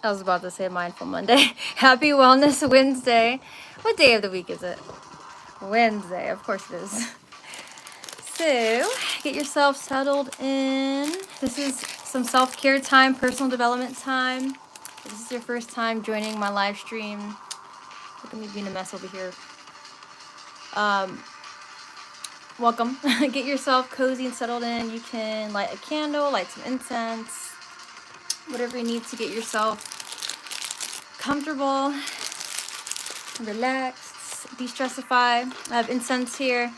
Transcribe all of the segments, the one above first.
I was about to say Mindful Monday. Happy Wellness Wednesday. What day of the week is it? Wednesday, of course it is. So, get yourself settled in. This is some self-care time, personal development time. If this is your first time joining my live stream, look at me being a mess over here. Welcome. Get yourself cozy and settled in. You can light a candle, light some incense, whatever you need to get yourself comfortable, relaxed, de-stressify. I have incense here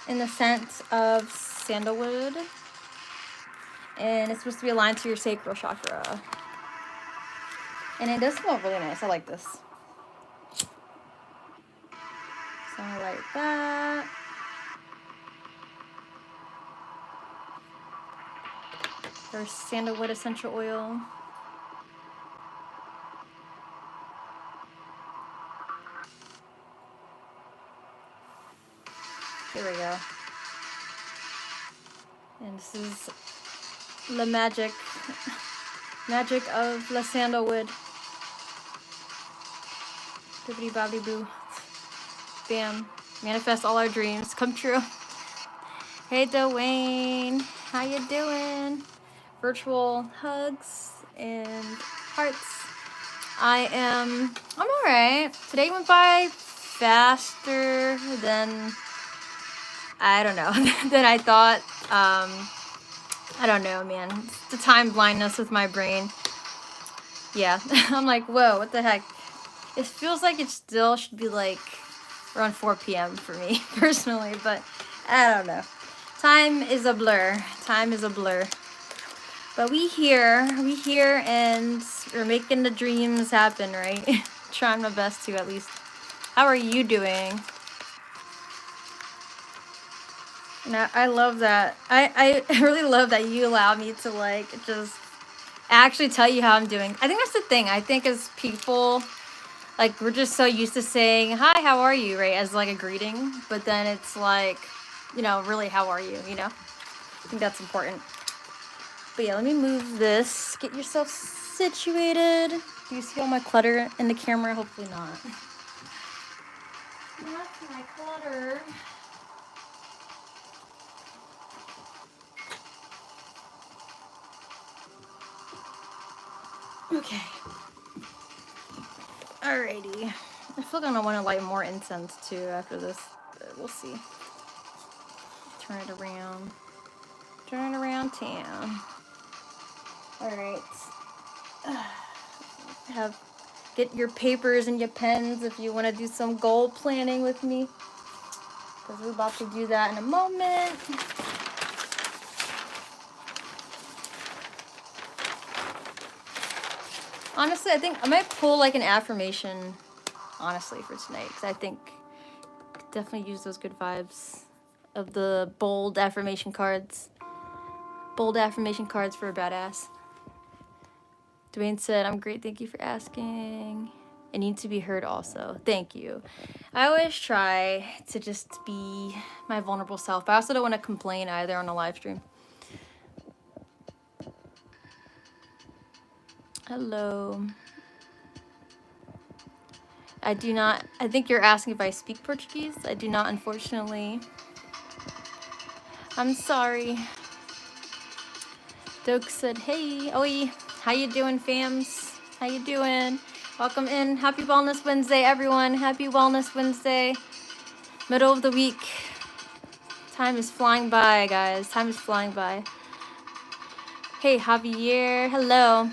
in the scent of sandalwood, and it's supposed to be aligned to your sacral chakra. And it does smell really nice. I like this. So I like that. There's sandalwood essential oil. Here we go. And this is the magic of the sandalwood. Bibbidi bobbidi boo. Bam. Manifest all our dreams come true. Hey Dwayne, how you doing? Virtual hugs and hearts. I'm alright. Today went by faster than, I don't know, than I thought. I don't know, man. It's the time blindness with my brain. Yeah, I'm like, whoa, what the heck? It feels like it still should be like around 4 p.m. for me, personally, but I don't know. Time is a blur. Time is a blur. But we here, and we're making the dreams happen, right? Trying my best to, at least. How are you doing? And I love that. I really love that you allow me to, like, just actually tell you how I'm doing. I think that's the thing. I think as people, like, we're just so used to saying, hi, how are you, right? As, like, a greeting. But then it's like, you know, really, how are you, you know? I think that's important. But yeah, let me move this. Get yourself situated. Do you see all my clutter in the camera? Hopefully not. Not my clutter. Okay. Alrighty. I feel like I want to light more incense too after this, but we'll see. Turn it around. Turn it around town. Alright. Get your papers and your pens if you want to do some goal planning with me, because we're about to do that in a moment. Honestly, I think I might pull like an affirmation, honestly, for tonight, because I think I could definitely use those good vibes of the bold affirmation cards. Bold affirmation cards for a badass. Dwayne said, I'm great, thank you for asking. I need to be heard also. Thank you. I always try to just be my vulnerable self, but I also don't want to complain either on a live stream. Hello. I do not, I think you're asking if I speak Portuguese. I do not, unfortunately. I'm sorry. Doak said, hey, oi, how you doing, fams? How you doing? Welcome in. Happy Wellness Wednesday, everyone. Happy Wellness Wednesday. Middle of the week. Time is flying by, guys. Time is flying by. Hey, Javier. Hello.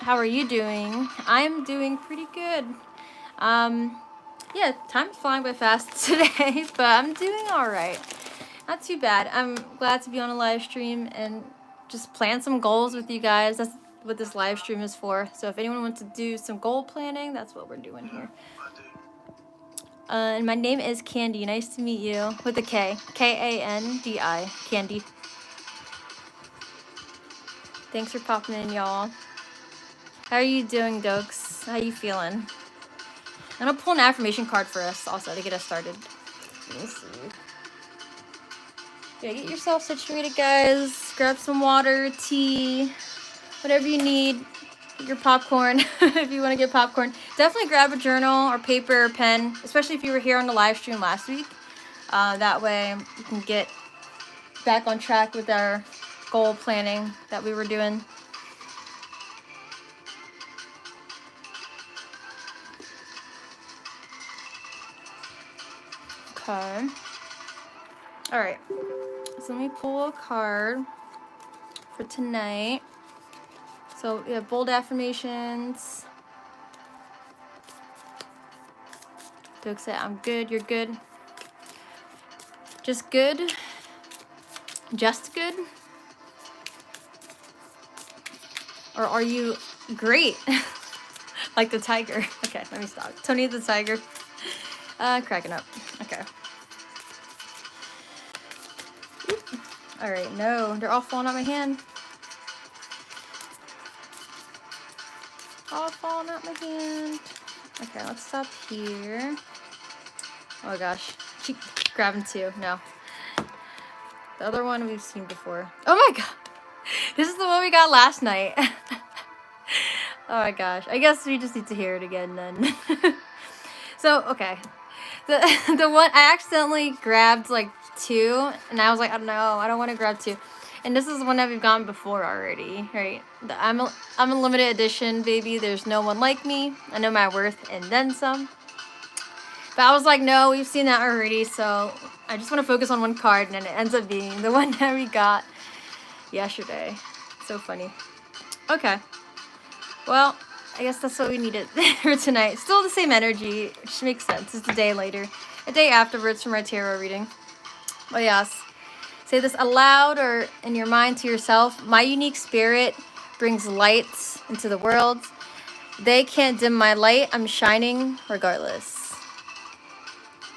How are you doing? I'm doing pretty good. Yeah, time's flying by fast today, but I'm doing all right. Not too bad. I'm glad to be on a live stream and just plan some goals with you guys. That's what this live stream is for. So if anyone wants to do some goal planning, that's what we're doing here. And my name is Candy. Nice to meet you. With a K. K-A-N-D-I. Candy. Thanks for popping in, y'all. How are you doing, Dokes? How you feeling? I'm gonna pull an affirmation card for us also to get us started. Let me see. Yeah, get yourself situated, guys. Grab some water, tea, whatever you need. Get your popcorn if you want to get popcorn. Definitely grab a journal or paper or pen, especially if you were here on the live stream last week. That way you can get back on track with our goal planning that we were doing. Okay. All right. So let me pull a card for tonight. So we have bold affirmations. Doug said, I'm good, you're good. Just good. Just good. Or are you great? Like the tiger. Okay, let me stop. Tony the tiger. Cracking up. Okay. All right, no, they're all falling out my hand. All falling out my hand. Okay, let's stop here. Oh gosh, keep grabbing two. No. The other one we've seen before. Oh my god. This is the one we got last night. Oh my gosh. I guess we just need to hear it again then. So, okay. The one, I accidentally grabbed like two, and I was like, oh no, I don't want to grab two. And this is one that we've gotten before already, right? I'm a limited edition, baby. There's no one like me. I know my worth and then some. But I was like, no, we've seen that already, so I just want to focus on one card, and then it ends up being the one that we got yesterday. So funny. Okay. Well, I guess that's what we needed for tonight. Still the same energy, which makes sense. It's a day later. A day afterwards from our tarot reading. But yes. Say this aloud or in your mind to yourself. My unique spirit brings lights into the world. They can't dim my light. I'm shining regardless.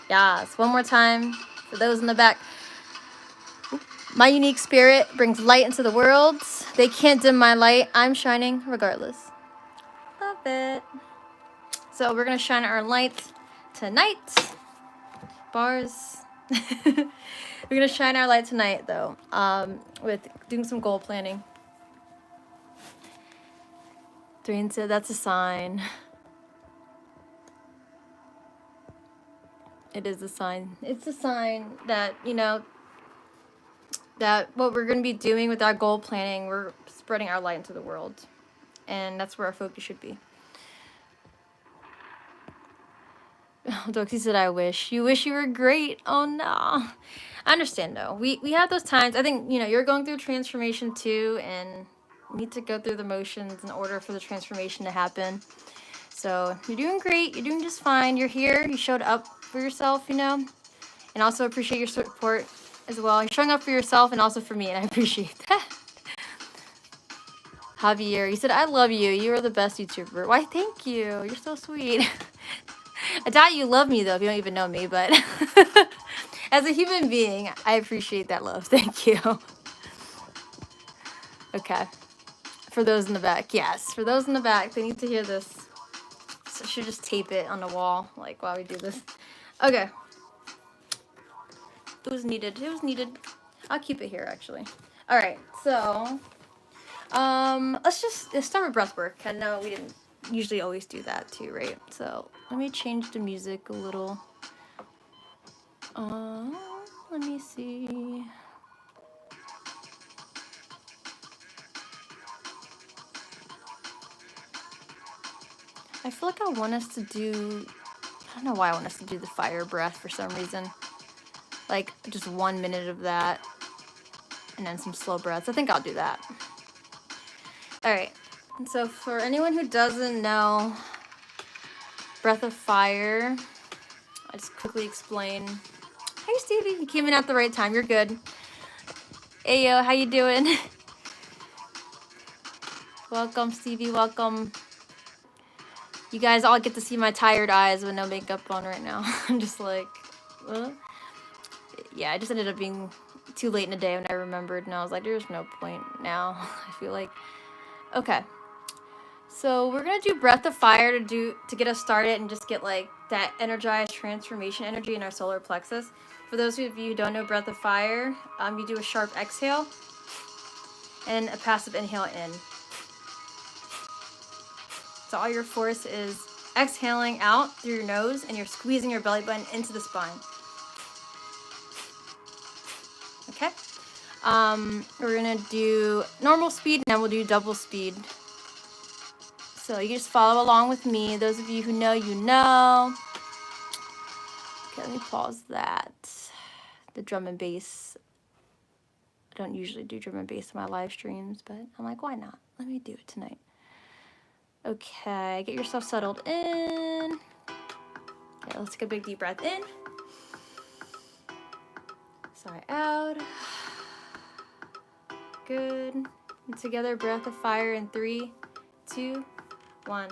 Yes. One more time for those in the back. My unique spirit brings light into the world. They can't dim my light. I'm shining regardless. Love it. So we're going to shine our light tonight. Bars. We're going to shine our light tonight, though, with doing some goal planning. Doreen said that's a sign. It is a sign. It's a sign that, you know, that what we're going to be doing with our goal planning, we're spreading our light into the world. And that's where our focus should be. Doxy said, I wish. You wish you were great. Oh, no. I understand, though. We have those times. I think, you know, you're going through transformation, too, and you need to go through the motions in order for the transformation to happen. So you're doing great. You're doing just fine. You're here. You showed up for yourself, you know, and also appreciate your support as well. You're showing up for yourself and also for me, and I appreciate that. Javier, you said, I love you. You are the best YouTuber. Why, thank you. You're so sweet. I doubt you love me, though, if you don't even know me, but as a human being, I appreciate that love. Thank you. Okay. For those in the back, yes. For those in the back, they need to hear this. So I should just tape it on the wall, like, while we do this. Okay. It was needed. It was needed. I'll keep it here, actually. All right, so let's start with breath work. I know we didn't usually always do that too, right? So let me change the music a little. Let me see. I feel like I want us to do, I don't know why I want us to do the fire breath for some reason. Like just 1 minute of that and then some slow breaths. I think I'll do that. All right. And so for anyone who doesn't know Breath of Fire, I'll just quickly explain. Hey, Stevie, you came in at the right time. You're good. Ayo, how you doing? Welcome, Stevie. Welcome. You guys all get to see my tired eyes with no makeup on right now. I'm just like, what? Yeah, I just ended up being too late in the day when I remembered, and I was like, there's no point now. I feel like, okay. So we're gonna do Breath of Fire to get us started and just get like that energized transformation energy in our solar plexus. For those of you who don't know Breath of Fire, you do a sharp exhale and a passive inhale in. So all your force is exhaling out through your nose, and you're squeezing your belly button into the spine. Okay? We're gonna do normal speed, and then we'll do double speed. So you just follow along with me. Those of you who know, you know. Okay, let me pause that. The drum and bass. I don't usually do drum and bass in my live streams, but I'm like, why not? Let me do it tonight. Okay, get yourself settled in. Okay, let's take a big deep breath in. Sigh out. Good. And together, breath of fire in 3, 2, 1.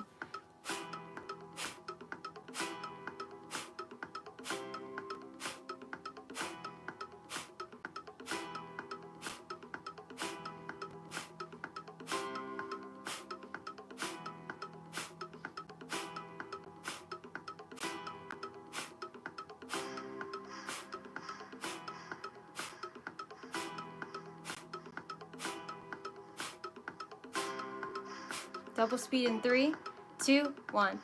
Double speed in 3, 2, 1.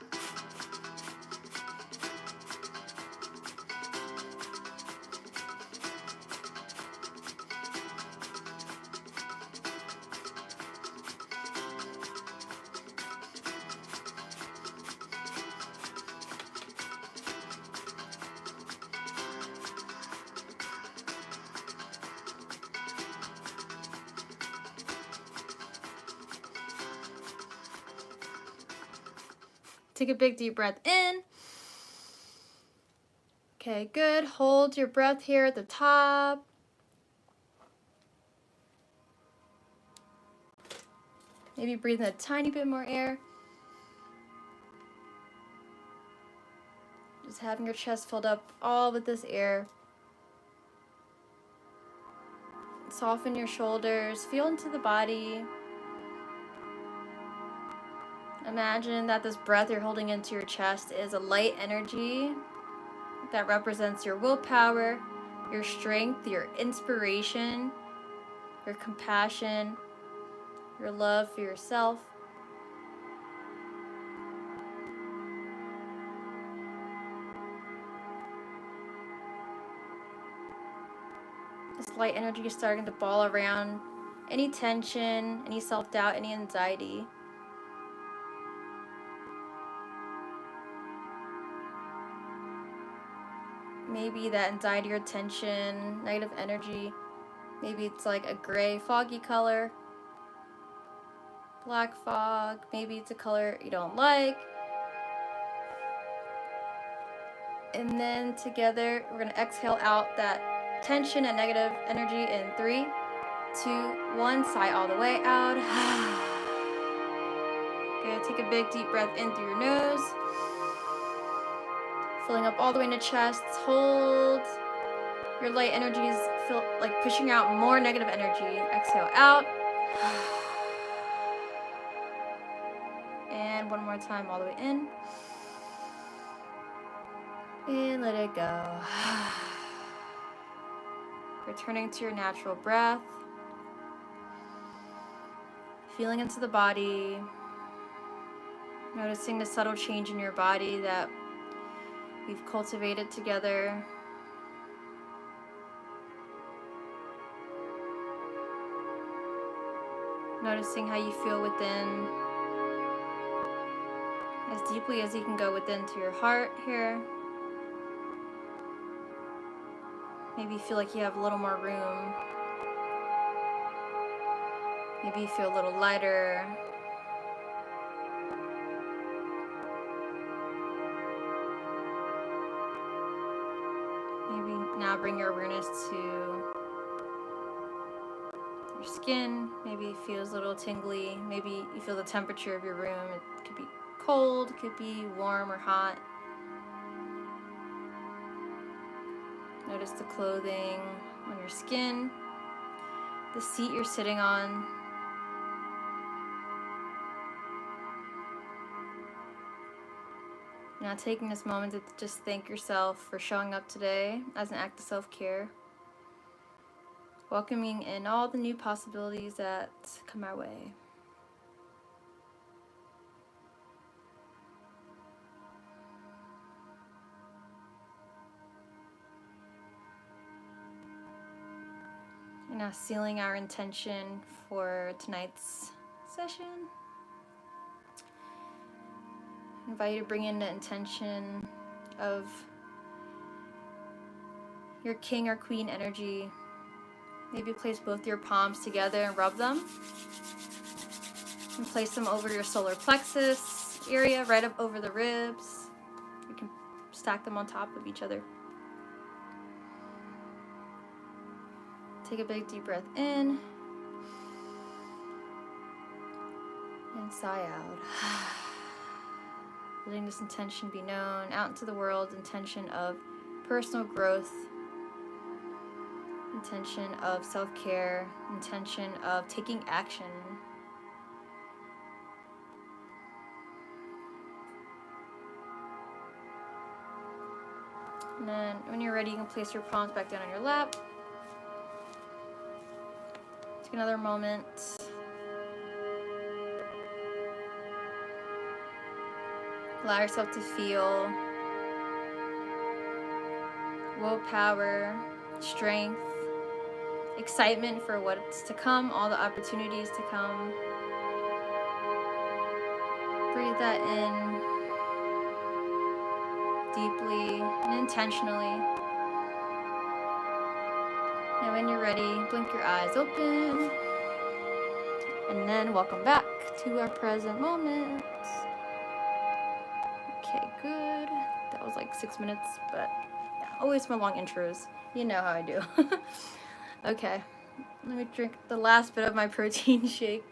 Take a big deep breath in. Okay, good. Hold your breath here at the top. Maybe breathe in a tiny bit more air. Just having your chest filled up all with this air. Soften your shoulders. Feel into the body. Imagine that this breath you're holding into your chest is a light energy that represents your willpower, your strength, your inspiration, your compassion, your love for yourself. This light energy is starting to ball around any tension, any self-doubt, any anxiety. Maybe that anxiety or tension, negative energy, maybe it's like a gray, foggy color, black fog, maybe it's a color you don't like. And then together, we're gonna exhale out that tension and negative energy in 3, 2, 1. Sigh all the way out. Good, take a big deep breath in through your nose. Filling up all the way into chest. Hold. Your light energies feel like pushing out more negative energy. Exhale out. And one more time all the way in. And let it go. Returning to your natural breath. Feeling into the body. Noticing the subtle change in your body that we've cultivated together. Noticing how you feel within, as deeply as you can go within to your heart here. Maybe you feel like you have a little more room. Maybe you feel a little lighter. Maybe now bring your awareness to your skin. Maybe it feels a little tingly. Maybe you feel the temperature of your room. It could be cold, it could be warm or hot. Notice the clothing on your skin, the seat you're sitting on. Now taking this moment to just thank yourself for showing up today as an act of self-care. Welcoming in all the new possibilities that come our way. And now sealing our intention for tonight's session. I invite you to bring in the intention of your king or queen energy. Maybe place both your palms together and rub them. And place them over your solar plexus area, right up over the ribs. You can stack them on top of each other. Take a big deep breath in. And sigh out. Letting this intention be known out into the world. Intention of personal growth. Intention of self-care. Intention of taking action. And then when you're ready, you can place your palms back down on your lap. Take another moment. Allow yourself to feel willpower, strength, excitement for what's to come, all the opportunities to come. Breathe that in deeply and intentionally. And when you're ready, blink your eyes open. And then welcome back to our present moment. Okay, good. That was like 6 minutes, but yeah, always my long intros. You know how I do. Okay, let me drink the last bit of my protein shake.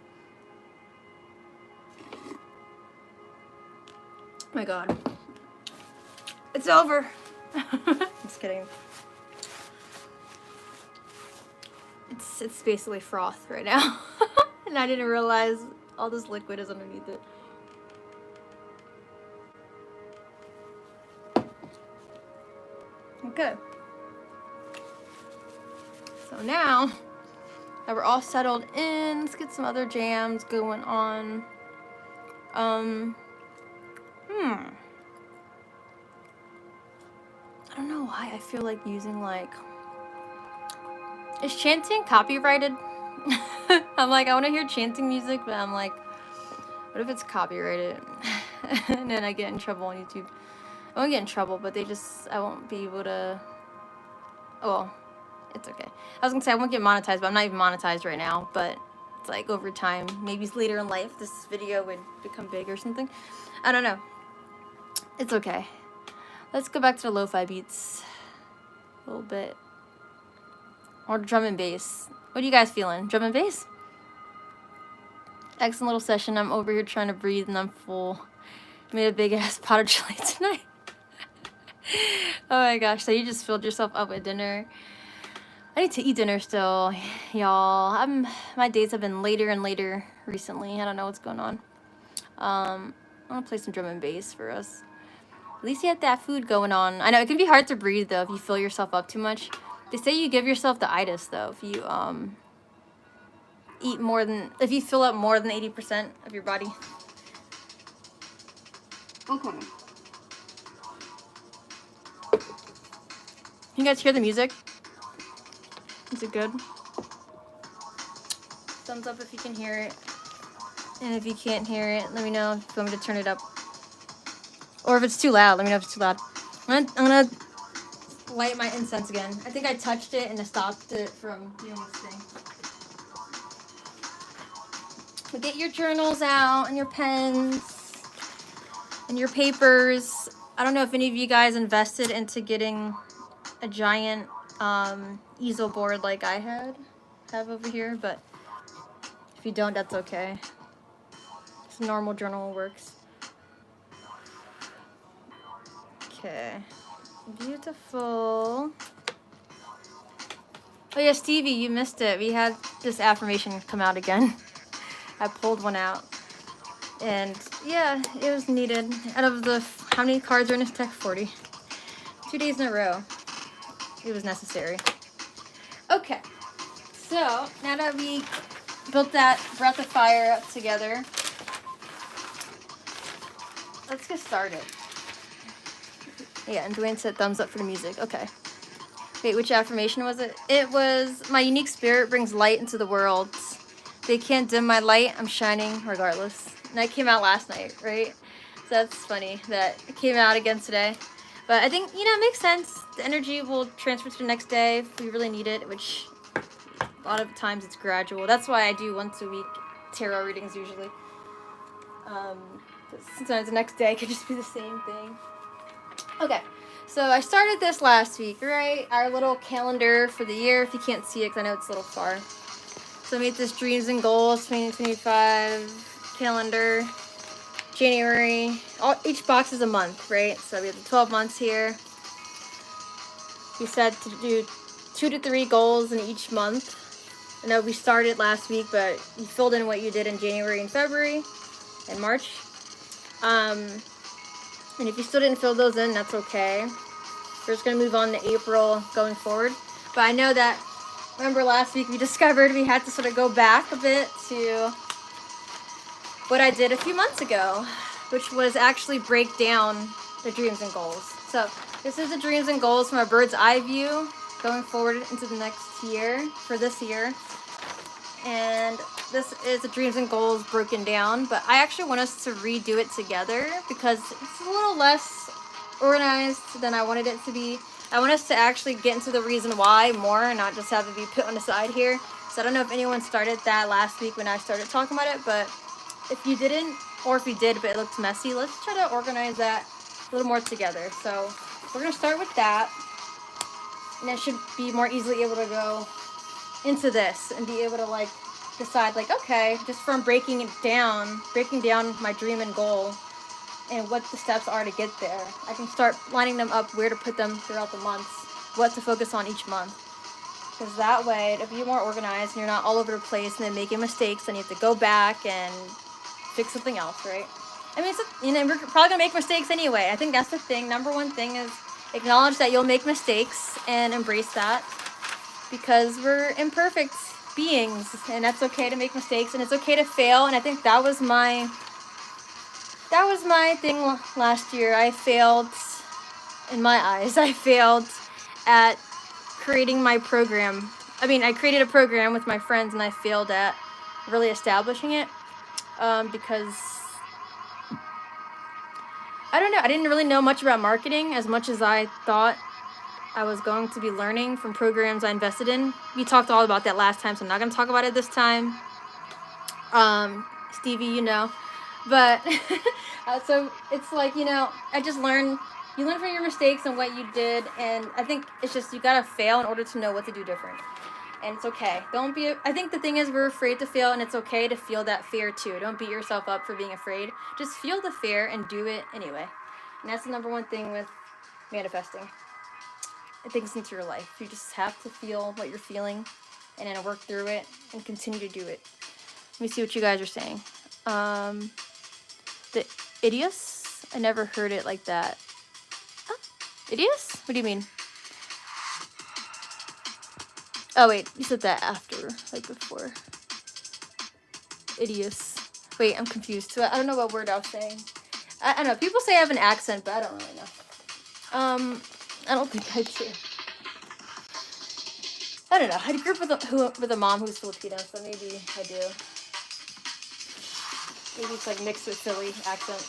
Oh my god. It's over. Just kidding. It's basically froth right now. And I didn't realize all this liquid is underneath it. Okay. So now that we're all settled in, let's get some other jams going on. I don't know why I feel like using like, is chanting copyrighted? I'm like, I want to hear chanting music, but I'm like, what if it's copyrighted? And then I get in trouble on YouTube. I won't get in trouble, but I won't be able to, well, it's okay. I was gonna say I won't get monetized, but I'm not even monetized right now, but it's like over time, maybe later in life, this video would become big or something. I don't know. It's okay. Let's go back to the lo-fi beats a little bit. Or drum and bass. What are you guys feeling? Drum and bass? Excellent little session. I'm over here trying to breathe and I'm full. Made a big ass pot of chili tonight. Oh my gosh, so you just filled yourself up with dinner. I need to eat dinner still, y'all. My days have been later and later recently. I don't know what's going on. I'm gonna play some drum and bass for us. At least you have that food going on. I know it can be hard to breathe though if you fill yourself up too much. They say you give yourself the itis though if you if you fill up more than 80% of your body. Okay. Can you guys hear the music? Is it good? Thumbs up if you can hear it. And if you can't hear it, let me know if you want me to turn it up. Or if it's too loud, let me know if it's too loud. I'm gonna light my incense again. I think I touched it and it stopped it from doing this thing. So get your journals out and your pens and your papers. I don't know if any of you guys invested into getting a giant easel board like I have over here, but if you don't, that's okay. It's normal journal works. Okay, beautiful. Oh yeah, Stevie, you missed it. We had this affirmation come out again. I pulled one out. And yeah, it was needed. Out of the, how many cards are in this deck? 40. 2 days in a row. It was necessary. Okay, so now that we built that breath of fire up together, let's get started. Yeah, and Dwayne said thumbs up for the music. Okay. Wait, which affirmation was it? It was, my unique spirit brings light into the world. They can't dim my light. I'm shining regardless. And that came out last night, right? So that's funny that it came out again today. But I think, it makes sense. The energy will transfer to the next day if we really need it, which a lot of times it's gradual. That's why I do once a week tarot readings usually. Sometimes the next day could just be the same thing. Okay, so I started this last week, right? Our little calendar for the year, if you can't see it, because I know it's a little far. So I made this Dreams and Goals 2025 calendar. January, each box is a month, right? So we have the 12 months here. We said to do 2 to 3 goals in each month. I know we started last week, but you filled in what you did in January and February and March. And if you still didn't fill those in, that's okay. We're just going to move on to April going forward. But I know that, remember last week we discovered we had to sort of go back a bit to what I did a few months ago, which was actually break down the dreams and goals. So this is the dreams and goals from a bird's eye view going forward into the next year, for this year. And this is the dreams and goals broken down, but I actually want us to redo it together because it's a little less organized than I wanted it to be. I want us to actually get into the reason why more and not just have it be put on the side here. So I don't know if anyone started that last week when I started talking about it, but if you didn't, or if you did but it looked messy, let's try to organize that a little more together. So we're going to start with that, and it should be more easily able to go into this and be able to like decide like, okay, just from breaking down my dream and goal and what the steps are to get there, I can start lining them up, where to put them throughout the months, what to focus on each month. Because that way it'll be more organized and you're not all over the place and then making mistakes and you have to go back and fix something else, right? I mean, we're probably gonna make mistakes anyway. I think that's the thing. Number one thing is acknowledge that you'll make mistakes and embrace that, because we're imperfect beings and that's okay to make mistakes and it's okay to fail. And I think that was my thing last year. I failed, in my eyes, I failed at creating my program. I mean, I created a program with my friends and I failed at really establishing it because I don't know, I didn't really know much about marketing as much as I thought I was going to be learning from programs I invested in. We talked all about that last time, so I'm not going to talk about it this time. Stevie, you know. But, so it's like, I just learned, you learn from your mistakes and what you did, and I think it's just, you got to fail in order to know what to do different. And it's okay. I think the thing is we're afraid to fail, and it's okay to feel that fear too. Don't beat yourself up for being afraid. Just feel the fear and do it anyway. And that's the number one thing with manifesting. Things into your life. You just have to feel what you're feeling and then work through it and continue to do it. Let me see what you guys are saying. The Idios? I never heard it like that. Huh? Idios? What do you mean? Oh wait, you said that after, like before. Idios. Wait, I'm confused. So I don't know what word I was saying. I don't know. People say I have an accent, but I don't really know. I don't think I do. I don't know. I grew up with a mom who's Filipino, so maybe I do. Maybe it's like mixed with Philly accent.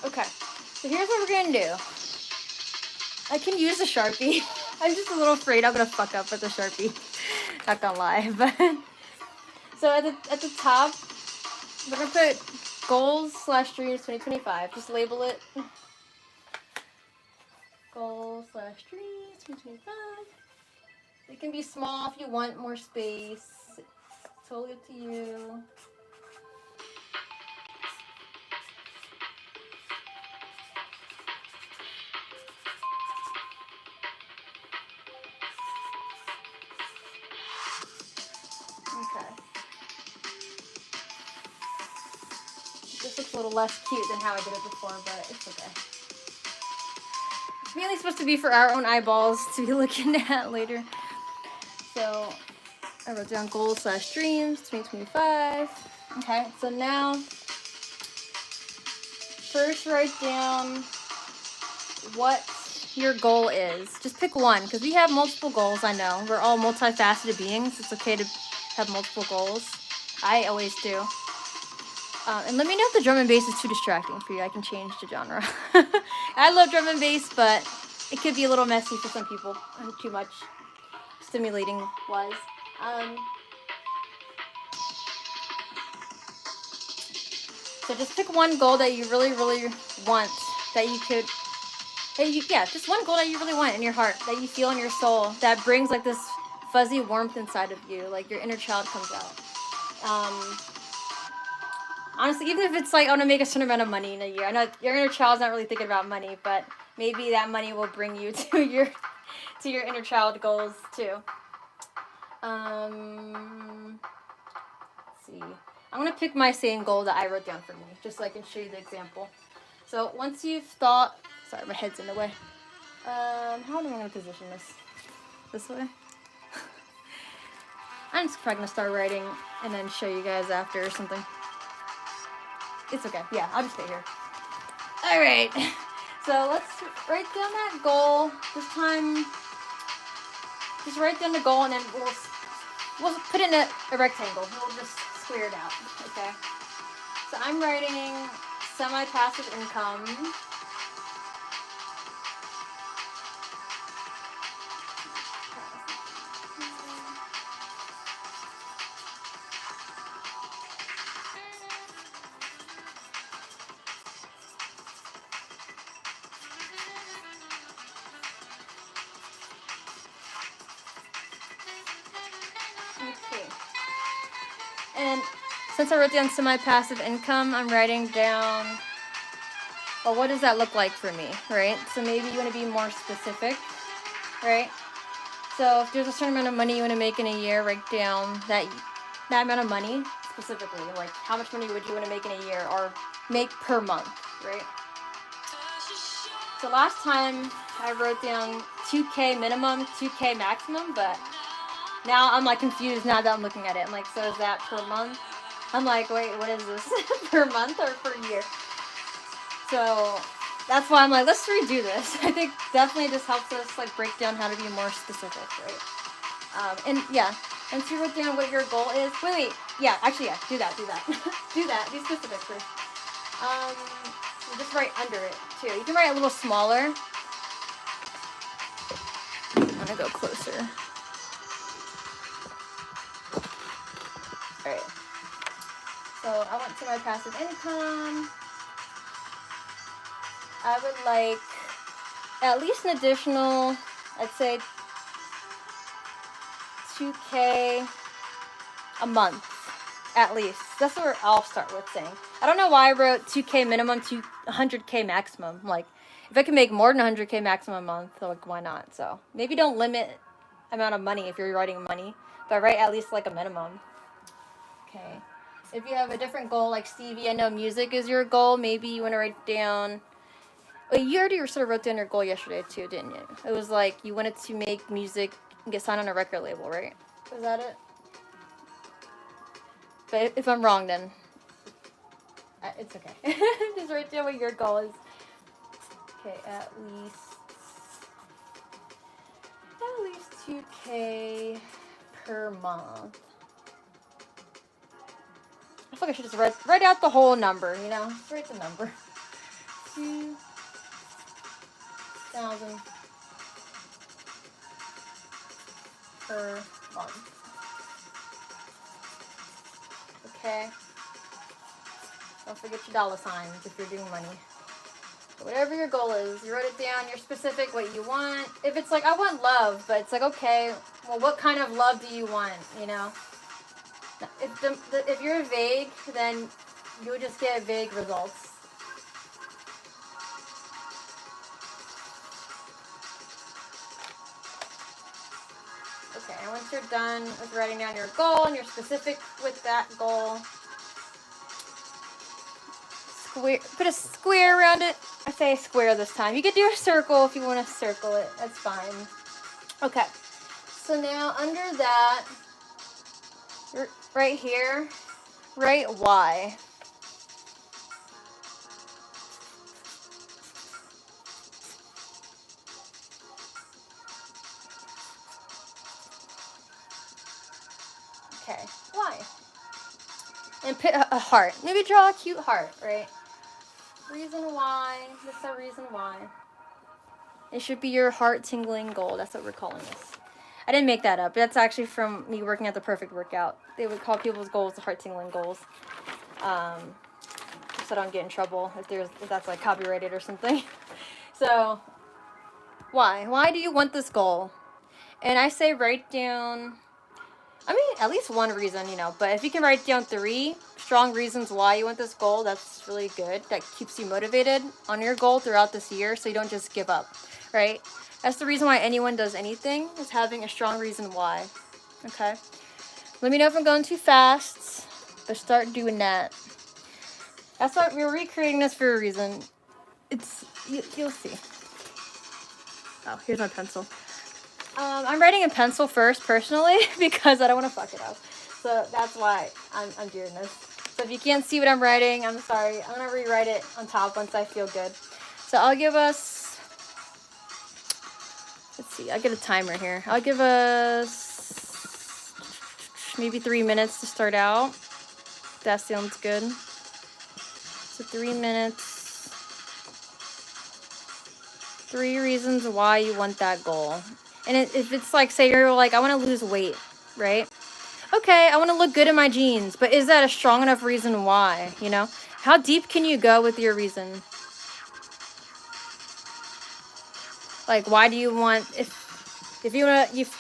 Okay. So here's what we're gonna do. I can use a Sharpie. I'm just a little afraid I'm gonna fuck up with a Sharpie. Not gonna lie, but so at the top, we're gonna put goals/dreams 2025. Just label it goals/dreams 2025. It can be small if you want more space. It's totally up to you. Okay. This looks a little less cute than how I did it before, but it's okay. It's mainly supposed to be for our own eyeballs to be looking at later. So I wrote down goals/dreams 2025. Okay, so now first write down what your goal is. Just pick one, because we have multiple goals, I know. We're all multifaceted beings. It's okay to have multiple goals. I always do. And let me know if the drum and bass is too distracting for you. I can change the genre. I love drum and bass, but it could be a little messy for some people. Too much stimulating wise. So just pick one goal that you really, really want. Just one goal that you really want in your heart, that you feel in your soul, that brings like this fuzzy warmth inside of you, like your inner child comes out. Honestly, even if it's like, I want to make a certain amount of money in a year. I know your inner child's not really thinking about money, but maybe that money will bring you to your inner child goals too. Let's see. I'm going to pick my same goal that I wrote down for me, just so I can show you the example. So once you've thought, sorry, my head's in the way. How am I going to position this? This way? I'm just probably going to start writing and then show you guys after or something. It's okay. Yeah, I'll just stay here. All right. So let's write down that goal. This time, just write down the goal and then we'll put it in a rectangle. We'll just square it out. Okay. So I'm writing semi-passive income. Okay. And since I wrote down semi-passive income, I'm writing down, well, what does that look like for me, right? So maybe you want to be more specific, right? So if there's a certain amount of money you want to make in a year, write down that amount of money specifically. Like how much money would you want to make in a year or make per month, right? So last time I wrote down 2K minimum, 2K maximum, but now I'm like confused now that I'm looking at it. I'm like, so is that per month? I'm like, wait, what is this? Per month or per year? So that's why I'm like, let's redo this. I think definitely just helps us like break down how to be more specific, right? And yeah, once you wrote down what your goal is, wait, yeah, actually, yeah, do that. Do that, be specific first. Just write under it too. You can write a little smaller. I'm gonna go closer. Alright. So I went to my passive income. I would like at least an additional, I'd say 2K a month, at least. That's what I'll start with saying. I don't know why I wrote 2K minimum to 100K maximum. Like, if I can make more than 100K maximum a month, like, why not? So maybe don't limit amount of money if you're writing money, but write at least like a minimum. Okay. If you have a different goal, like Stevie, I know music is your goal. Maybe you want to write down. Well, you already sort of wrote down your goal yesterday too, didn't you? It was like you wanted to make music and get signed on a record label, right? Was that it? But if I'm wrong, then it's okay. Just write down what your goal is. Okay, at least 2K per month. I feel like I should just write out the whole number, you know? Just write the number. 2,000 per month. Okay? Don't forget your dollar signs if you're doing money. But whatever your goal is, you wrote it down, you're specific what you want. If it's like, I want love, but it's like, okay, well, what kind of love do you want, you know? If you're vague, then you'll just get vague results. Okay, and once you're done with writing down your goal and you're specific with that goal, put a square around it. I say square this time. You could do a circle if you want to circle it. That's fine. Okay, so now under that, right here, write Y. And put a heart. Maybe draw a cute heart, right? Reason why. This is a reason why. It should be your heart tingling goal. That's what we're calling this. I didn't make that up. That's actually from me working at the Perfect Workout. They would call people's goals the heart tingling goals. So I don't get in trouble if that's like copyrighted or something. So why? Why do you want this goal? And I say write down, I mean, at least one reason, you know, but if you can write down 3 strong reasons why you want this goal, that's really good. That keeps you motivated on your goal throughout this year so you don't just give up, right? That's the reason why anyone does anything, is having a strong reason why, okay? Let me know if I'm going too fast, but start doing that. That's why we're recreating this for a reason. You'll see. Oh, here's my pencil. I'm writing in pencil first, personally, because I don't want to fuck it up. So that's why I'm doing this. So if you can't see what I'm writing, I'm sorry. I'm going to rewrite it on top once I feel good. So I'll give us, let's see, I'll get a timer here. I'll give us maybe 3 minutes to start out. That sounds good. So 3 minutes. 3 reasons why you want that goal. And if it's like, say you're like, I want to lose weight, right? Okay, I want to look good in my jeans, but is that a strong enough reason why, you know? How deep can you go with your reason? Like, why do you want, if you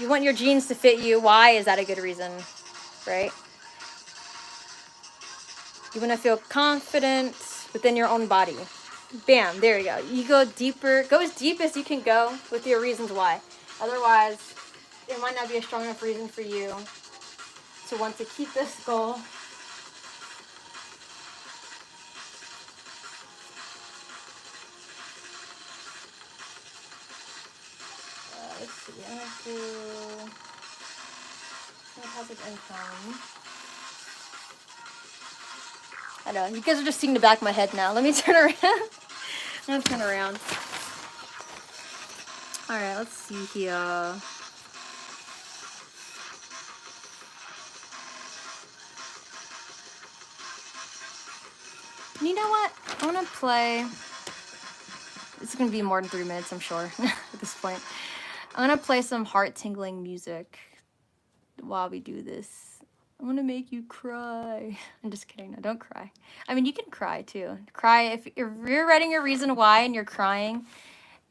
want your jeans to fit you, why is that a good reason, right? You want to feel confident within your own body. Bam, there you go. You go deeper, go as deep as you can go with your reasons why. Otherwise, it might not be a strong enough reason for you to want to keep this goal. Let's see, I'm going to do passive income. I know, you guys are just seeing the back of my head now. Let me turn around. I'm going to turn around. Alright, let's see here. You know what? I want to play. It's going to be more than 3 minutes, I'm sure, at this point. I'm going to play some heart-tingling music while we do this. I want to make you cry. I'm just kidding. No, don't cry. I mean, you can cry, too. Cry. If you're writing your reason why and you're crying,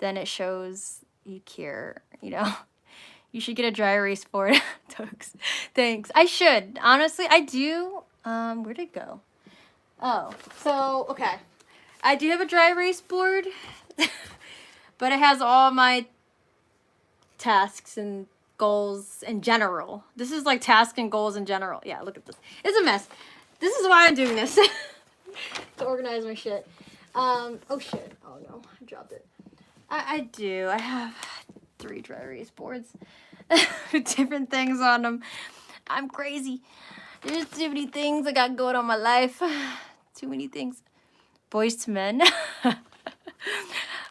then it shows you care, you know? You should get a dry erase board. Tokes. Thanks. I should. Honestly, I do. Where'd it go? Oh, so, okay. I do have a dry erase board, but it has all my tasks and goals in general. This is like tasks and goals in general. Yeah, look at this. It's a mess. This is why I'm doing this. To organize my shit. Oh shit. Oh no, I dropped it. I do. I have 3 dry erase boards with different things on them. I'm crazy. There's too many things I got going on in my life. Too many things. Boys to Men.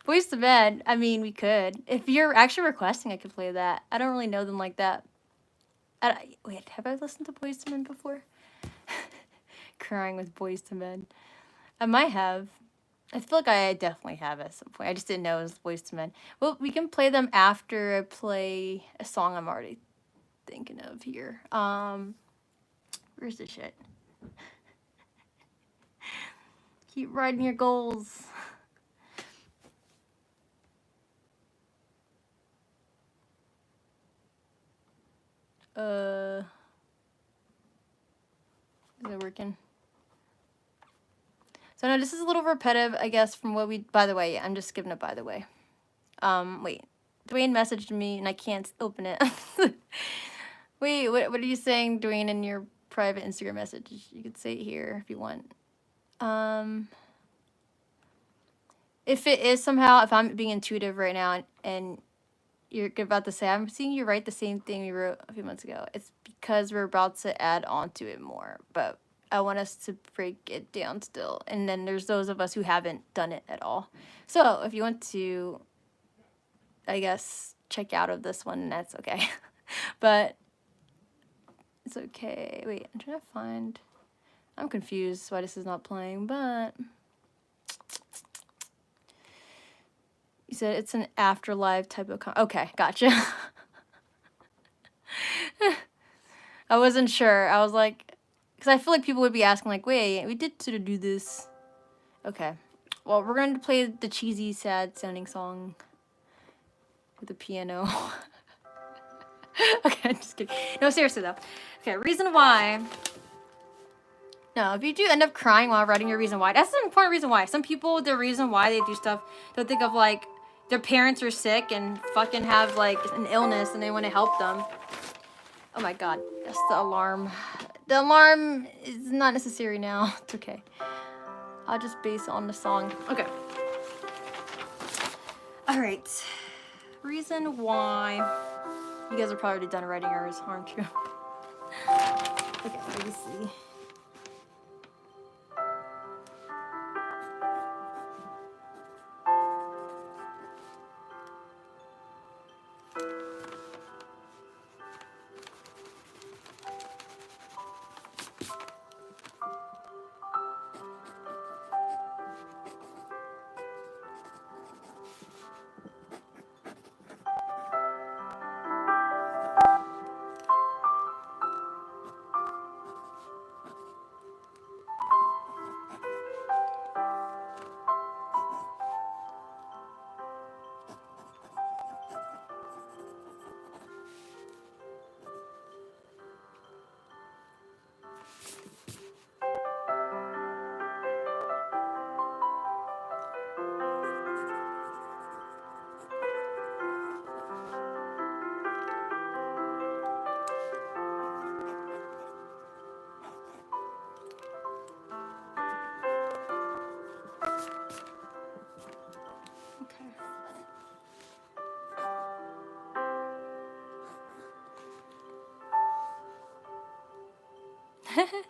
Boys to Men. I mean, we could. If you're actually requesting, I could play that. I don't really know them like that. Wait, have I listened to Boys to Men before? Crying with Boys to Men. I might have. I feel like I definitely have at some point. I just didn't know it was Boys to Men. Well, we can play them after I play a song I'm already thinking of here. Where's the shit? Keep writing your goals. Is it working? So no, this is a little repetitive, I guess, from what we, by the way, yeah, I'm just skipping it, by the way. Wait, Dwayne messaged me and I can't open it. Wait, what are you saying, Dwayne, in your private Instagram message? You could say it here if you want. If it is somehow, if I'm being intuitive right now and you're about to say, I'm seeing you write the same thing we wrote a few months ago, it's because we're about to add on to it more, but I want us to break it down still. And then there's those of us who haven't done it at all. So if you want to, I guess, check out of this one, that's okay. But it's okay. Wait, I'm trying to find, I'm confused why this is not playing, but you said it's an afterlife type of okay, gotcha. I wasn't sure. I was like, because I feel like people would be asking like, wait, we did sort of do this. Okay. Well, we're going to play the cheesy, sad sounding song with the piano. Okay, just kidding. No, seriously though. Okay, reason why. No, if you do end up crying while writing your reason why, that's an important reason why. Some people, their reason why they do stuff, they'll think of like their parents are sick and fucking have like an illness and they want to help them. Oh my god, that's the alarm. The alarm is not necessary now. It's okay. I'll just base it on the song. Okay. Alright. Reason why. You guys are probably already done writing yours, aren't you? Okay, let me see.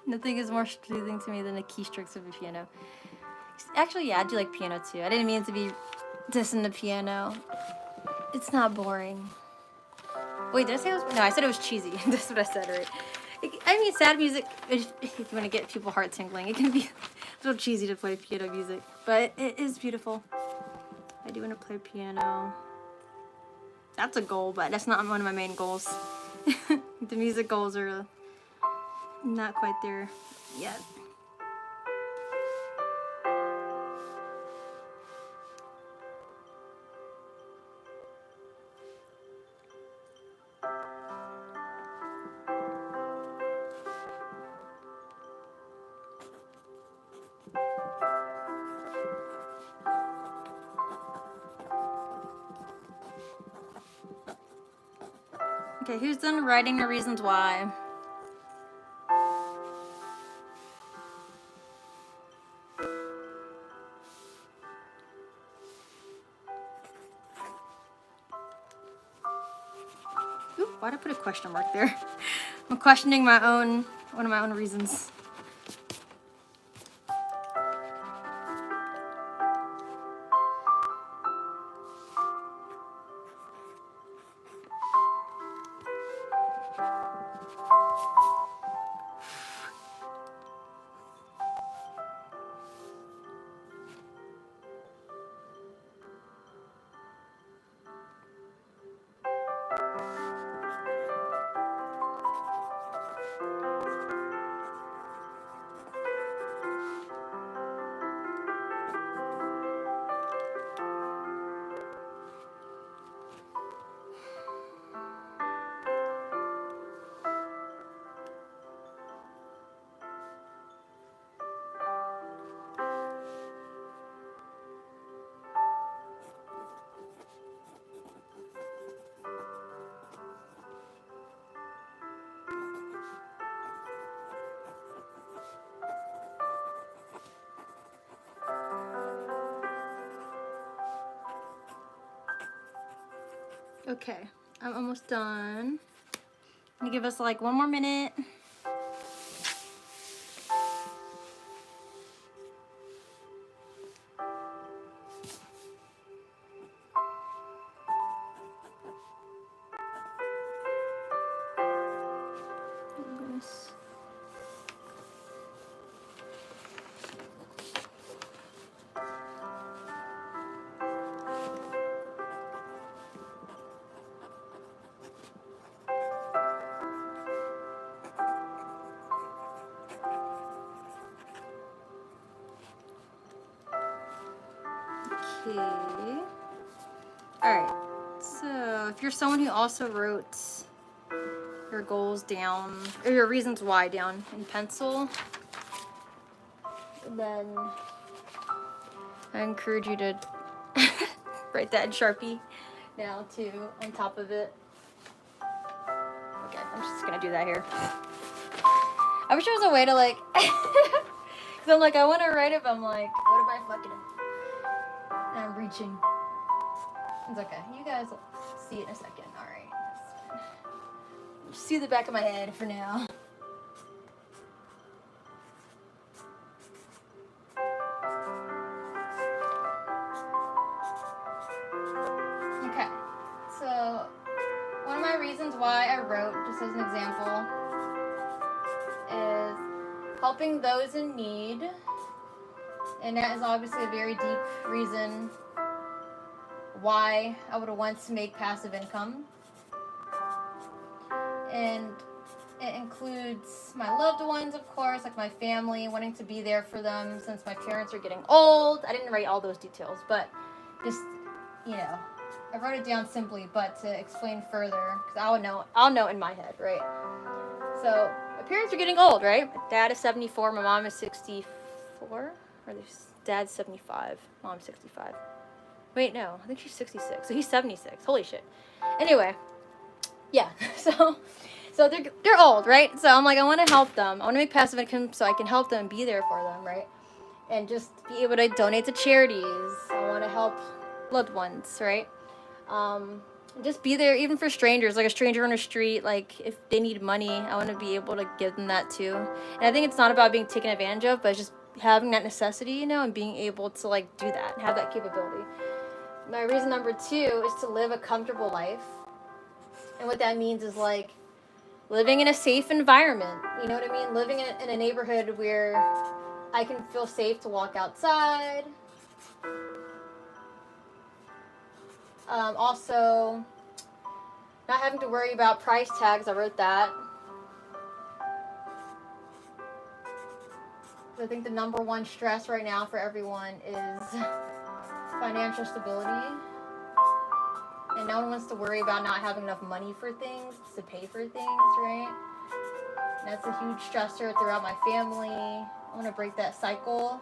Nothing is more soothing to me than the keystrokes of a piano. Actually, yeah, I do like piano too. I didn't mean to be dissing the piano. It's not boring. Wait, did I say it was? No, I said it was cheesy. That's what I said, right? I mean, sad music, if you want to get people heart tingling, it can be a little cheesy to play piano music, but it is beautiful. I do want to play piano. That's a goal, but that's not one of my main goals. The music goals are not quite there yet. Okay, who's done writing the reasons why? Ooh, why'd I put a question mark there? I'm questioning one of my own reasons. Okay, I'm almost done. I'm gonna give us like one more minute. Oh, goodness. Okay. Alright. So, if you're someone who also wrote your goals down, or your reasons why down in pencil, then I encourage you to write that in Sharpie now too, on top of it. Okay, I'm just gonna do that here. I wish there was a way to like, cause I'm like, I want to write it, but I'm like, what if I fucking, and I'm reaching. It's okay, you guys will see it in a second. Alright, that's fine. Just see the back of my head for now. Okay, so one of my reasons why I wrote, just as an example, is helping those in need. And that is obviously a very deep reason why I would want to make passive income. And it includes my loved ones, of course, like my family, wanting to be there for them since my parents are getting old. I didn't write all those details, but just, you know, I wrote it down simply, but to explain further, because I'll know in my head, right? So my parents are getting old, right? My dad is 74, my mom is 64, or dad's 75, mom's 65. Wait, no, I think she's 66, so he's 76. Holy shit. Anyway, yeah, so they're old, right? So I'm like, I want to help them. I want to make passive income so I can help them, be there for them, right? And just be able to donate to charities. I want to help loved ones, right? Just be there even for strangers, like a stranger on the street. Like if they need money, I want to be able to give them that too. And I think it's not about being taken advantage of, but just having that necessity, you know, and being able to like do that and have that capability. My reason number 2 is to live a comfortable life. And what that means is like living in a safe environment. You know what I mean? Living in a neighborhood where I can feel safe to walk outside. Also, not having to worry about price tags. I wrote that. I think the number one stress right now for everyone is financial stability. And no one wants to worry about not having enough money for things, to pay for things, right? And that's a huge stressor throughout my family. I want to break that cycle.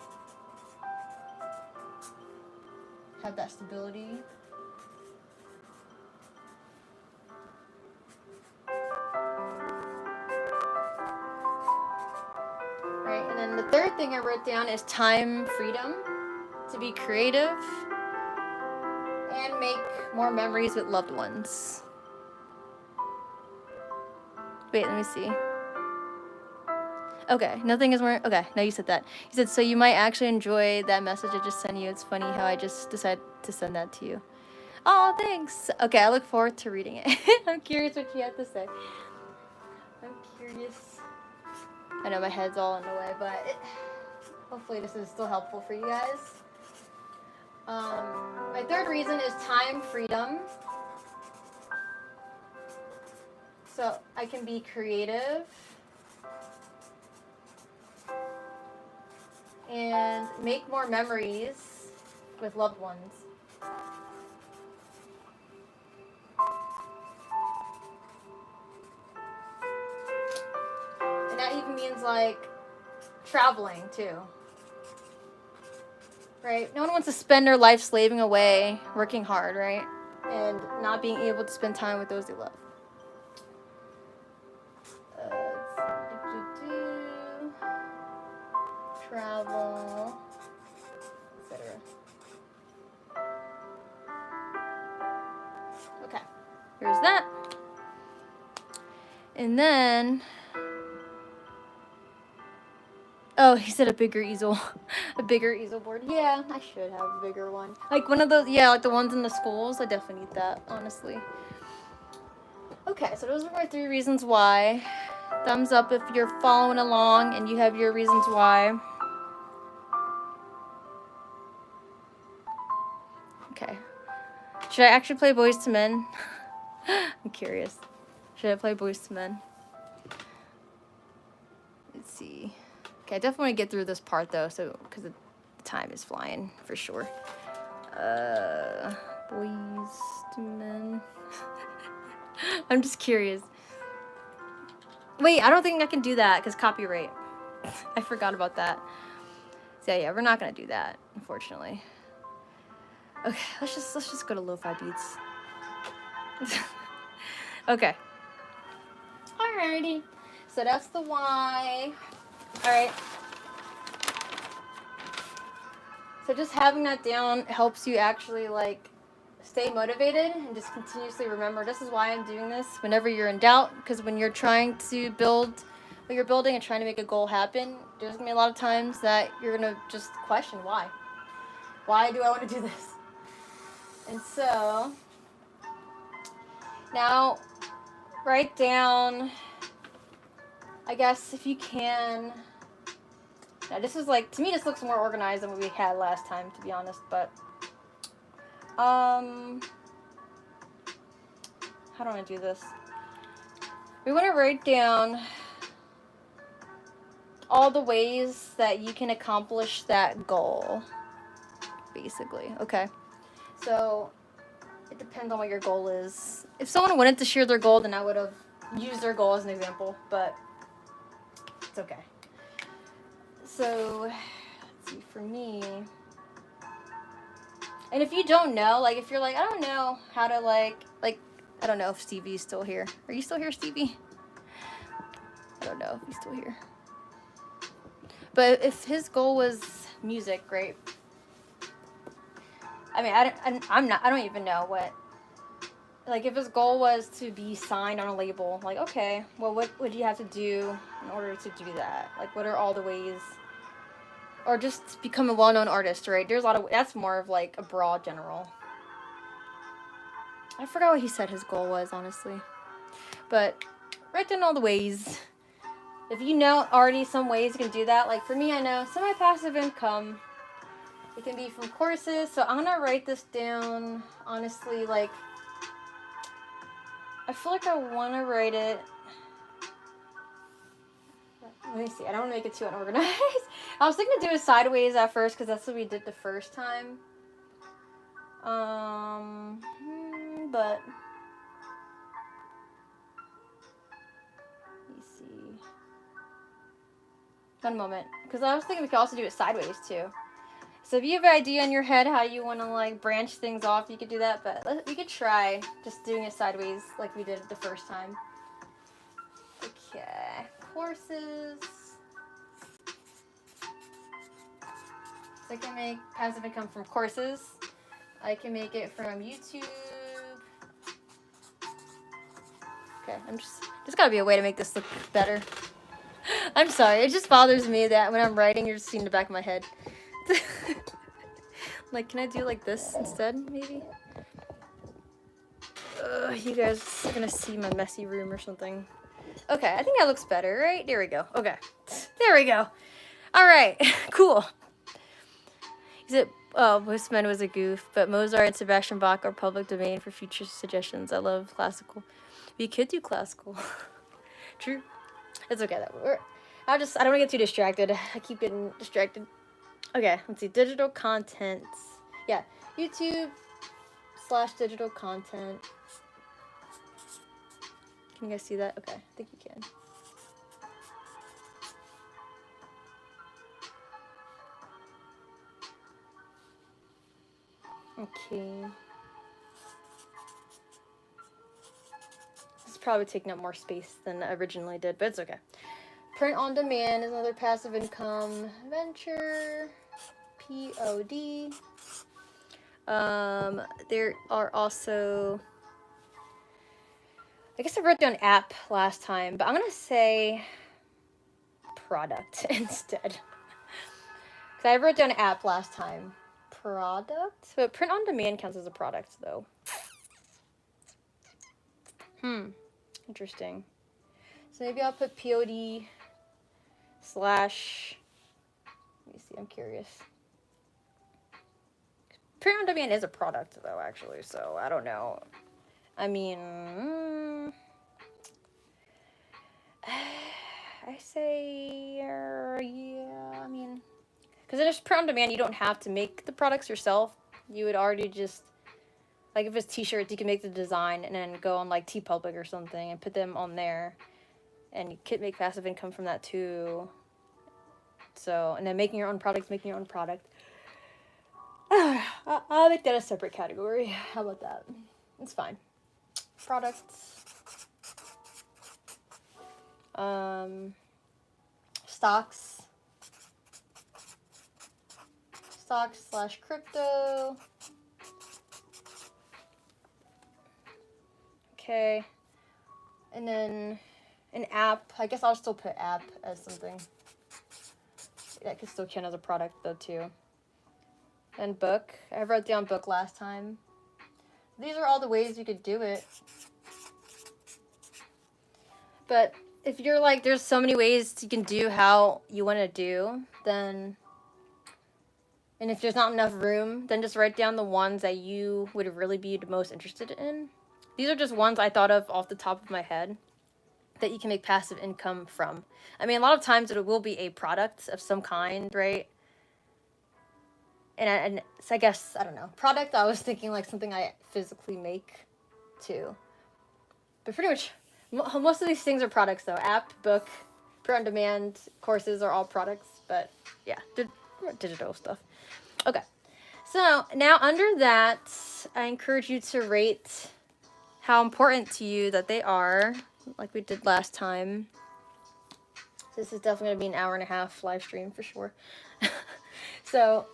Have that stability. Right, and then the third thing I wrote down is time freedom, to be creative and make more memories with loved ones. Wait, let me see. Okay, nothing is more... Okay, no, you said that. You said, so you might actually enjoy that message I just sent you. It's funny how I just decided to send that to you. Oh, thanks. Okay, I look forward to reading it. I'm curious what you have to say. I'm curious. I know my head's all in the way, but hopefully this is still helpful for you guys. My third reason is time freedom. So I can be creative and make more memories with loved ones. And that even means like traveling too. Right? No one wants to spend their life slaving away, working hard, right? And not being able to spend time with those they love. Travel, etc. Okay, here's that. And then, oh, he said a bigger easel. A bigger easel board. Yeah, I should have a bigger one. Like one of those, yeah, like the ones in the schools. I definitely need that, honestly. Okay, so those are my 3 reasons why. Thumbs up if you're following along and you have your reasons why. Okay. Should I actually play Boyz II Men? I'm curious. Should I play Boyz II Men? Let's see. Okay, I definitely want to get through this part though, so because the time is flying for sure. Boys to men. I'm just curious. Wait, I don't think I can do that because copyright. I forgot about that. So yeah, we're not gonna do that, unfortunately. Okay, let's just go to lo-fi beats. Okay. Alrighty. So that's the Y. Alright. So just having that down helps you actually like stay motivated and just continuously remember this is why I'm doing this whenever you're in doubt, because when you're trying to build what you're building and trying to make a goal happen, there's gonna be a lot of times that you're gonna just question why do I want to do this. And so now write down, I guess if you can, now this is like, to me this looks more organized than what we had last time, to be honest, but how do I want to do this? We want to write down all the ways that you can accomplish that goal, basically. Okay, so it depends on what your goal is. If someone wanted to share their goal, then I would have used their goal as an example, but it's okay. So let's see, for me, and if you don't know, like if you're like, I don't know how to like I don't know if Stevie's still here. Are you still here, Stevie? I don't know if he's still here. But if his goal was music, right? I mean, I don't even know what, like if his goal was to be signed on a label, like, okay, well, what would you have to do in order to do that? Like, what are all the ways? Or just become a well-known artist, right? There's a lot of, that's more of like a broad general. I forgot what he said his goal was, honestly. But write down all the ways. If you know already some ways you can do that, like for me, I know semi-passive income, it can be from courses. So I'm gonna write this down, honestly, like, I feel like I wanna write it. Let me see, I don't wanna make it too unorganized. I was thinking to do it sideways at first, because that's what we did the first time. But let me see. One moment, because I was thinking we could also do it sideways too. So if you have an idea in your head how you want to like branch things off, you could do that, but we could try just doing it sideways like we did the first time. Okay, courses. So I can make passive income from courses. I can make it from YouTube. Okay, there's gotta be a way to make this look better. I'm sorry, it just bothers me that when I'm writing, you're just seeing the back of my head. Like, can I do like this instead, maybe? You guys are gonna see my messy room or something. Okay, I think that looks better, right? There we go. Okay, there we go. All right, cool. Postman was a goof, but Mozart and Sebastian Bach are public domain for future suggestions. I love classical. We could do classical. True. It's okay though. I don't want to get too distracted. I keep getting distracted. Okay, let's see. Digital content. Yeah, YouTube/digital content. Can you guys see that? Okay, I think you can. Okay. This is probably taking up more space than I originally did, but it's okay. Print on demand is another passive income venture. POD. There are also, I guess I wrote down app last time, but I'm gonna say product instead. Because I wrote down app last time. Product? But print on demand counts as a product though. Interesting. So maybe I'll put POD / let me see, I'm curious. Print on demand is a product though, actually, so I don't know. I mean, I say, yeah, I mean, because in print on demand, you don't have to make the products yourself. you would already just, like if it's t-shirts, you can make the design and then go on like TeePublic or something and put them on there. And you could make passive income from that too. So, and then making your own product. I'll make that a separate category. How about that? It's fine. Products. Stocks. Stocks/crypto. Okay. And then an app. I guess I'll still put app as something. That could still count as a product though too. And book. I wrote down book last time. These are all the ways you could do it. But if you're like, there's so many ways you can do how you want to do, then, and if there's not enough room, then just write down the ones that you would really be the most interested in. These are just ones I thought of off the top of my head that you can make passive income from. I mean, a lot of times it will be a product of some kind, right? And so I guess, I don't know. Product, I was thinking like something I physically make too. But pretty much, most of these things are products though. App, book, print-on-demand, courses are all products. But yeah, digital stuff. Okay. So now under that, I encourage you to rate how important to you that they are, like we did last time. This is definitely going to be an 1.5 live stream for sure. So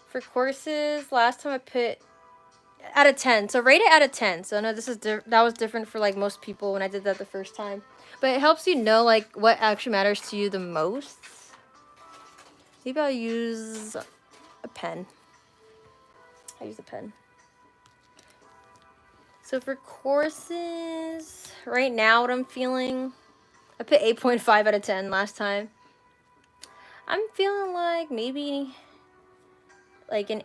for courses, last time I put out of 10. So rate it out of 10. So I know this is that was different for like most people when I did that the first time. But it helps you know like what actually matters to you the most. Maybe I'll use a pen. I use a pen. So for courses, right now what I'm feeling, I put 8.5 out of 10 last time. I'm feeling like maybe like an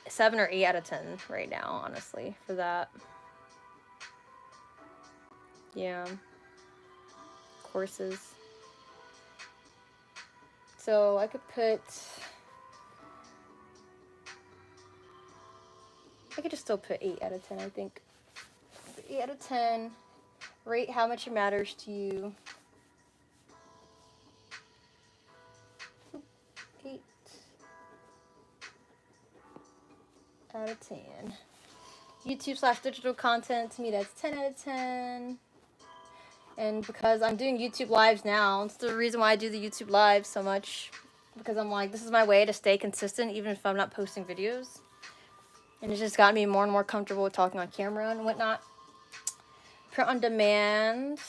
7 or 8 out of 10 right now, honestly, for that. Yeah. Courses. So I could just still put 8 out of 10, I think. 8 out of 10. Rate how much it matters to you. 8 out of 10. YouTube/digital content, to me that's 10 out of 10. And because I'm doing YouTube lives now, it's the reason why I do the YouTube lives so much. Because I'm like, this is my way to stay consistent even if I'm not posting videos. And it's just got me more and more comfortable with talking on camera and whatnot. Print on demand.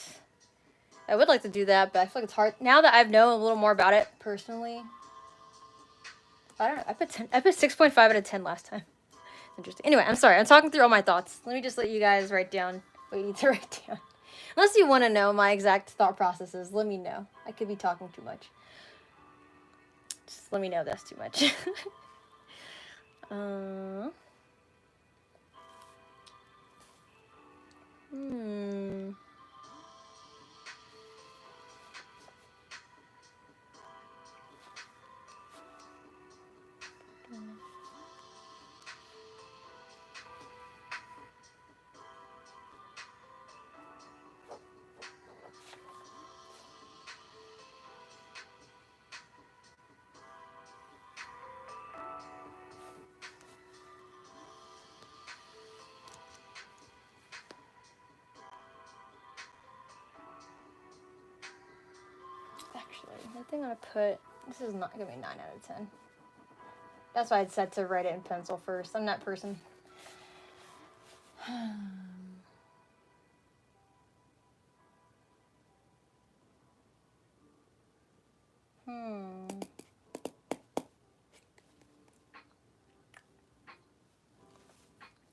I would like to do that, but I feel like it's hard. Now that I've known a little more about it personally. I don't know. I put 6.5 out of 10 last time. Interesting. Anyway, I'm sorry. I'm talking through all my thoughts. Let me just let you guys write down what you need to write down. Unless you want to know my exact thought processes, let me know. I could be talking too much. Just let me know that's too much. Actually, I think I'm gonna put, this is not gonna be 9 out of 10. That's why I'd said to write it in pencil first. I'm that person. I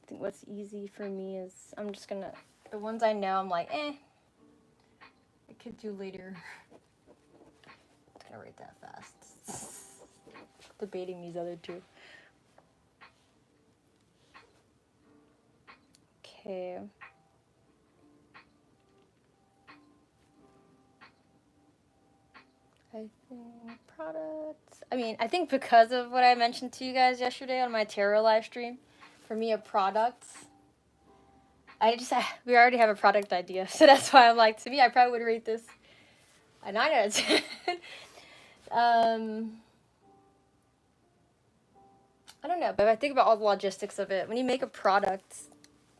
think what's easy for me is I'm just gonna, the ones I know I'm like, I could do later. I'm gonna write that fast. Debating these other two. Okay. I think products. I mean, I think because of what I mentioned to you guys yesterday on my tarot live stream, for me, a product. We already have a product idea, so that's why I'm like, to me, I probably would rate this a 9 out of 10. I don't know, but if I think about all the logistics of it, when you make a product,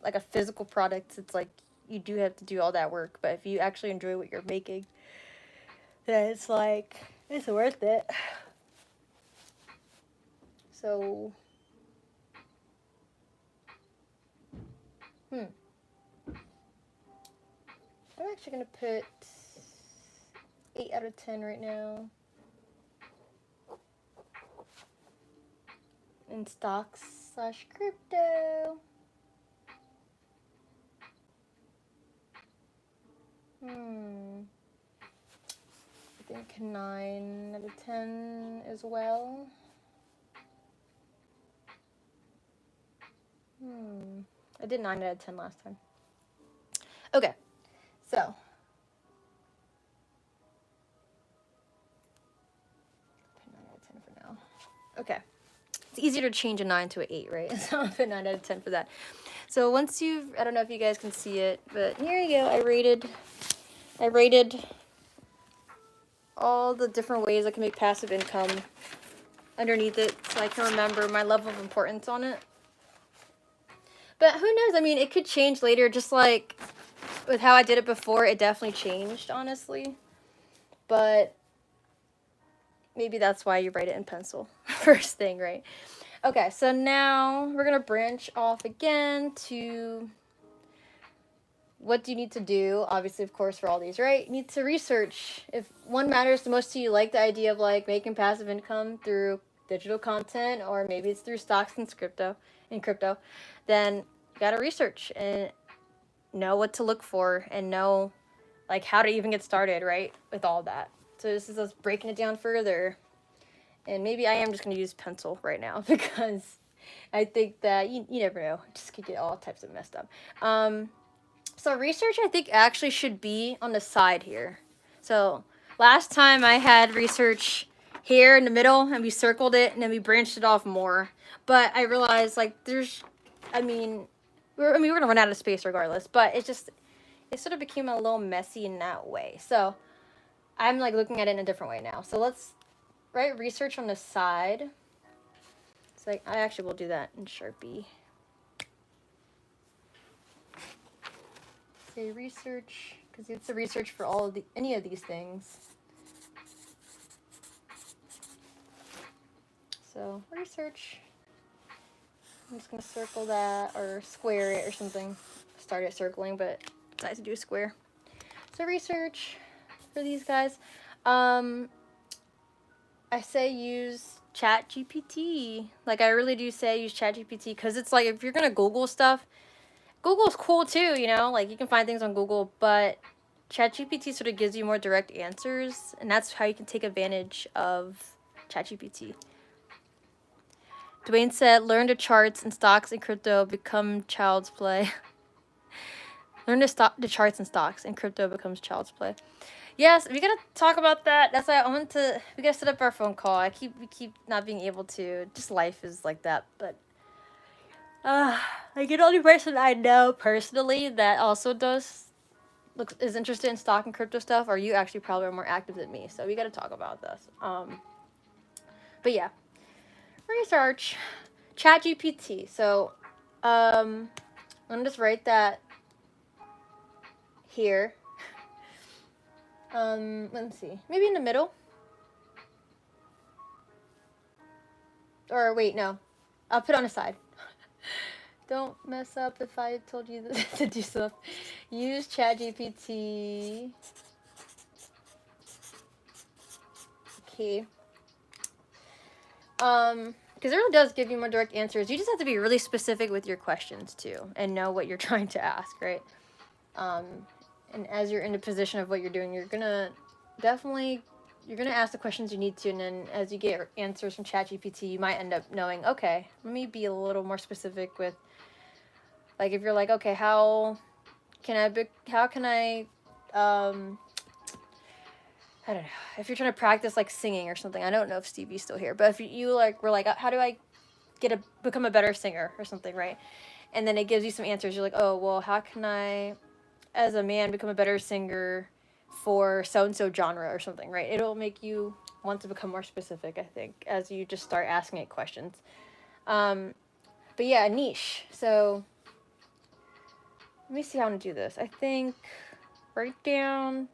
like a physical product, it's like you do have to do all that work. But if you actually enjoy what you're making, then it's like, it's worth it. So, I'm actually going to put 8 out of 10 right now. In stocks/crypto. I think 9 out of 10 as well. I did 9 out of 10 last time. Okay, so 9 out of 10 for now. Okay, it's easier to change a 9 to an 8, right? So I'll put 9 out of 10 for that. So once I don't know if you guys can see it, but here you go. I rated all the different ways I can make passive income underneath it, so I can remember my level of importance on it. But who knows? I mean, it could change later, just like with how I did it before. It definitely changed, honestly. But maybe that's why you write it in pencil first thing, right? Okay, so now we're going to branch off again to what do you need to do, obviously, of course, for all these, right? You need to research. If one matters the most to you, like the idea of like making passive income through digital content, or maybe it's through stocks and crypto, then you got to research and know what to look for and know like how to even get started, right? With all that. So this is us breaking it down further. And maybe I am just going to use pencil right now because I think that you never know. It just could get all types of messed up. So research, I think, actually should be on the side here. So last time I had research here in the middle, and we circled it, and then we branched it off more. But I realized, like, we're going to run out of space regardless. But it sort of became a little messy in that way. So I'm, like, looking at it in a different way now. So let's write research on the side. It's like, I actually will do that in Sharpie. Say research, because it's the research for any of these things. So research, I'm just going to circle that or square it or something. Started circling, but decided to do a square. So research for these guys. I say use ChatGPT. Like, I really do say use ChatGPT, because it's like if you're going to Google stuff, Google's cool too, you know, like you can find things on Google, but ChatGPT sort of gives you more direct answers, and that's how you can take advantage of ChatGPT. Dwayne said, learn the charts and stocks and crypto become child's play. Learn the charts and stocks and crypto becomes child's play. Yes, we gotta talk about that. That's why we gotta set up our phone call. We keep not being able to. Just life is like that, but like, the only person I know personally that also is interested in stock and crypto stuff, or you actually probably are more active than me, so we gotta talk about this. But yeah, research, ChatGPT. So, I'm gonna just write that here. Let's see, maybe in the middle, or wait, no, I'll put it on the side. Don't mess up if I told you to do stuff. Use ChatGPT. Okay. Because it really does give you more direct answers. You just have to be really specific with your questions too, and know what you're trying to ask, right? And as you're in the position of what you're doing, you're gonna ask the questions you need to, and then as you get answers from ChatGPT, you might end up knowing, okay, let me be a little more specific with, like, if you're like, okay, how can I I don't know, if you're trying to practice like singing or something. I don't know if Stevie's still here, but if you like were like, how do I become a better singer or something, right? And then it gives you some answers. You're like, oh well, how can I, as a man, become a better singer for so and so genre or something, right? It'll make you want to become more specific, I think, as you just start asking it questions. But yeah, a niche. So let me see how I'm gonna do this. I think write down.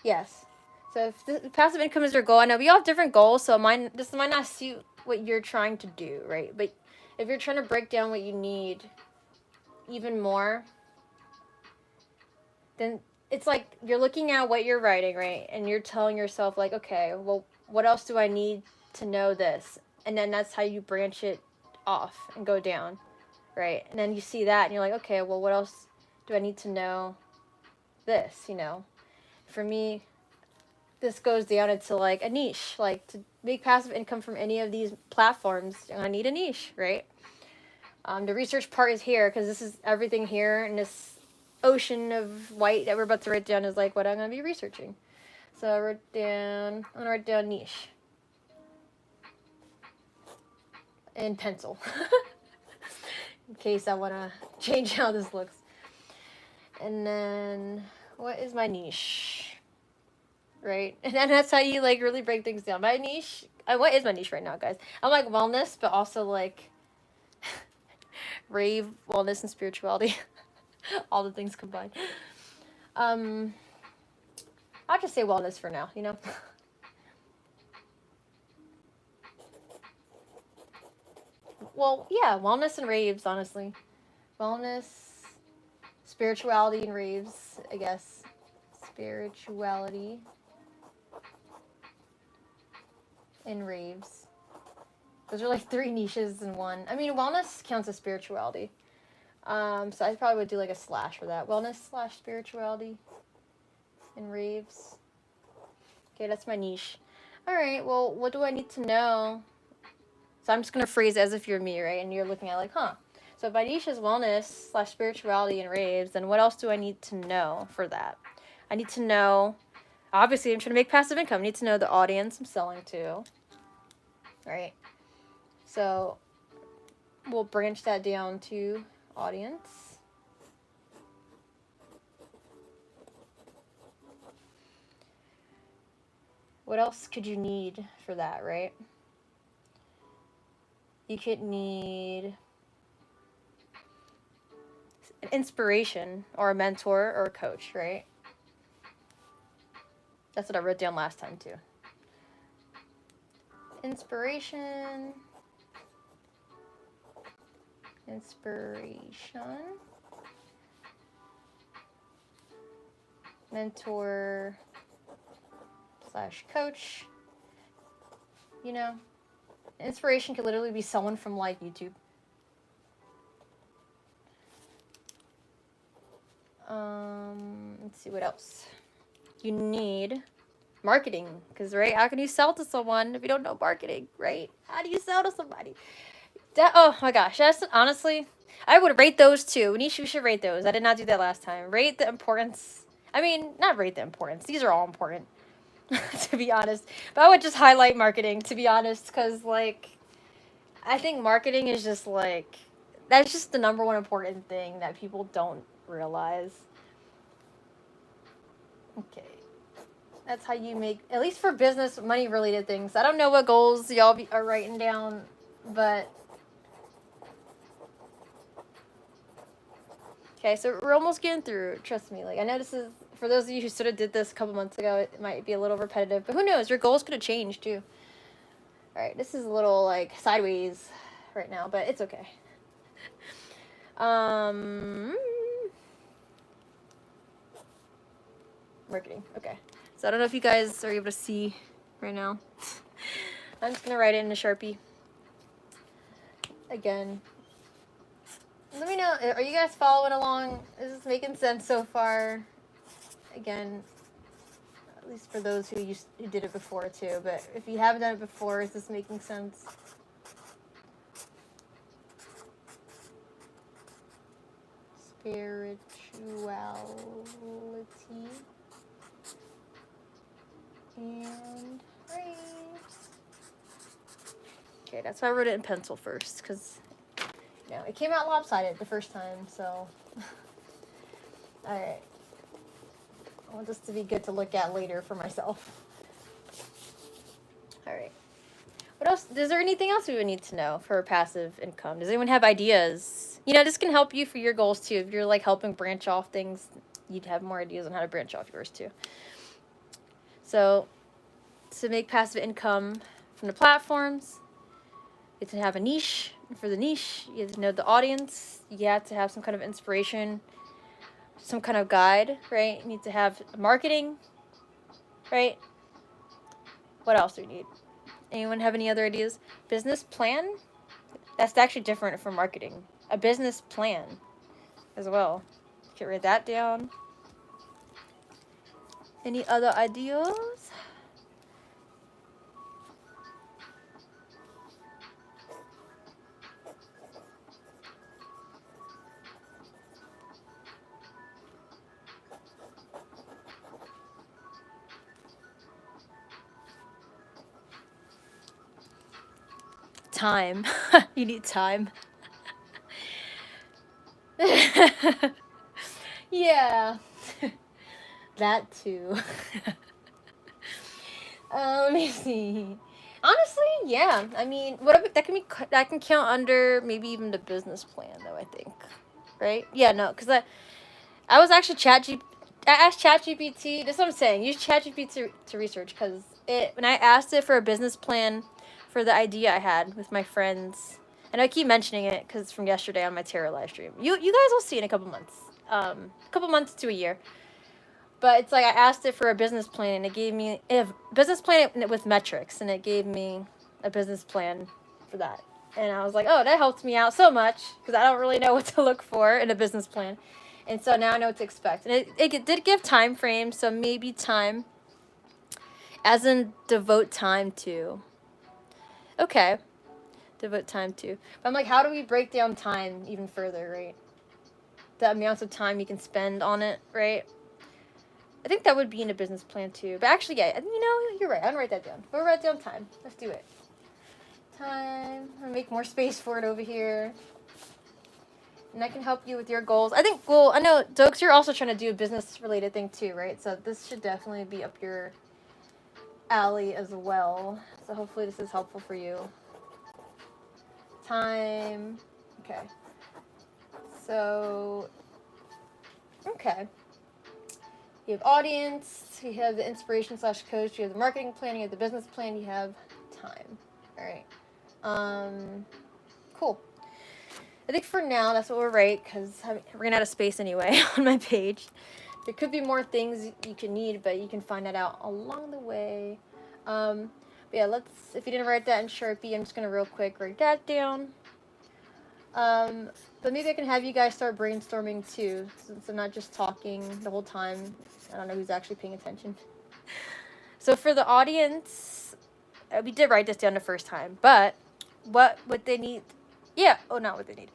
Yes. So if the passive income is your goal, I know we all have different goals, so this might not suit what you're trying to do, right? But if you're trying to break down what you need even more, then it's like you're looking at what you're writing, right? And you're telling yourself like, okay, well, what else do I need to know this? And then that's how you branch it off and go down, right? And then you see that and you're like, okay, well, what else do I need to know this, you know? For me, this goes down into like a niche. Like to make passive income from any of these platforms, I need a niche, right? The research part is here because this is everything here, and this ocean of white that we're about to write down is like what I'm going to be researching. So I'm going to write down niche in pencil in case I want to change how this looks. And then what is my niche? Right? And then that's how you like really break things down. My niche, what is my niche right now, guys? I'm like wellness, but also like rave, wellness, and spirituality. All the things combined. I'll just say wellness for now, you know? Well, yeah, wellness and raves, honestly. Wellness, spirituality, and raves, I guess. Spirituality and raves. Those are like 3 niches in one. I mean, wellness counts as spirituality. So I probably would do like a slash for that. Wellness / spirituality and raves. Okay, that's my niche. All right, well, what do I need to know? So I'm just going to phrase it as if you're me, right? And you're looking at like, huh. So if my niche is wellness / spirituality and raves, then what else do I need to know for that? I need to know, obviously, I'm trying to make passive income. I need to know the audience I'm selling to, right? So we'll branch that down to audience. What else could you need for that, right? You could need an inspiration or a mentor or a coach, right? That's what I wrote down last time too. Inspiration. Mentor / coach. You know, inspiration could literally be someone from like YouTube. Let's see what else. You need marketing, because right, how can you sell to someone if you don't know marketing, right? How do you sell to somebody? Oh my gosh, that's honestly, I would rate those too. We should rate those. I did not do that last time. Rate the importance. I mean, not rate the importance. These are all important, to be honest. But I would just highlight marketing, to be honest, because like, I think marketing is just like, that's just the number one important thing that people don't realize. Okay. That's how you make, at least for business, money related things. I don't know what goals y'all are writing down, but okay, so we're almost getting through. Trust me. Like, I know this is, for those of you who sort of did this a couple months ago, it might be a little repetitive, but who knows? Your goals could have changed too. All right, this is a little like sideways right now, but it's okay. Marketing. Okay. So I don't know if you guys are able to see right now. I'm just gonna write it in a Sharpie. Again. Let me know, are you guys following along? Is this making sense so far? Again, at least for those who did it before too, but if you haven't done it before, is this making sense? Spirituality. and raise. Okay, that's why I wrote it in pencil first, because you know, it came out lopsided the first time, so. Alright. I want this to be good to look at later for myself. Alright. What else? Is there anything else we would need to know for passive income? Does anyone have ideas? You know, this can help you for your goals too. If you're like helping branch off things, you'd have more ideas on how to branch off yours too. So, to make passive income from the platforms, you have to have a niche. For the niche, you have to know the audience. You have to have some kind of inspiration, some kind of guide, right? You need to have marketing, right? What else do we need? Anyone have any other ideas? Business plan? That's actually different from marketing. A business plan as well. Get write that down. Any other ideas? Time. You need time. Yeah. That too. Let me see. Honestly, yeah. I mean, that can count under maybe even the business plan though, I think. Right? Yeah, no, cuz I was actually I asked ChatGPT. That's what I'm saying. Use ChatGPT to research, because when I asked it for a business plan for the idea I had with my friends, and I keep mentioning it because it's from yesterday on my tarot live stream. You guys will see in a couple months, to a year. But it's like I asked it for a business plan, and it gave me a business plan with metrics, and it gave me a business plan for that. And I was like, oh, that helped me out so much, because I don't really know what to look for in a business plan. And so now I know what to expect. And it did give time frames, so maybe time, as in devote time to. Okay, devote time to. But I'm like, how do we break down time even further, right? The amounts of time you can spend on it, right? I think that would be in a business plan too. But actually, yeah, you know, you're right. I'm gonna write that down. We'll write down time. Let's do it. Time. I'm gonna make more space for it over here. And I can help you with your goals. I think, well, I know, Dokes, you're also trying to do a business-related thing too, right? So this should definitely be up your alley as well. So hopefully this is helpful for you. Time. Okay. So, okay. You have audience, you have the inspiration / coach, you have the marketing plan, you have the business plan, you have time. All right. Cool. I think for now, that's what we'll write, because I ran out of space anyway on my page. There could be more things you can need, but you can find that out along the way. But yeah, if you didn't write that in Sharpie, I'm just going to real quick write that down. But maybe I can have you guys start brainstorming too, since I'm not just talking the whole time. I don't know who's actually paying attention. So for the audience, we did write this down the first time, but what would they need? Yeah, not what they need.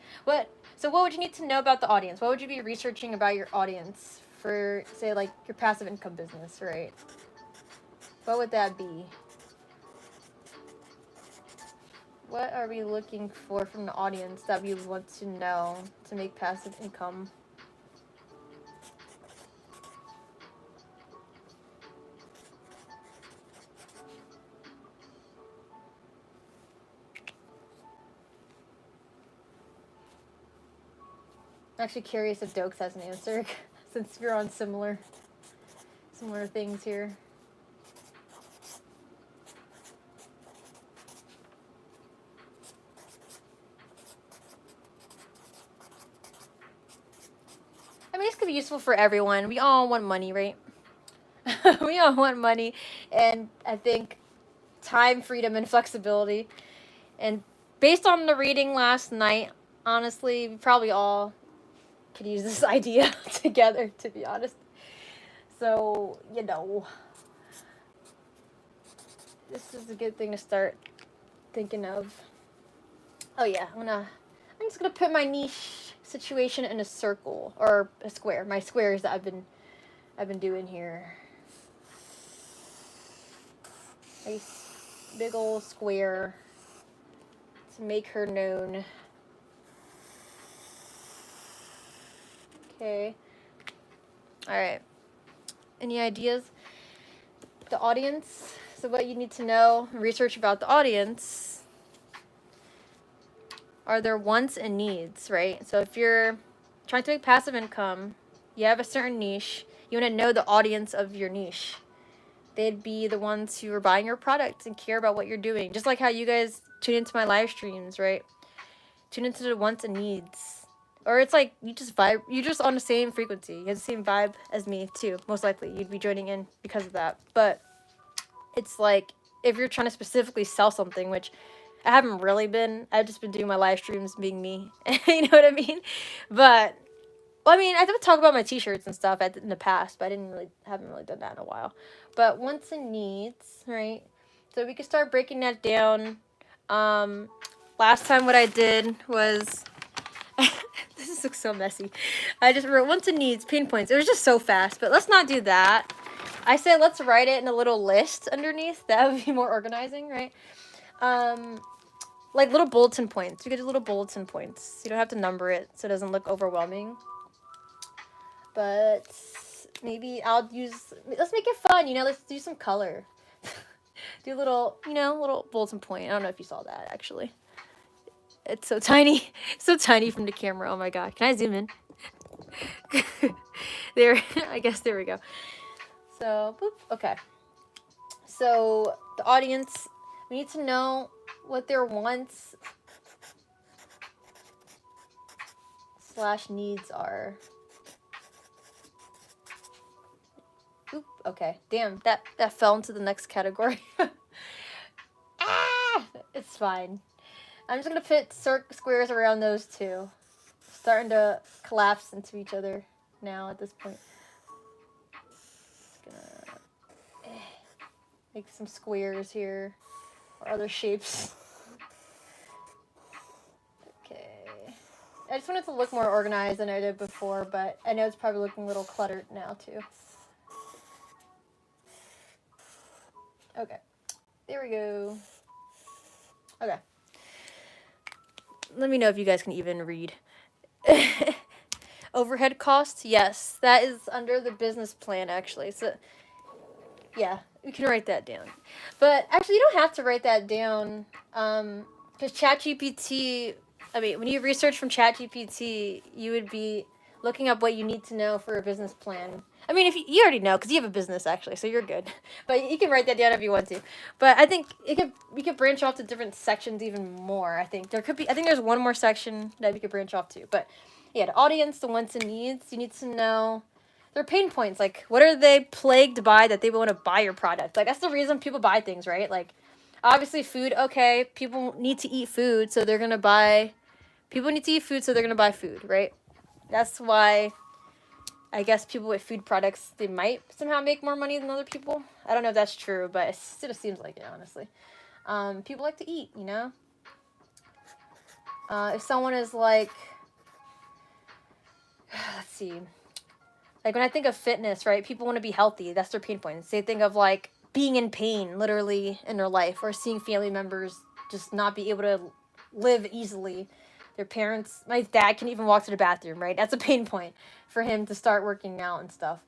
So what would you need to know about the audience? What would you be researching about your audience for, say, like your passive income business, right? What would that be? What are we looking for from the audience that we want to know to make passive income? I'm actually curious if Dokes has an answer, since we're on similar things here. I mean, this could be useful for everyone. We all want money, right? We all want money, and I think time, freedom, and flexibility. And based on the reading last night, honestly, we probably all could use this idea together, to be honest. So, you know, this is a good thing to start thinking of. Oh yeah, I'm just gonna put my niche situation in a circle or a square. My squares that I've been doing here. Nice big old square to make her known. Okay. Alright. Any ideas? The audience. So what you need to know, research about the audience, are their wants and needs, right? So if you're trying to make passive income, you have a certain niche, you want to know the audience of your niche. They'd be the ones who are buying your product and care about what you're doing. Just like how you guys tune into my live streams, right? Tune into the wants and needs. Or it's like you just vibe, you're just on the same frequency. You have the same vibe as me too. Most likely you'd be joining in because of that. But it's like if you're trying to specifically sell something, which I haven't really been. I've just been doing my live streams being me. You know what I mean? But well, I mean, I would talk about my t-shirts and stuff in the past, but haven't really done that in a while. But wants and needs, right? So we could start breaking that down. Last time what I did was this looks so messy. I just wrote wants and needs, pain points. It was just so fast, but let's not do that. I said let's write it in a little list underneath. That would be more organizing, right? Like little bulletin points. You get little bulletin points. You don't have to number it so it doesn't look overwhelming. But maybe let's make it fun, let's do some color. Do a little, little bulletin point. I don't know if you saw that, actually. It's so tiny. So tiny from the camera. Oh my god. Can I zoom in? There, I guess there we go. So, boop. Okay. So, the audience, we need to know what their wants / needs are. Oop, okay. Damn, that fell into the next category. It's fine. I'm just gonna put squares around those two. Starting to collapse into each other now at this point. Just gonna make some squares here or other shapes. Okay. I just wanted to look more organized than I did before, but I know it's probably looking a little cluttered now too. Okay. There we go. Okay. Let me know if you guys can even read. Overhead costs, yes, that is under the business plan actually. So yeah, we can write that down. But actually, you don't have to write that down because ChatGPT. I mean, when you research from ChatGPT, you would be looking up what you need to know for a business plan. I mean, if you already know because you have a business actually, so you're good. But you can write that down if you want to. But I think we could branch off to different sections even more. I think there's one more section that we could branch off to. But yeah, the audience, the wants and needs. You need to know their pain points. Like, what are they plagued by that they want to buy your product? Like, that's the reason people buy things, right? Like, obviously, food. Okay, people need to eat food, so they're gonna buy. People need to eat food, so they're gonna buy food, right? That's why. I guess people with food products, they might somehow make more money than other people. I don't know if that's true, but it sort of seems like it, honestly. People like to eat, if someone is like, let's see. Like when I think of fitness, right? People want to be healthy. That's their pain points. They think of like being in pain, literally, in their life, or seeing family members just not be able to live easily. Their parents, my dad can even walk to the bathroom, right? That's a pain point for him to start working out and stuff.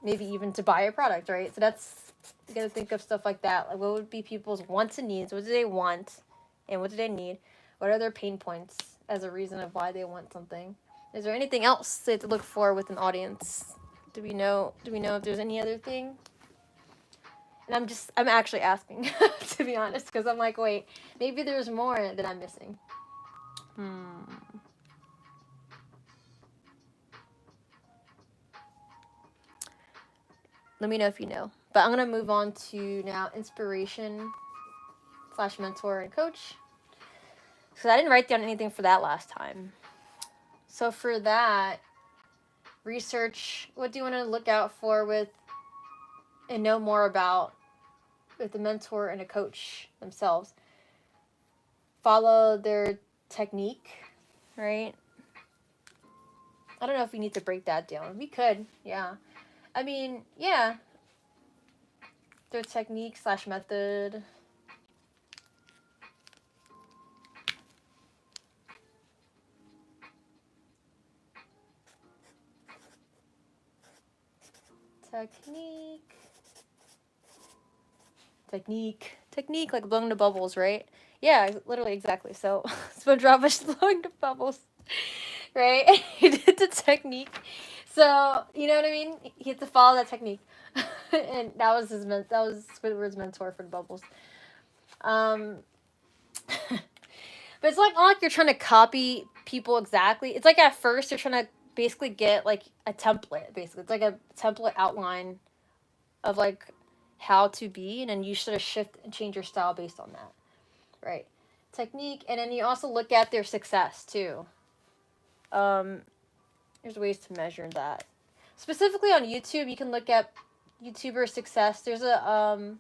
Maybe even to buy a product, right? So you gotta think of stuff like that. Like, what would be people's wants and needs? What do they want? And what do they need? What are their pain points as a reason of why they want something? Is there anything else they have to look for with an audience? Do we know if there's any other thing? And I'm actually asking, to be honest, because I'm like, wait, maybe there's more that I'm missing. Let me know if you know. But I'm going to move on to now inspiration / mentor and coach. Because I didn't write down anything for that last time. So for that, research, what do you want to look out for with and know more about with a mentor and a coach themselves? Follow their technique, right? I don't know if we need to break that down. We could, yeah. I mean, yeah. Their technique slash method. Technique, like blowing the bubbles, right? Yeah, literally, exactly. So, SpongeBob is blowing the bubbles, right? He did the technique. So, you know what I mean? He had to follow that technique. And that was Squidward's mentor for the bubbles. But it's like not like you're trying to copy people exactly. It's like at first you're trying to basically get like a template, basically. It's like a template outline of like how to be, and then you sort of shift and change your style based on that. Right. Technique, and then you also look at their success too. There's ways to measure that. Specifically on YouTube, you can look at YouTuber success. There's a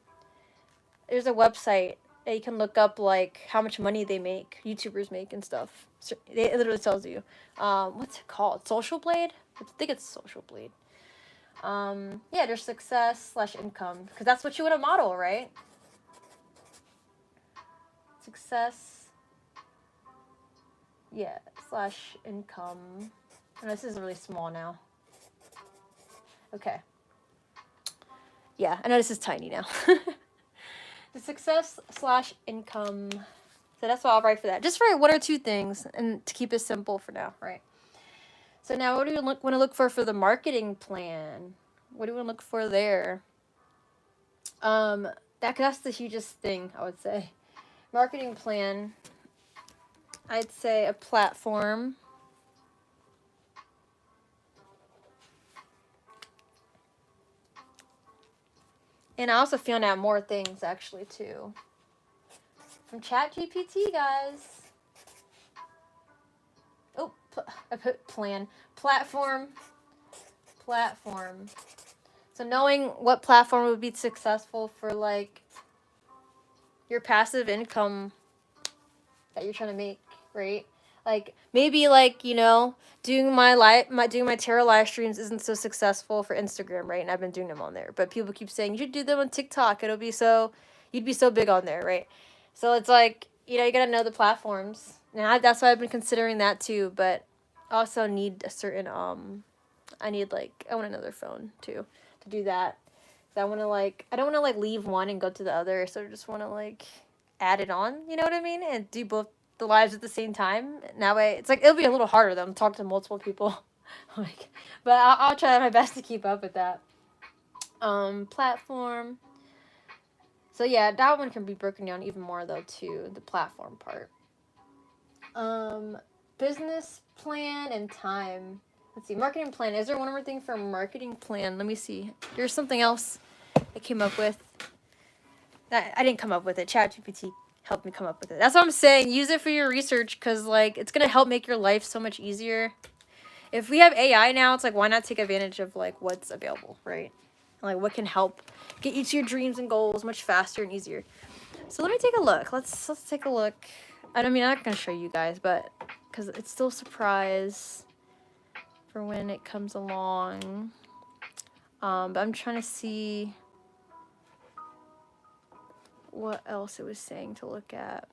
website that you can look up like how much money they make, YouTubers make and stuff. So it literally tells you. What's it called? Social Blade? I think it's Social Blade. Yeah, there's success slash income, because that's what you want to model, right? Success, yeah, slash income. Oh, this is really small now. Okay. Yeah, I know this is tiny now. The success slash income. So that's what I'll write for that. Just write one or two things, and to keep it simple for now, right? So now what do you want to look for the marketing plan? What do you want to look for there? That's the hugest thing, I would say. Marketing plan. I'd say a platform. And I also found out more things actually too. From ChatGPT, guys. Oh, I put plan. Platform. So knowing what platform would be successful for like your passive income that you're trying to make, right? Like maybe like, you know, doing my tarot live streams isn't so successful for Instagram, right? And I've been doing them on there, but people keep saying you should do them on TikTok. You'd be so big on there, right? So it's like, you know, you gotta know the platforms. Now that's why I've been considering that too, but I also need a certain I want another phone too to do that. So I don't want to like leave one and go to the other. So I just want to like add it on, you know what I mean? And do both the lives at the same time. And that way, it's like, it'll be a little harder though. I'm talking to multiple people. Like, but I'll try my best to keep up with that. Platform. So yeah, that one can be broken down even more though too, the platform part. Business plan and time. Let's see, marketing plan. Is there one more thing for marketing plan? Let me see. There's something else I came up with. That I didn't come up with it. ChatGPT helped me come up with it. That's what I'm saying. Use it for your research, because like it's gonna help make your life so much easier. If we have AI now, it's like, why not take advantage of like what's available, right? Like what can help get you to your dreams and goals much faster and easier. So let me take a look. Let's take a look. I'm not gonna show you guys, but because it's still a surprise for when it comes along. But I'm trying to see what else it was saying to look at.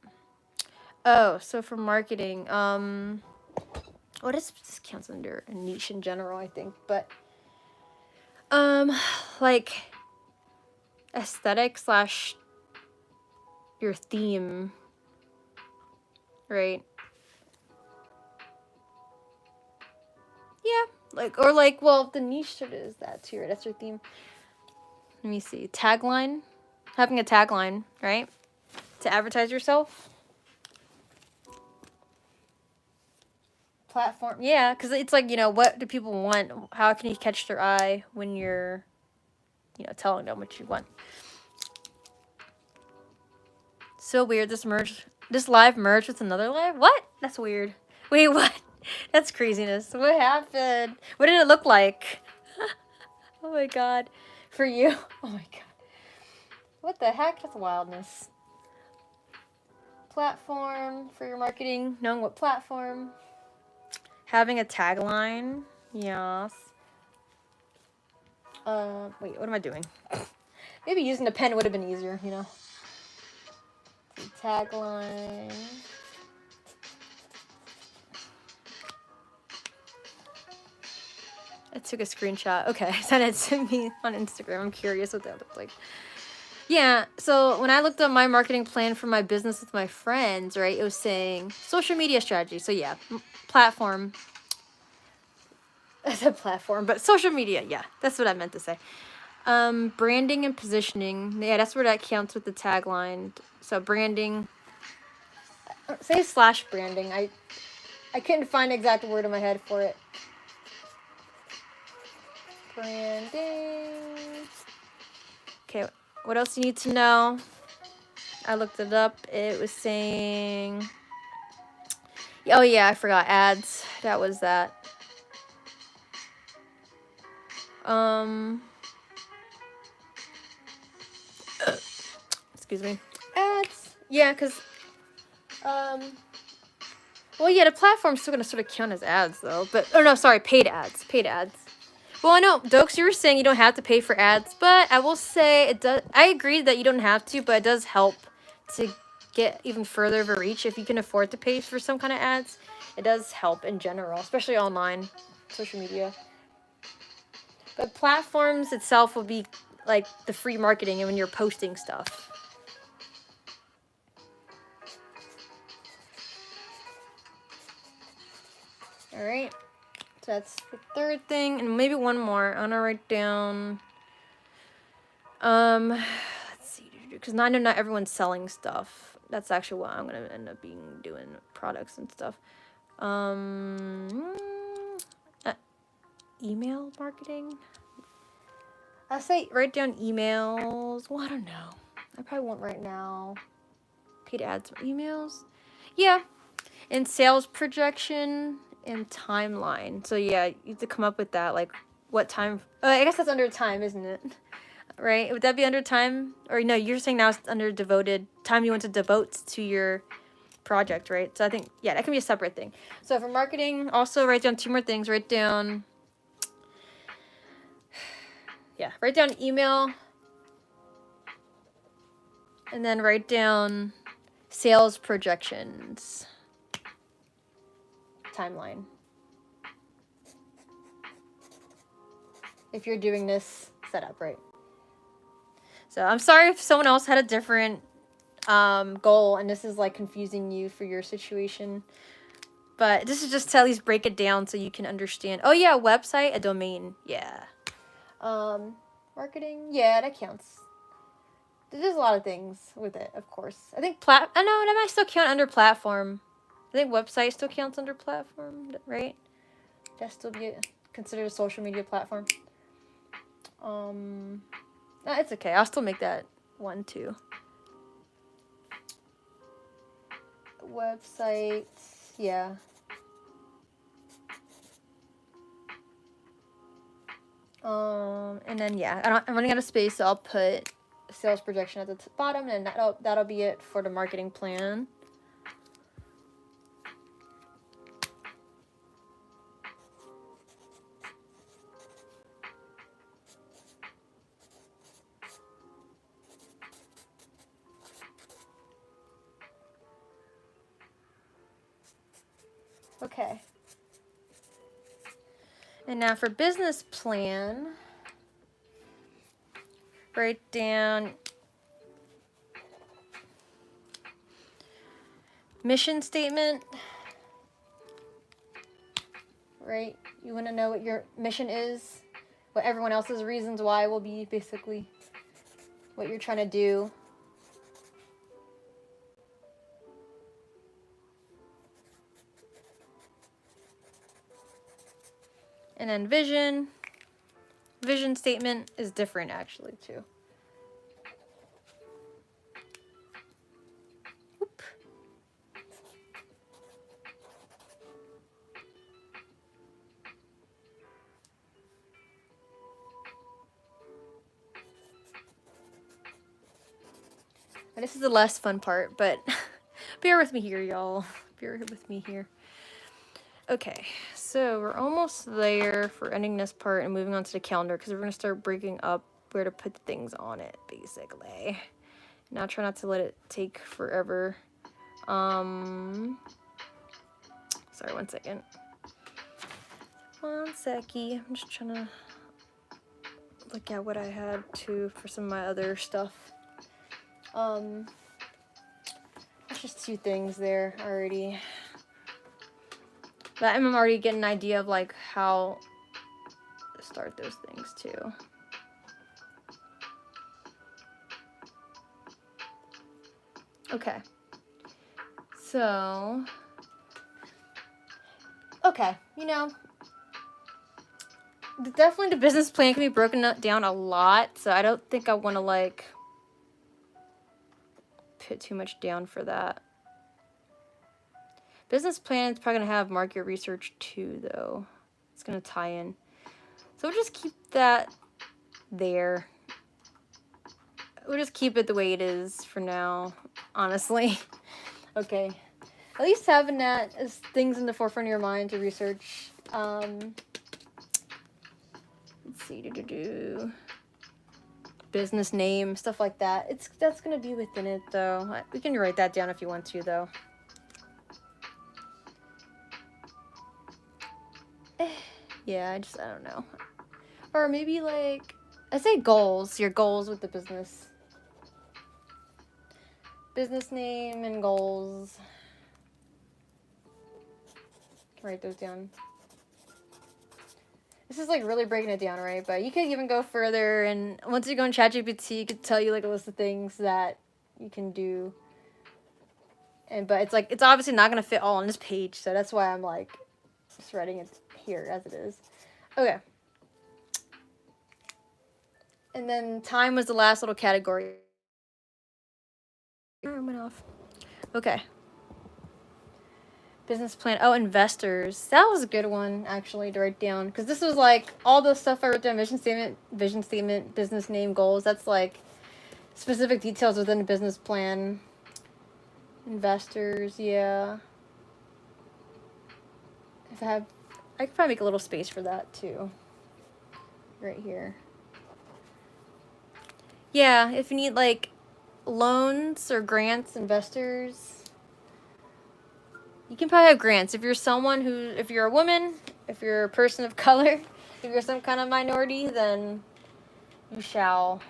Oh, so for marketing, what is this counts under a niche in general, I think, but like aesthetic slash your theme, right? Yeah, well, the niche sort of is that too, right? That's your theme. Let me see. Tagline. Having a tagline, right? To advertise yourself. Platform. Yeah, because it's like, you know, what do people want? How can you catch their eye when you're, you know, telling them what you want? So weird. This live merged with another live? What? That's weird. Wait, what? That's craziness. What happened? What did it look like? Oh my god. For you. Oh my god. What the heck? That's wildness. Platform for your marketing. Knowing what platform. Having a tagline. Yes. Wait, what am I doing? Maybe using a pen would have been easier, you know. Tagline. I took a screenshot. Okay, send it to me on Instagram. I'm curious what that looked like. Yeah, so when I looked up my marketing plan for my business with my friends, right, it was saying social media strategy. So yeah, platform. I said platform, but social media, yeah, that's what I meant to say. Branding and positioning. Yeah, that's where that counts with the tagline. So branding. Say slash branding. I couldn't find the exact word in my head for it. Branding. Okay, what else you need to know? I looked it up. It was saying... Oh yeah, I forgot ads. That was that. Excuse me. Ads. Yeah, because... Well, yeah, the platform's still going to sort of count as ads, though. But... Oh, no, sorry. Paid ads. Paid ads. Well, I know, Dokes, you were saying you don't have to pay for ads, but I will say it does. I agree that you don't have to, but it does help to get even further of a reach if you can afford to pay for some kind of ads. It does help in general, especially online, social media. But platforms itself will be like the free marketing and when you're posting stuff. All right. So that's the third thing, and maybe one more. I'm gonna write down. Let's see, because I know not everyone's selling stuff. That's actually what I'm gonna end up doing products and stuff. Email marketing. I say write down emails. Well, I don't know. I probably won't right now. Paid ads, emails. Yeah, and sales projection and timeline. So yeah, you have to come up with that. Like, what time? I guess that's under time, isn't it? Right? Would that be under time? Or no, you're saying now it's under devoted time you want to devote to your project, right? So I think, yeah, that can be a separate thing. So for marketing, also write down 2 more things. Write down, yeah, write down email. And then write down sales projections. Timeline. If you're doing this setup, right? So I'm sorry if someone else had a different goal and this is like confusing you for your situation. But this is just to at least break it down so you can understand. Oh yeah, website, a domain, yeah. Marketing, yeah, that counts. There's a lot of things with it, of course. I think I know that might still count under platform. I think website still counts under platform, right? That still be considered a social media platform. No, it's okay. I'll still make that one too. Websites, yeah. And then yeah, I'm running out of space, so I'll put sales projection at the bottom, and that'll be it for the marketing plan. Okay. And now for business plan, write down mission statement, right? You want to know what your mission is, what everyone else's reasons why will be, basically, what you're trying to do. And then vision. Vision statement is different, actually, too. Oop. And this is the less fun part, but bear with me here, y'all. Bear with me here. Okay, so we're almost there for ending this part and moving on to the calendar because we're going to start breaking up where to put things on it, basically. Now try not to let it take forever. Sorry, 1 second. 1 seckie. I'm just trying to look at what I had to for some of my other stuff. That's just 2 things there already. But I'm already getting an idea of like how to start those things too. Okay. So, okay, you know, definitely the business plan can be broken down a lot, so I don't think I want to like put too much down for that. Business plan is probably going to have market research too, though. It's going to tie in. So we'll just keep that there. We'll just keep it the way it is for now, honestly. Okay. At least having that as things in the forefront of your mind to research. Let's see. Business name, stuff like that. That's going to be within it, though. We can write that down if you want to, though. Yeah, I don't know. Or maybe like, I say goals, your goals with the business. Business name and goals. Write those down. This is like really breaking it down, right? But you could even go further, and once you go in ChatGPT, it could tell you like a list of things that you can do. But it's like, it's obviously not going to fit all on this page, so that's why I'm like just writing it here as it is. Okay. And then time was the last little category. It went off. Okay. Business plan. Oh, investors. That was a good one, actually, to write down. Because this was like all the stuff I wrote down. Vision statement, business name, goals. That's like specific details within a business plan. Investors, yeah. I could probably make a little space for that, too. Right here. Yeah, if you need, like, loans or grants, investors, you can probably have grants. If you're if you're a woman, if you're a person of color, if you're some kind of minority, then you shall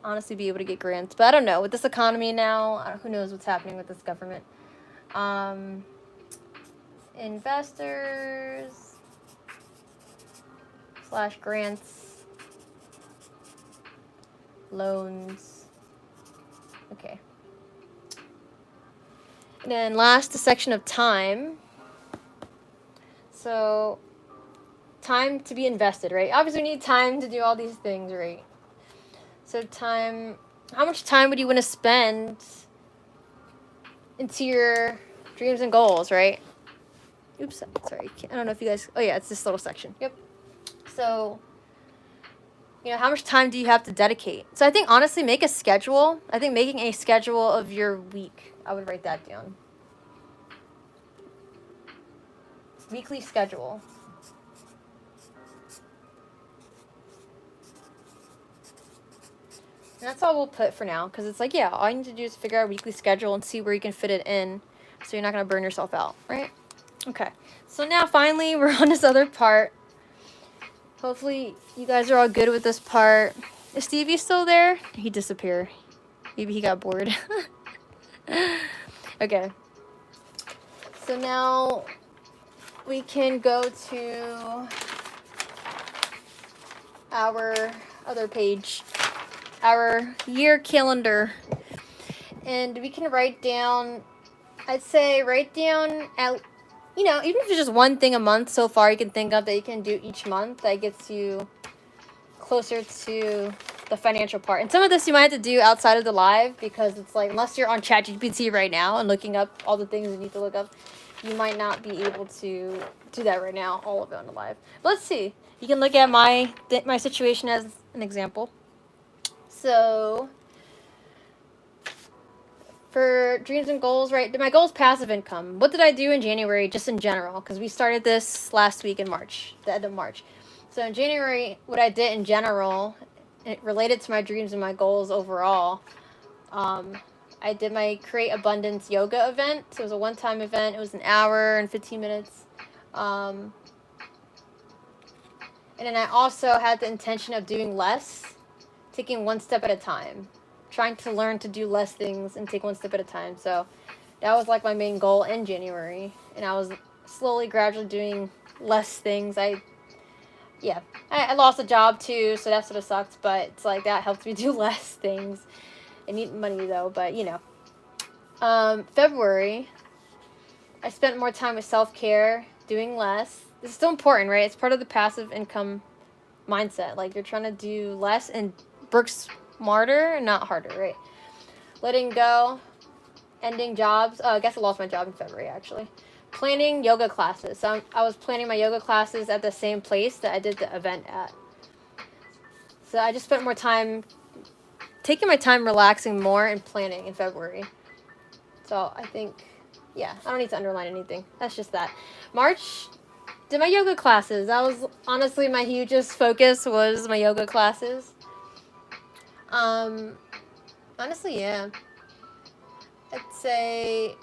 honestly be able to get grants. But I don't know, with this economy now, who knows what's happening with this government. Investors / grants, loans. Okay. And then last, the section of time. So, time to be invested, right? Obviously, we need time to do all these things, right? So, time, how much time would you want to spend into your dreams and goals, right? Oops, sorry. I don't know if you guys, oh yeah, it's this little section. Yep. So, you know, how much time do you have to dedicate? So I think, honestly, make a schedule. I think making a schedule of your week, I would write that down. Weekly schedule. And that's all we'll put for now, because it's like, yeah, all you need to do is figure out a weekly schedule and see where you can fit it in so you're not going to burn yourself out, right? Okay. So now, finally, we're on this other part. Hopefully, you guys are all good with this part. Is Stevie still there? He disappeared. Maybe he got bored. Okay. So now we can go to our other page, our year calendar. And we can write down, I'd say write down at, you know, even if it's just one thing a month so far you can think of that you can do each month, that gets you closer to the financial part. And some of this you might have to do outside of the live, because it's like, unless you're on ChatGPT right now and looking up all the things you need to look up, you might not be able to do that right now, all of it on the live. But let's see. You can look at my situation as an example. So, for dreams and goals, right? My goal is passive income. What did I do in January, just in general? Because we started this last week in March, the end of March. So in January, what I did in general it related to my dreams and my goals overall. I did my Create Abundance yoga event. So it was a one-time event. It was an hour and 15 minutes. And then I also had the intention of doing less, taking one step at a time, trying to learn to do less things and take one step at a time. So that was like my main goal in January. And I was slowly, gradually doing less things. I lost a job too, so that sort of sucked, but it's like that helped me do less things. I need money though, but you know. February, I spent more time with self-care, doing less. This is still important, right? It's part of the passive income mindset. Like, you're trying to do less and work smarter, not harder, right? Letting go, ending jobs. I guess I lost my job in February, actually. Planning yoga classes. So I was planning my yoga classes at the same place that I did the event at. So I just spent more time, taking my time relaxing more and planning in February. So I think, yeah, I don't need to underline anything. That's just that. March, did my yoga classes. That was honestly my hugest focus, was my yoga classes. Honestly, yeah. I'd say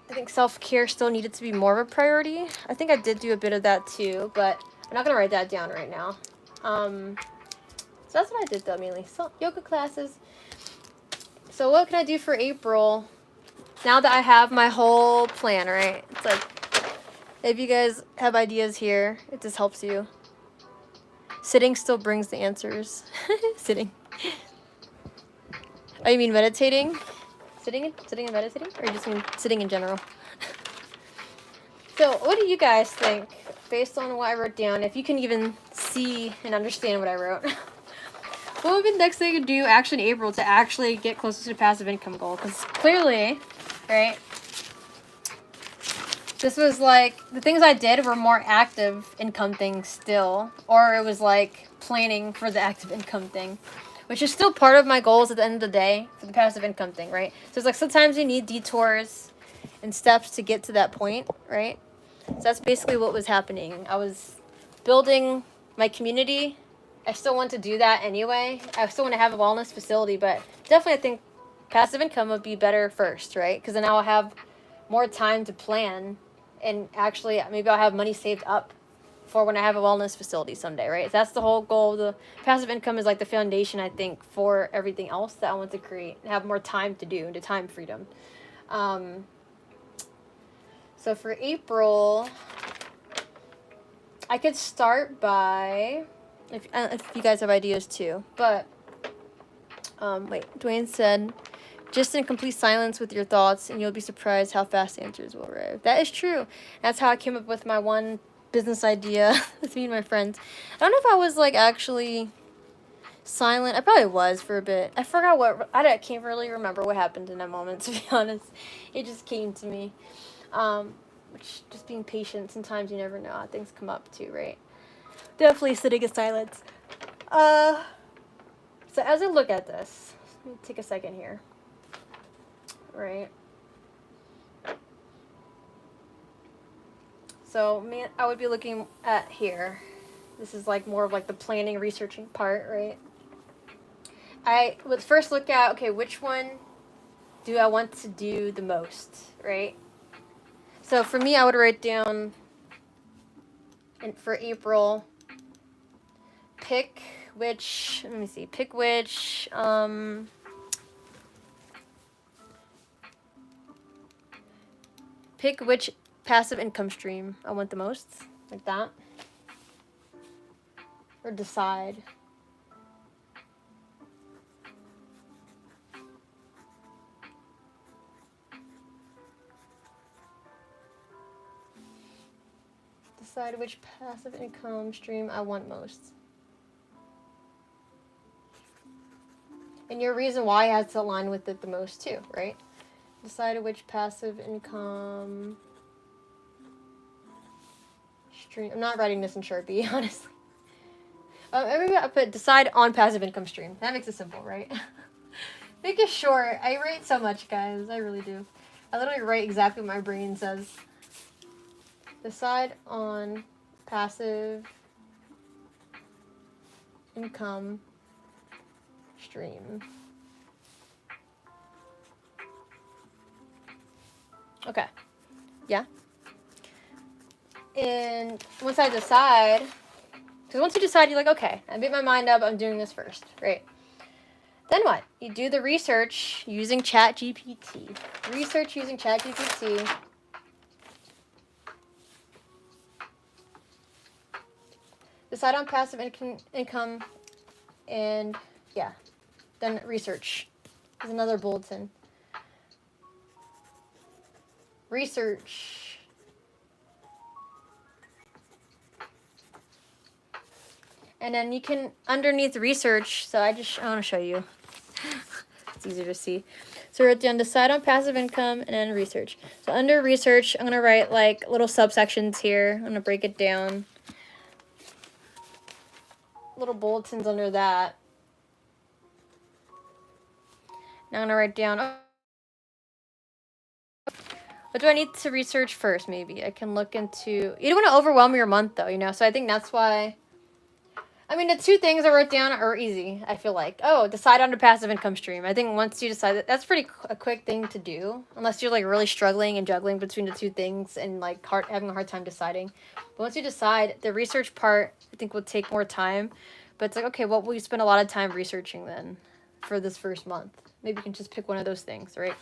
I think self-care still needed to be more of a priority. I think I did do a bit of that too, but I'm not gonna write that down right now. So that's what I did though, mainly. So yoga classes. So what can I do for April? Now that I have my whole plan, right? It's like, if you guys have ideas here, it just helps you. Sitting still brings the answers. Sitting. Oh, you mean meditating? Sitting and meditating? Or you just mean sitting in general? So what do you guys think, based on what I wrote down, if you can even see and understand what I wrote? What would be the next thing you do actually in April to actually get closer to the passive income goal? Because clearly, right, this was like, the things I did were more active income things still, or it was like planning for the active income thing, which is still part of my goals at the end of the day for the passive income thing, right? So it's like sometimes you need detours and steps to get to that point, right? So that's basically what was happening. I was building my community. I still want to do that anyway. I still want to have a wellness facility, but definitely I think passive income would be better first, right? Because then I'll have more time to plan, and actually maybe I'll have money saved up for when I have a wellness facility someday, right? So that's the whole goal. The passive income is like the foundation, I think, for everything else that I want to create and have more time to do, the time freedom. So for April, I could start by, if you guys have ideas too, but wait, Dwayne said, just in complete silence with your thoughts and you'll be surprised how fast answers will arrive. That is true. That's how I came up with my one business idea with me and my friends. I don't know if I was like actually silent. I probably was for a bit. I forgot I can't really remember what happened in that moment, to be honest. It just came to me. Which, just being patient, sometimes you never know how things come up too, right? Definitely sitting in silence. So as I look at this, let me take a second here. Right. So I would be looking at here. This is like more of like the planning, researching part, right? I would first look at, okay, which one do I want to do the most, right? So for me, I would write down, and for April, pick which passive income stream I want the most, like that. Or decide. Decide which passive income stream I want most. And your reason why has to align with it the most too, right? Decide which passive income stream. I'm not writing this in Sharpie, honestly. Maybe I put decide on passive income stream. That makes it simple, right? Make it short. I write so much, guys. I really do. I literally write exactly what my brain says. Decide on passive income stream. Okay. Yeah. And once I decide, because once you decide, you're like, okay, I made my mind up, I'm doing this first, right? Then what? You do the research using ChatGPT. Research using ChatGPT. Decide on passive income, and yeah, then research is another bulletin. Research. And then you can, underneath research, so I want to show you. It's easier to see. So we're down decide on passive income and then research. So under research, I'm going to write like little subsections here. I'm going to break it down. Little bulletins under that. Now I'm going to write down, what do I need to research first, maybe? I can look into, you don't want to overwhelm your month, though, you know? So I think that's why, I mean, the 2 things I wrote down are easy, I feel like. Oh, decide on a passive income stream. I think once you decide that, that's pretty a quick thing to do, unless you're, like, really struggling and juggling between the 2 things and, like, having a hard time deciding. But once you decide, the research part, I think, will take more time. But it's like, okay, what will you spend a lot of time researching then for this first month? Maybe you can just pick one of those things, right?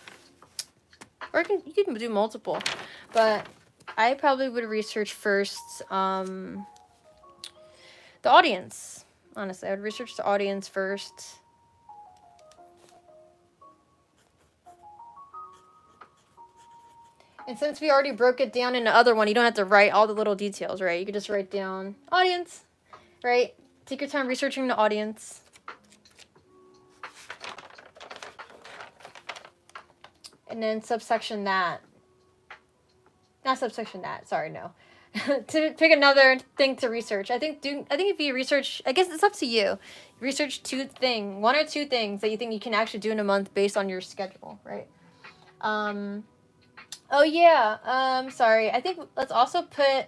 Or you can do multiple. But I probably would research first the audience. Honestly, I would research the audience first. And since we already broke it down in the other one, you don't have to write all the little details, right? You could just write down audience, right? Take your time researching the audience. And then subsection that. Not subsection that, sorry, no. To pick another thing to research. I think if you research, I guess it's up to you. Research 1 or 2 things that you think you can actually do in a month based on your schedule, right? Oh yeah, sorry. I think let's also put,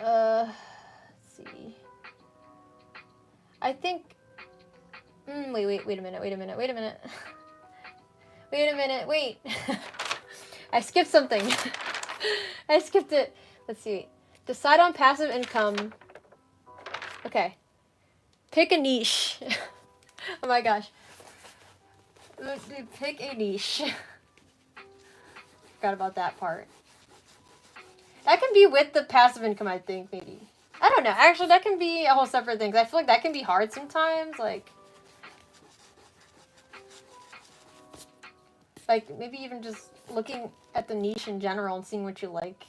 let's see. I think, wait a minute. Wait. I skipped something. I skipped it. Let's see. Decide on passive income. Okay. Pick a niche. Oh my gosh. Pick a niche. Forgot about that part. That can be with the passive income, I think, maybe. I don't know. Actually, that can be a whole separate thing. 'Cause I feel like that can be hard sometimes. Like, maybe even just looking at the niche in general and seeing what you like.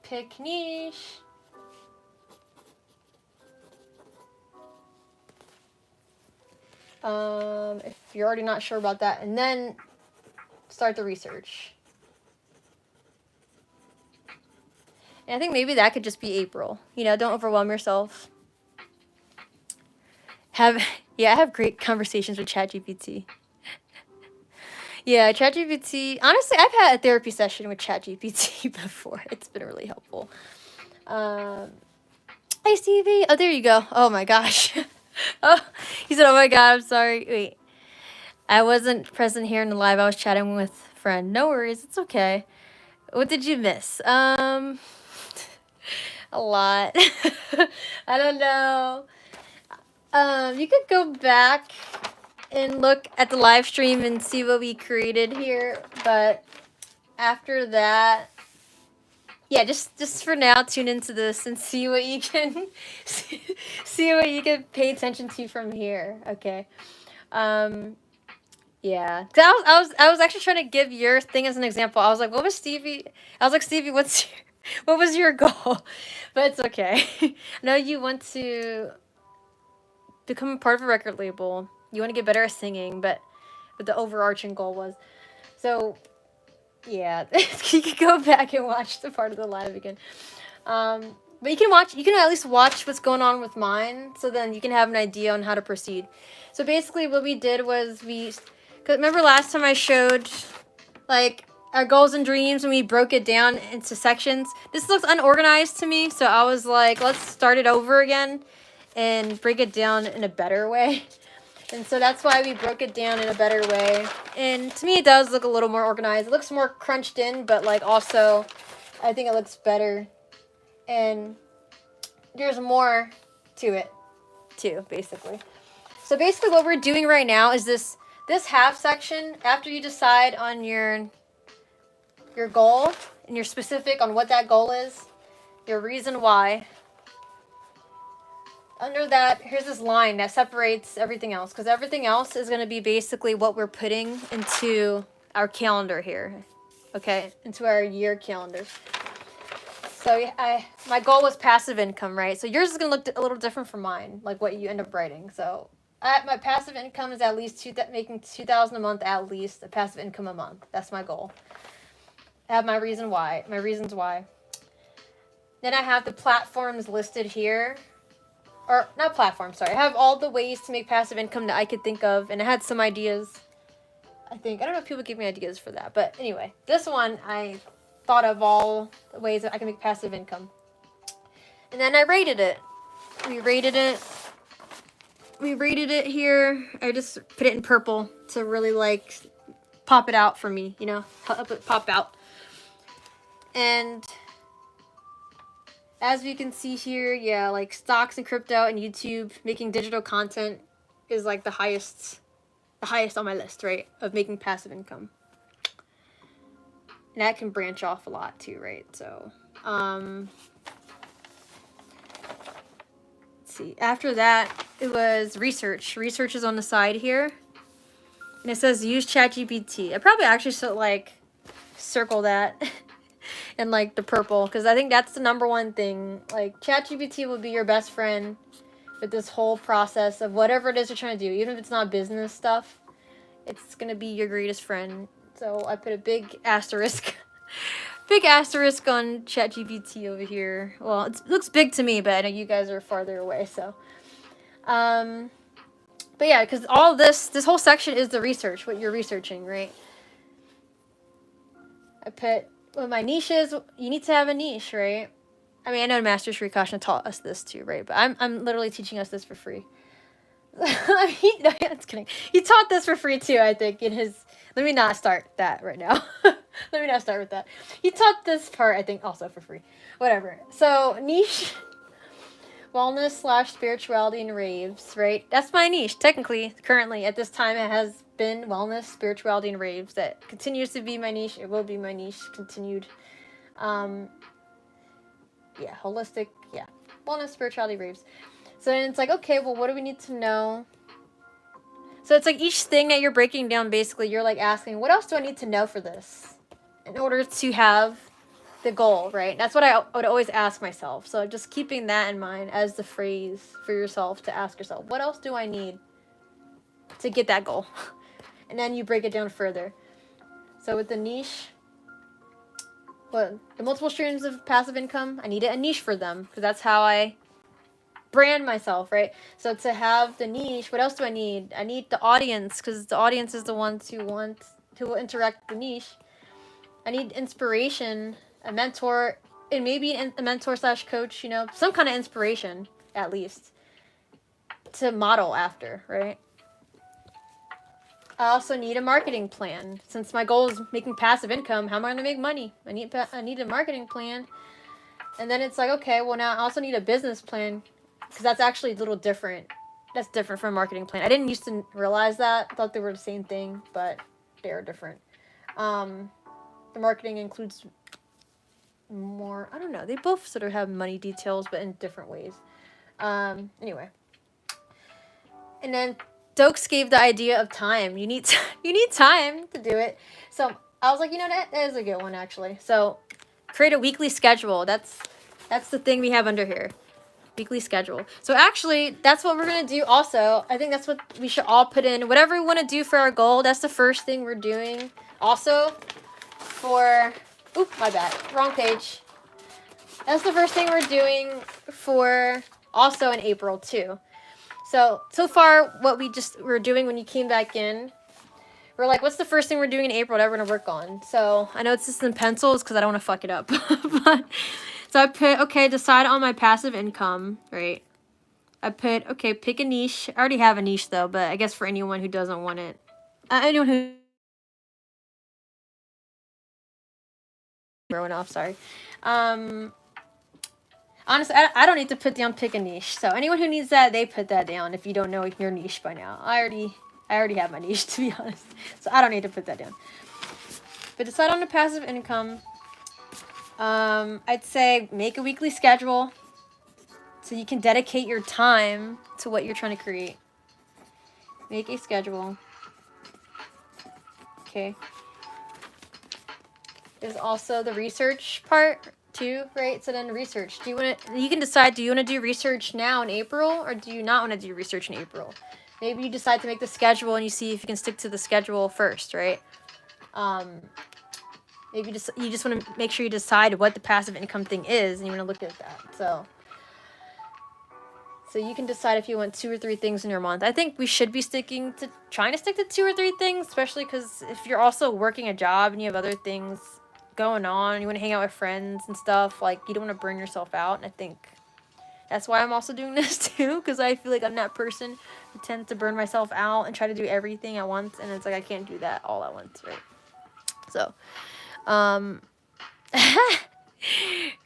Pick niche. If you're already not sure about that, and then start the research. And I think maybe that could just be April. You know, don't overwhelm yourself. I have great conversations with ChatGPT. Yeah, ChatGPT. Honestly, I've had a therapy session with ChatGPT before. It's been really helpful. Hey, Stevie. Oh, there you go. Oh, my gosh. Oh, he said, oh, my God, I'm sorry. Wait. I wasn't present here in the live. I was chatting with a friend. No worries. It's okay. What did you miss? A lot. I don't know. You could go back and look at the live stream and see what we created here, but after that, yeah, just for now, tune into this and see what you can see what you can pay attention to from here. Okay. Yeah. 'Cause I was actually trying to give your thing as an example. I was like, what was Stevie? I was like, Stevie, what was your goal? But it's okay. I know you want to become a part of a record label. You want to get better at singing, but the overarching goal was. So, yeah, you can go back and watch the part of the live again. But you can at least watch what's going on with mine, so then you can have an idea on how to proceed. So basically what we did was cause remember last time I showed, like, our goals and dreams, and we broke it down into sections. This looks unorganized to me, so I was like, let's start it over again and break it down in a better way. And so that's why we broke it down in a better way. And to me, it does look a little more organized. It looks more crunched in, but like also, I think it looks better. And there's more to it too, basically. So basically what we're doing right now is this half section, after you decide on your goal and you're specific on what that goal is, your reason why. Under that, here's this line that separates everything else, because everything else is going to be basically what we're putting into our calendar here, okay, into our year calendar. So my goal was passive income, right? So yours is going to look a little different from mine, like what you end up writing. So my passive income is at least making $2,000 a month, at least a passive income a month. That's my goal. I have my reasons why. Then I have the platforms listed here. Or not platform, sorry. I have all the ways to make passive income that I could think of, and I had some ideas. I don't know if people give me ideas for that, but anyway, this one I thought of all the ways that I can make passive income. And then I rated it. We rated it here. I just put it in purple to really like pop it out for me, you know, help it pop out. And as we can see here, yeah, like stocks and crypto and YouTube, making digital content is like the highest on my list, right, of making passive income. And that can branch off a lot too, right? So, let's see. After that, it was research. Research is on the side here. And it says use ChatGPT. I probably actually should like circle that. And like the purple, because I think that's the number one thing. Like ChatGPT will be your best friend with this whole process of whatever it is you're trying to do. Even if it's not business stuff, it's gonna be your greatest friend. So I put a big asterisk on ChatGPT over here. Well, it looks big to me, but I know you guys are farther away. So, but yeah, because all this whole section is the research, what you're researching, right? I put. Well, my niche is, you need to have a niche, right? I mean, I know Master Sri Krishna taught us this too, right? But I'm literally teaching us this for free. No, just kidding. He taught this for free too, I think, in his... Let me not start that right now. Let me not start with that. He taught this part, I think, also for free. Whatever. So, niche... Wellness/spirituality and raves, right? That's my niche. Technically, currently, at this time, it has been wellness, spirituality, and raves. That continues to be my niche. It will be my niche continued. Yeah, holistic, yeah. Wellness, spirituality, raves. So then it's like, okay, well, what do we need to know? So it's like each thing that you're breaking down, basically, you're like asking, what else do I need to know for this? In order to have the goal, right? That's what I would always ask myself. So just keeping that in mind as the phrase for yourself to ask yourself, what else do I need to get that goal? And then you break it down further. So with the niche, the multiple streams of passive income, I needed a niche for them because that's how I brand myself, right? So to have the niche, what else do I need? I need the audience, because the audience is the ones who will interact with the niche. I need inspiration, a mentor, and maybe a mentor/coach, you know, some kind of inspiration, at least, to model after, right? I also need a marketing plan. Since my goal is making passive income, how am I going to make money? I need a marketing plan. And then it's like, okay, well, now I also need a business plan, because that's actually a little different. That's different from a marketing plan. I didn't used to realize that. I thought they were the same thing, but they are different. The marketing includes more, I don't know, they both sort of have money details, but in different ways. Anyway. And then Dokes gave the idea of time. You need time to do it. So I was like, you know, that is a good one, actually. So create a weekly schedule. That's the thing we have under here. Weekly schedule. So actually, that's what we're going to do also. I think that's what we should all put in. Whatever we want to do for our goal, that's the first thing we're doing. Also, for... Oop, my bad. Wrong page. That's the first thing we're doing for also in April, too. So far, what we're doing when you came back in, we're like, what's the first thing we're doing in April that we're gonna work on? So I know it's just in pencils because I don't want to fuck it up. But so I put, okay, decide on my passive income, right? I put, okay, pick a niche. I already have a niche though, but I guess for anyone who doesn't want it, anyone who growing off, sorry. Honestly, I don't need to put down pick a niche. So anyone who needs that, they put that down if you don't know your niche by now. I already have my niche, to be honest. So I don't need to put that down. But decide on the passive income. I'd say make a weekly schedule so you can dedicate your time to what you're trying to create. Make a schedule. Okay. There's also the research part too, right? So then research. You can decide, do you want to do research now in April or do you not want to do research in April? Maybe you decide to make the schedule and you see if you can stick to the schedule first, right? Maybe you just want to make sure you decide what the passive income thing is and you want to look at that. So you can decide if you want 2 or 3 things in your month. I think we should be trying to stick to 2 or 3 things, especially because if you're also working a job and you have other things going on, and you want to hang out with friends and stuff, like you don't want to burn yourself out. And I think that's why I'm also doing this too, because I feel like I'm that person who tends to burn myself out and try to do everything at once, and it's like I can't do that all at once, right? So,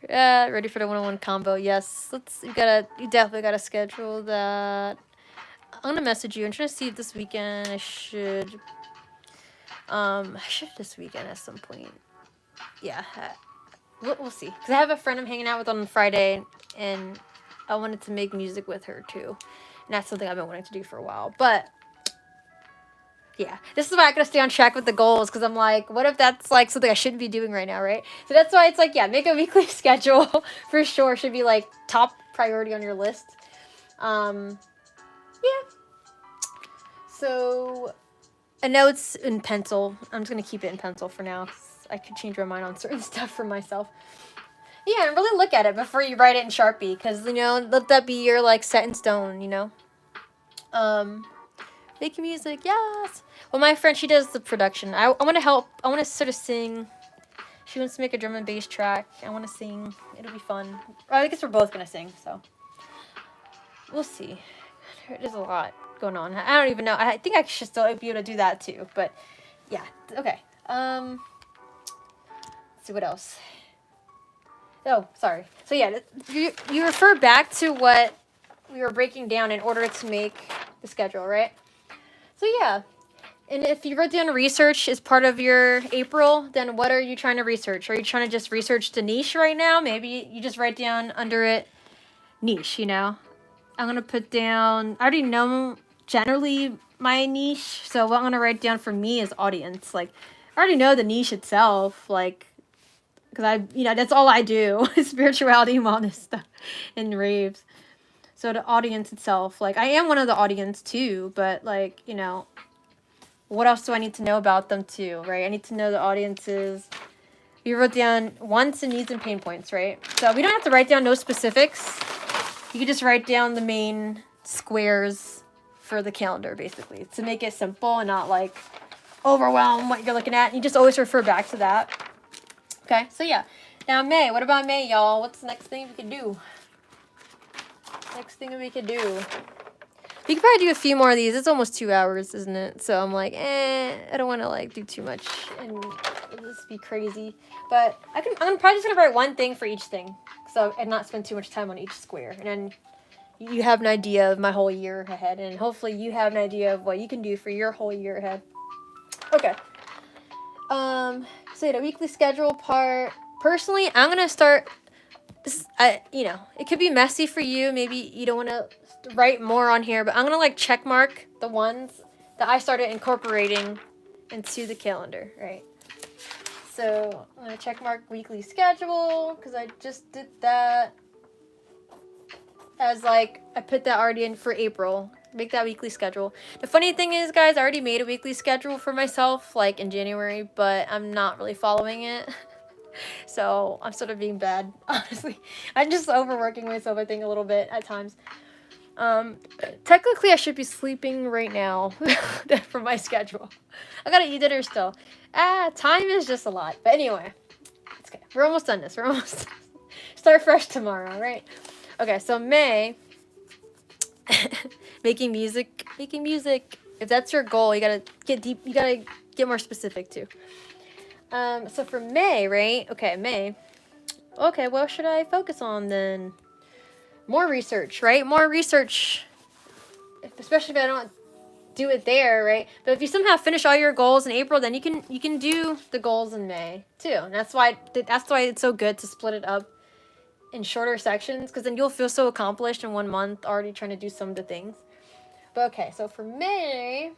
ready for the 1-on-1 combo? Yes, you definitely gotta schedule that. I'm gonna message you. I'm trying to see if this weekend I should this weekend at some point. Yeah, we'll see. Because I have a friend I'm hanging out with on Friday, and I wanted to make music with her too. And that's something I've been wanting to do for a while. But, yeah. This is why I gotta stay on track with the goals, because I'm like, what if that's like something I shouldn't be doing right now, right? So that's why it's like, yeah, make a weekly schedule for sure. Should be like top priority on your list. Yeah. So, I know it's in pencil. I'm just gonna keep it in pencil for now. I could change my mind on certain stuff for myself. Yeah, and really look at it before you write it in Sharpie, because, let that be your, like, set in stone, Making music, yes! Well, my friend, she does the production. I want to help. I want to sort of sing. She wants to make a drum and bass track. I want to sing. It'll be fun. I guess we're both going to sing, so. We'll see. There's a lot going on. I don't even know. I think I should still be able to do that, too, but, yeah. Okay. See what else. Oh, sorry. So yeah, you refer back to what we were breaking down in order to make the schedule, right? So yeah, and if you wrote down research as part of your April, then what are you trying to research? Are you trying to just research the niche right now? Maybe you just write down under it niche, I'm gonna put down, I already know generally my niche, so what I'm gonna write down for me is audience. Like, I already know the niche itself, like, because that's all I do, spirituality, wellness stuff, and raves. So the audience itself, like, I am one of the audience too, but, like, what else do I need to know about them too, right? I need to know the audiences. You wrote down wants and needs and pain points, right? So we don't have to write down no specifics. You can just write down the main squares for the calendar, basically, to make it simple and not, like, overwhelm what you're looking at. And you just always refer back to that. Okay, so yeah. Now May, what about May, y'all? What's the next thing we could do? We could probably do a few more of these. It's almost 2 hours, isn't it? So I'm like, I don't want to, like, do too much and just be crazy. But I'm probably just gonna write one thing for each thing, and not spend too much time on each square. And then you have an idea of my whole year ahead, and hopefully you have an idea of what you can do for your whole year ahead. Okay. So yeah, the weekly schedule part. Personally, I'm gonna start. It could be messy for you. Maybe you don't want to write more on here, but I'm gonna like check mark the ones that I started incorporating into the calendar, right? So I'm gonna check mark weekly schedule because I just did that. As like I put that already in for April. Make that weekly schedule. The funny thing is, guys, I already made a weekly schedule for myself, like in January, but I'm not really following it. So I'm sort of being bad, honestly. I'm just overworking myself, I think, a little bit at times. Um, technically, I should be sleeping right now for my schedule. I gotta eat dinner still. Time is just a lot. But anyway, it's okay. We're almost done this. We're almost start fresh tomorrow, right? Okay, so May, making music. If that's your goal, you gotta get deep. You gotta get more specific too. So for May, right? Okay, May. Okay, what should I focus on then? More research, right? More research, especially if I don't do it there, right? But if you somehow finish all your goals in April, then you can do the goals in May too. And that's why it's so good to split it up in shorter sections, because then you'll feel so accomplished in 1 month already trying to do some of the things. But okay, so for May,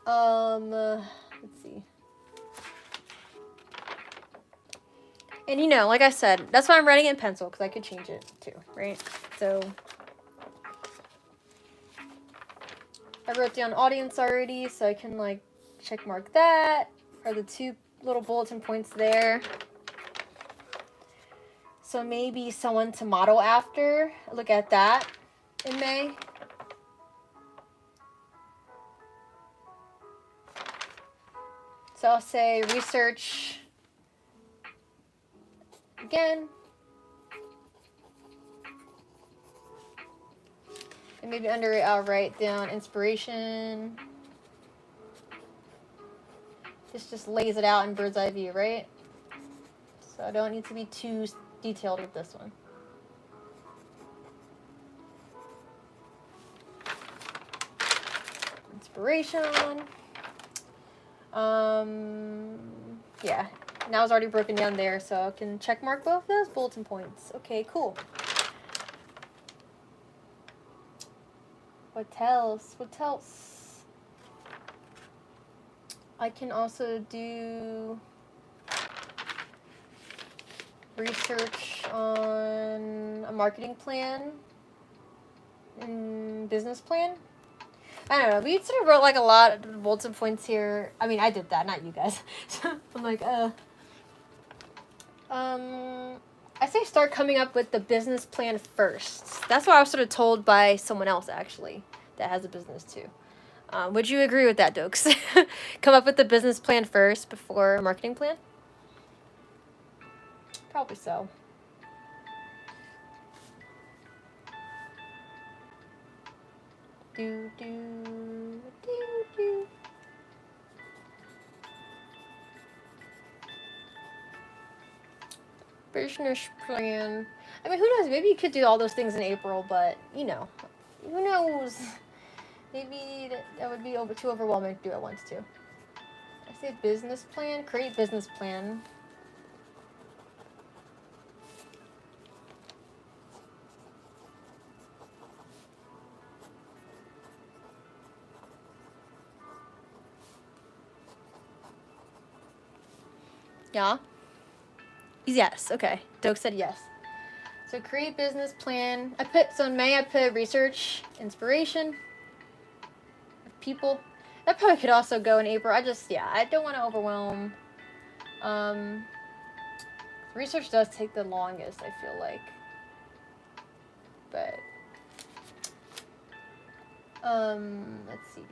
let's see. And you know, like I said, that's why I'm writing it in pencil, because I could change it too, right? So I wrote down audience already, so I can like check mark that, or the 2 little bulletin points there. So maybe someone to model after. Look at that in May. So I'll say research again. And maybe under it, I'll write down inspiration. This just lays it out in bird's eye view, right? So I don't need to be too detailed with this one. Inspiration. Yeah, now it's already broken down there, so I can check mark both those bulletin points. Okay, cool. What else? What else? I can also do research on a marketing plan and business plan. I don't know. We sort of wrote like a lot of bulletin points here. I mean, I did that, not you guys. So I'm like, I say start coming up with the business plan first. That's what I was sort of told by someone else, actually, that has a business too. Would you agree with that, Dokes? Come up with the business plan first before a marketing plan? Probably so. Do. Business plan. I mean, who knows? Maybe you could do all those things in April, but, you know, who knows? Maybe that would be too overwhelming to do at once, too. I say business plan. Create business plan. Yeah? Yes, okay. Doke said yes. So create business plan. So in May I put research, inspiration, people. That probably could also go in April. I don't want to overwhelm. Research does take the longest, I feel like. But, let's see.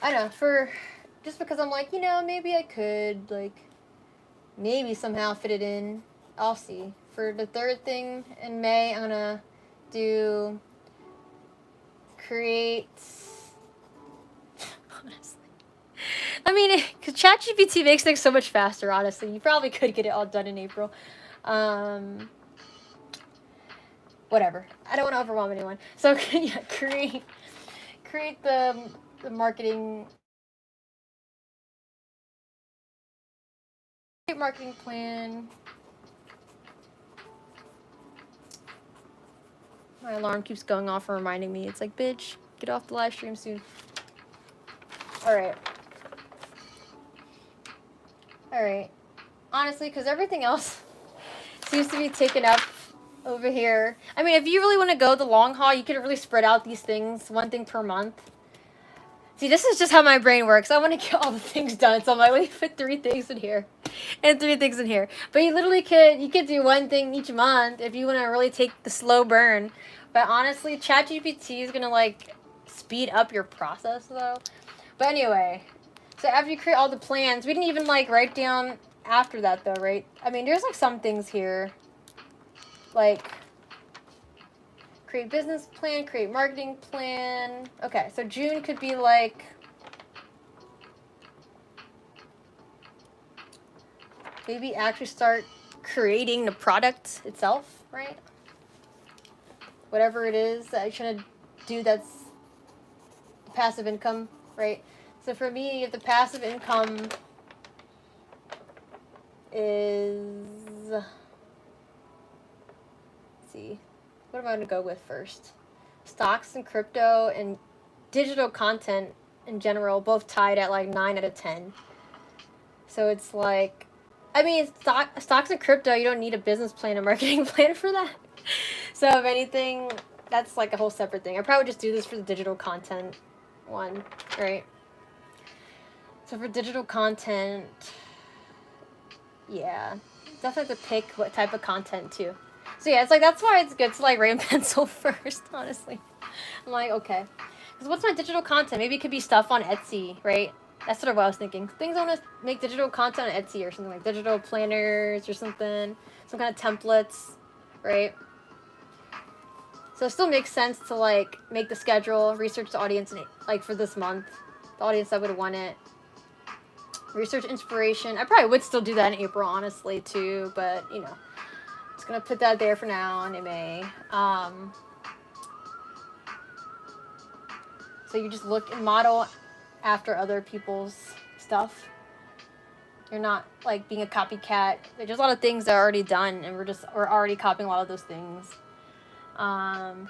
I don't know, just because I'm like, you know, maybe I could, like, maybe somehow fit it in. I'll see. For the third thing in May, I'm gonna do create. Honestly, I mean, because ChatGPT makes things so much faster. Honestly, you probably could get it all done in April. Whatever. I don't want to overwhelm anyone. So yeah, create the marketing. Marketing plan. My alarm keeps going off and reminding me. It's like, bitch, get off the live stream soon. Alright. Honestly, because everything else seems to be taken up over here. I mean, if you really want to go the long haul, you could really spread out these things, one thing per month. See, this is just how my brain works. I want to get all the things done, so I'm like, let me put 3 things in here, and 3 things in here. But you literally could do 1 thing each month if you want to really take the slow burn. But honestly, ChatGPT is gonna like speed up your process though. But anyway, so after you create all the plans, we didn't even like write down after that though, right? I mean, there's like some things here, like create business plan, create marketing plan. Okay, so June could be like maybe actually start creating the product itself, right? Whatever it is that you're trying to do that's passive income, right? So for me, if the passive income is, let's see, what am I going to go with first? Stocks and crypto and digital content in general, both tied at like 9 out of 10. So it's like, I mean, stocks and crypto, you don't need a business plan, a marketing plan for that. So if anything, that's like a whole separate thing. I probably just do this for the digital content one, right? So for digital content, yeah, definitely have to pick what type of content too. So yeah, it's like, that's why it's good to like write in pencil first, honestly. I'm like, okay. Because what's my digital content? Maybe it could be stuff on Etsy, right? That's sort of what I was thinking. Things I want to make digital content on Etsy or something, like digital planners or something. Some kind of templates, right? So it still makes sense to like make the schedule, research the audience, like for this month, the audience that would want it. Research inspiration. I probably would still do that in April, honestly, too. But, you know, just going to put that there for now and it may. So you just look and model after other people's stuff. You're not, like, being a copycat. There's a lot of things that are already done, and we're already copying a lot of those things.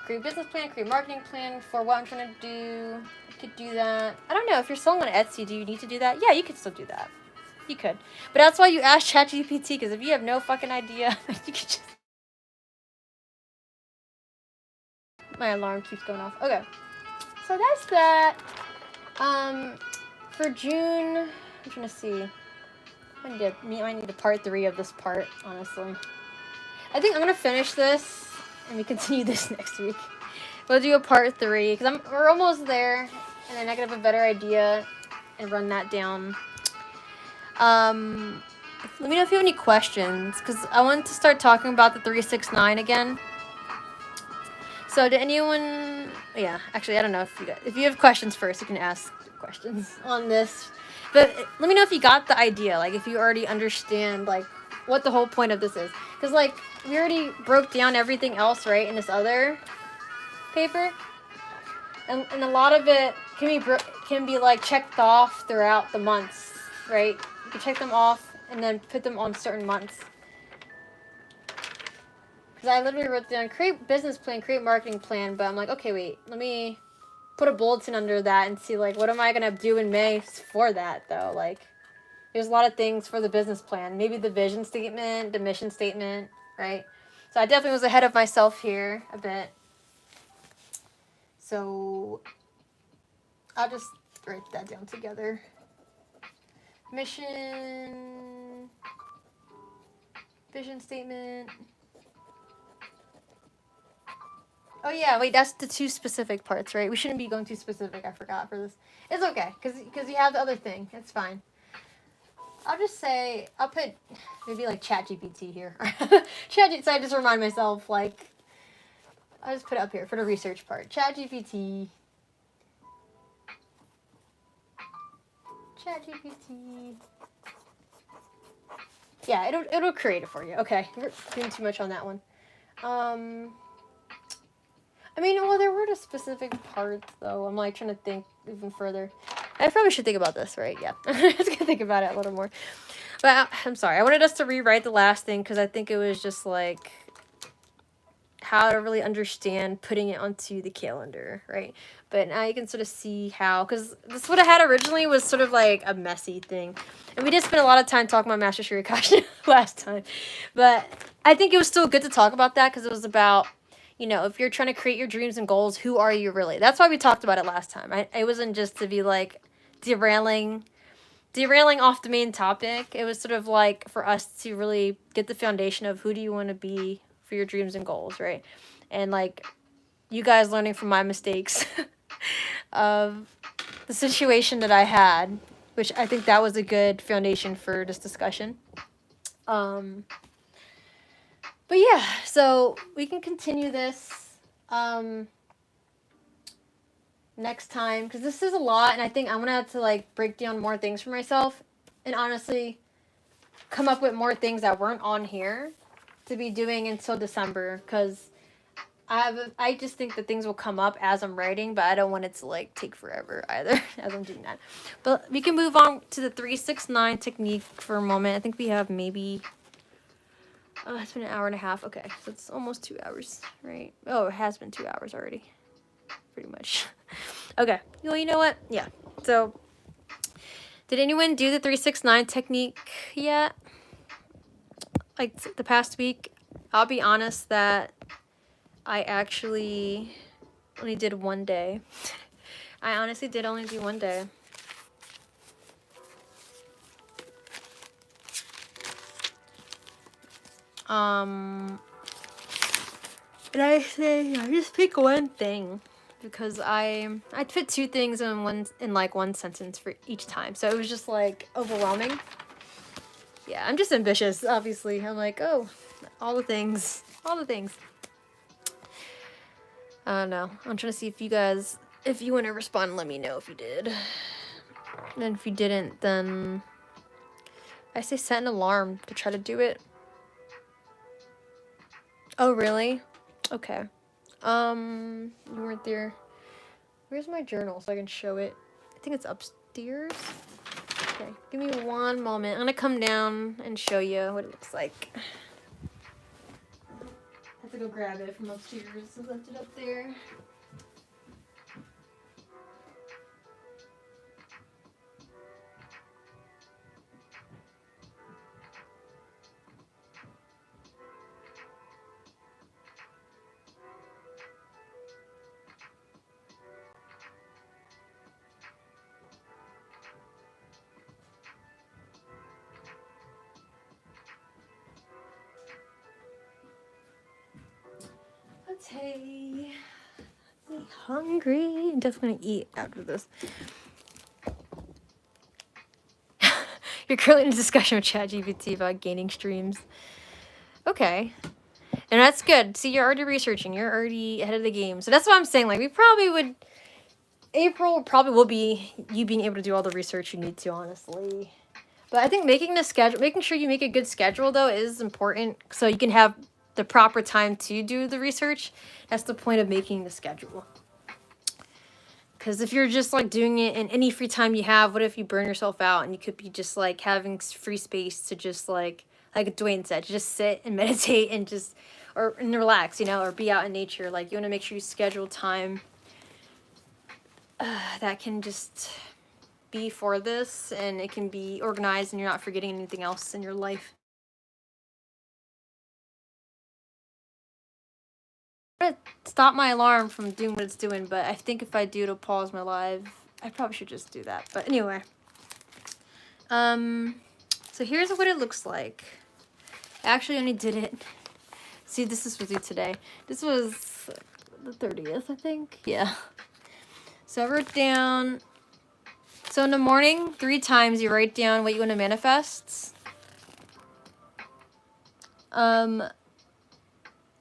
Create business plan, create marketing plan for what I'm trying to do. You could do that. I don't know, if you're selling on Etsy, do you need to do that? Yeah, you could still do that. You could. But that's why you ask ChatGPT, because if you have no fucking idea, you could just... My alarm keeps going off. Okay. So that's that. For June, I'm trying to see. I might need a part 3 of this part, honestly. I think I'm going to finish this, and we continue this next week. We'll do a part 3, because we're almost there, and then I can have a better idea and run that down. Let me know if you have any questions, because I want to start talking about the 369 again. So did anyone... Yeah, actually, I don't know if you have questions first, you can ask questions on this. But let me know if you got the idea, like if you already understand like what the whole point of this is. Because like we already broke down everything else, right, in this other paper. And a lot of it can be like checked off throughout the months, right? You can check them off and then put them on certain months. Because I literally wrote down create business plan, create marketing plan, but I'm like, okay, wait, let me put a bulletin under that and see like what am I gonna do in May for that though. Like there's a lot of things for the business plan, maybe the vision statement, the mission statement, right? So I definitely was ahead of myself here a bit. So I'll just write that down together. Mission, vision statement. Oh yeah, wait, that's the 2 specific parts, right? We shouldn't be going too specific, I forgot for this. It's okay, because you have the other thing. It's fine. I'll just say, I'll put maybe like ChatGPT here. ChatGPT, so I just remind myself, like, I'll just put it up here for the research part. ChatGPT. Yeah, it'll create it for you. Okay, we're doing too much on that one. I mean, well, there were the specific parts, though. I'm, like, trying to think even further. I probably should think about this, right? Yeah. I was going to think about it a little more. But I'm sorry. I wanted us to rewrite the last thing because I think it was just, like, how to really understand putting it onto the calendar, right? But now you can sort of see how, because this what I had originally was sort of, like, a messy thing. And we did spend a lot of time talking about Master Shirakashi last time. But I think it was still good to talk about that because it was about... you know, if you're trying to create your dreams and goals, who are you really? That's why we talked about it last time. It wasn't just to be like derailing off the main topic. It was sort of like for us to really get the foundation of who do you want to be for your dreams and goals, right? And like you guys learning from my mistakes of the situation that I had, which I think that was a good foundation for this discussion. But yeah, so we can continue this next time, because this is a lot, and I think I'm gonna have to like break down more things for myself and honestly come up with more things that weren't on here to be doing until December, because I just think that things will come up as I'm writing, but I don't want it to like take forever either as I'm doing that. But we can move on to the 3-6-9 technique for a moment. I think we have maybe it's been an hour and a half. Okay, so it's almost 2 hours, right? Oh, it has been 2 hours already, pretty much. Okay, well, you know what? Yeah. So, did anyone do the 3-6-9 technique yet? Like the past week? I'll be honest that I actually only did one day. I honestly did only do one day. And I say I just pick one thing because I'd fit two things in one sentence for each time. So it was just like overwhelming. Yeah, I'm just ambitious, obviously. I'm like, oh, all the things. I don't know. I'm trying to see if you guys, if you want to respond, let me know if you did. And if you didn't, then I say set an alarm to try to do it. Oh, really? Okay. You weren't there. Where's my journal so I can show it? I think it's upstairs. Okay, give me one moment. I'm gonna come down and show you what it looks like. I have to go grab it from upstairs. I left it up there. Okay. I'm hungry. I'm definitely gonna eat after this. You're currently in a discussion with ChatGPT about gaining streams. Okay. And that's good. See, you're already researching. You're already ahead of the game. So that's what I'm saying. Like, we probably would... April probably will be you being able to do all the research you need to, honestly. But I think making sure you make a good schedule, though, is important. So you can have the proper time to do the research. That's the point of making the schedule. Because if you're just, like, doing it in any free time you have, what if you burn yourself out and you could be just, like, having free space to just, like Dwayne said, just sit and meditate and just, and relax, you know, or be out in nature. Like, you want to make sure you schedule time that can just be for this, and it can be organized and you're not forgetting anything else in your life. I'm gonna stop my alarm from doing what it's doing, but I think if I do, it'll pause my live. I probably should just do that. But anyway. So here's what it looks like. I actually only did it. See, this is with you today. This was the 30th, I think. Yeah. So I wrote down... So in the morning, 3 times you write down what you want to manifest.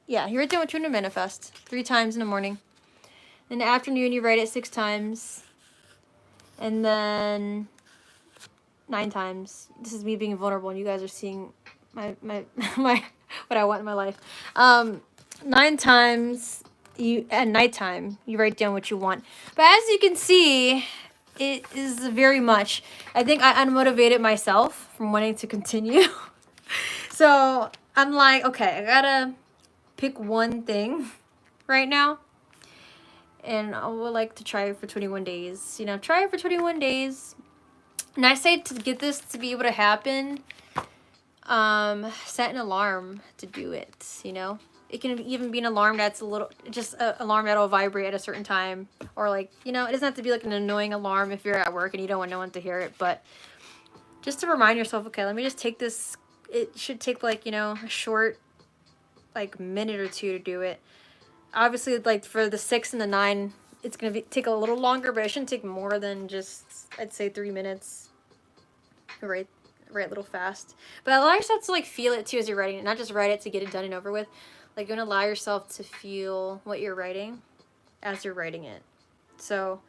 Yeah, you write down what you want to manifest 3 times in the morning. In the afternoon, you write it 6 times. And then 9 times. This is me being vulnerable, and you guys are seeing my what I want in my life. 9 times at nighttime, you write down what you want. But as you can see, it is very much, I think I unmotivated myself from wanting to continue. So I'm like, okay, I gotta pick one thing right now. And I would like to try it for 21 days. You know, try it for 21 days. And I say to get this to be able to happen, set an alarm to do it, you know? It can even be an alarm that's a little, just an alarm that'll vibrate at a certain time. Or like, you know, it doesn't have to be like an annoying alarm if you're at work and you don't want no one to hear it. But just to remind yourself, okay, let me just take this. It should take like, you know, a short, like minute or two to do it. Obviously, like for the 6 and the 9, it's going to take a little longer, but it shouldn't take more than just, I'd say 3 minutes. Right a little fast. But allow yourself to like feel it too as you're writing it. Not just write it to get it done and over with. Like you're going to allow yourself to feel what you're writing as you're writing it. So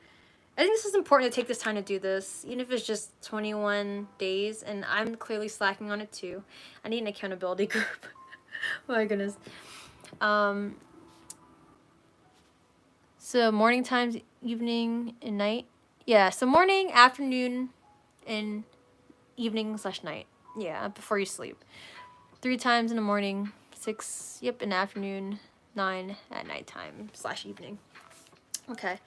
I think this is important to take this time to do this, even if it's just 21 days. And I'm clearly slacking on it too. I need an accountability group. Oh my goodness. So morning times, evening, and night. Yeah, so morning, afternoon, and evening/night. Yeah, before you sleep. 3 times in the morning, 6, yep, in the afternoon, 9 at nighttime/evening. Okay.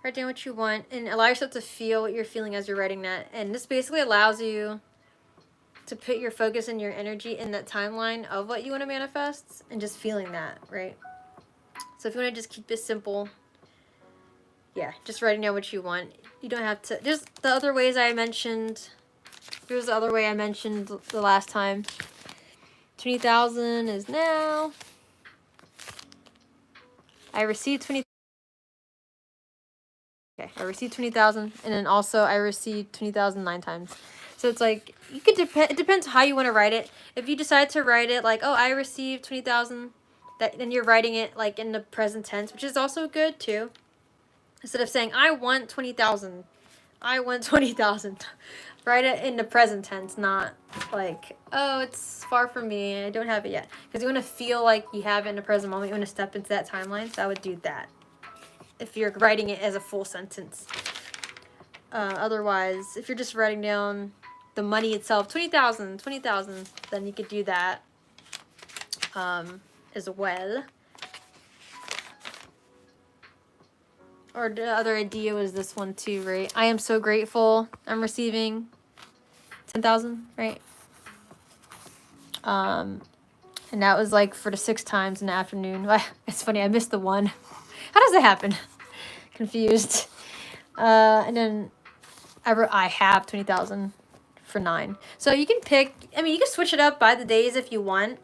Write down what you want and allow yourself to feel what you're feeling as you're writing that. And this basically allows you to put your focus and your energy in that timeline of what you want to manifest and just feeling that, right? So if you want to just keep it simple, yeah, just writing down what you want. You don't have to, just the other ways I mentioned. Here's the other way I mentioned the last time. 20,000 is now. I received 20. Okay, I received 20,000, and then also I received 20,000 9 times. So it's like you could depend. It depends how you want to write it. If you decide to write it like, oh, I received 20,000, then you're writing it like in the present tense, which is also good too. Instead of saying I want 20,000, I want 20,000. Write it in the present tense, not like, oh, it's far from me, I don't have it yet. Because you want to feel like you have it in the present moment. You want to step into that timeline, so I would do that. If you're writing it as a full sentence. Otherwise, if you're just writing down the money itself, 20,000, 20,000, then you could do that as well. Or the other idea was this one too, right? I am so grateful I'm receiving 10,000, right? And that was like for the 6 times in the afternoon. It's funny, I missed the one. How does that happen? Confused. And then I have 20,000 for 9. So you can pick, I mean, you can switch it up by the days if you want.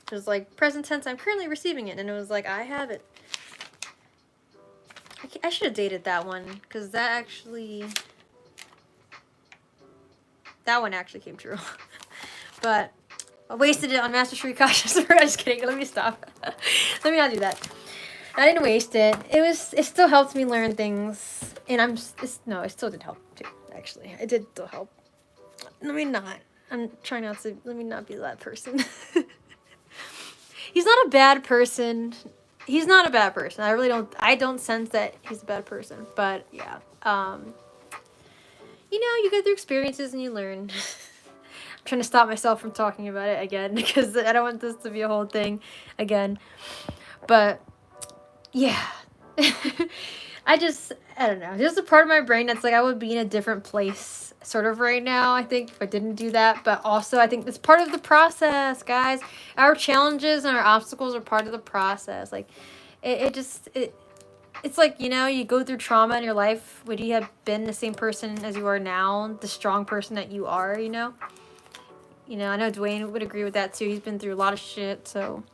It was like present tense, I'm currently receiving it. And it was like, I have it. I should have dated that one because that one actually came true. But I wasted it on Master Shri Kasha. I'm just kidding. Let me stop. Let me not do that. I didn't waste it. It still helped me learn things. And it still did help too, actually. It did still help. Let me not. I'm trying not to, let me not be that person. He's not a bad person. He's not a bad person. I don't sense that he's a bad person. But yeah. You go through experiences and you learn. I'm trying to stop myself from talking about it again because I don't want this to be a whole thing again. But yeah. I don't know. There's a part of my brain that's like I would be in a different place sort of right now, I think, if I didn't do that. But also I think it's part of the process, guys. Our challenges and our obstacles are part of the process. Like it's like, you go through trauma in your life. Would you have been the same person as you are now, the strong person that you are, I know Dwayne would agree with that too. He's been through a lot of shit, so.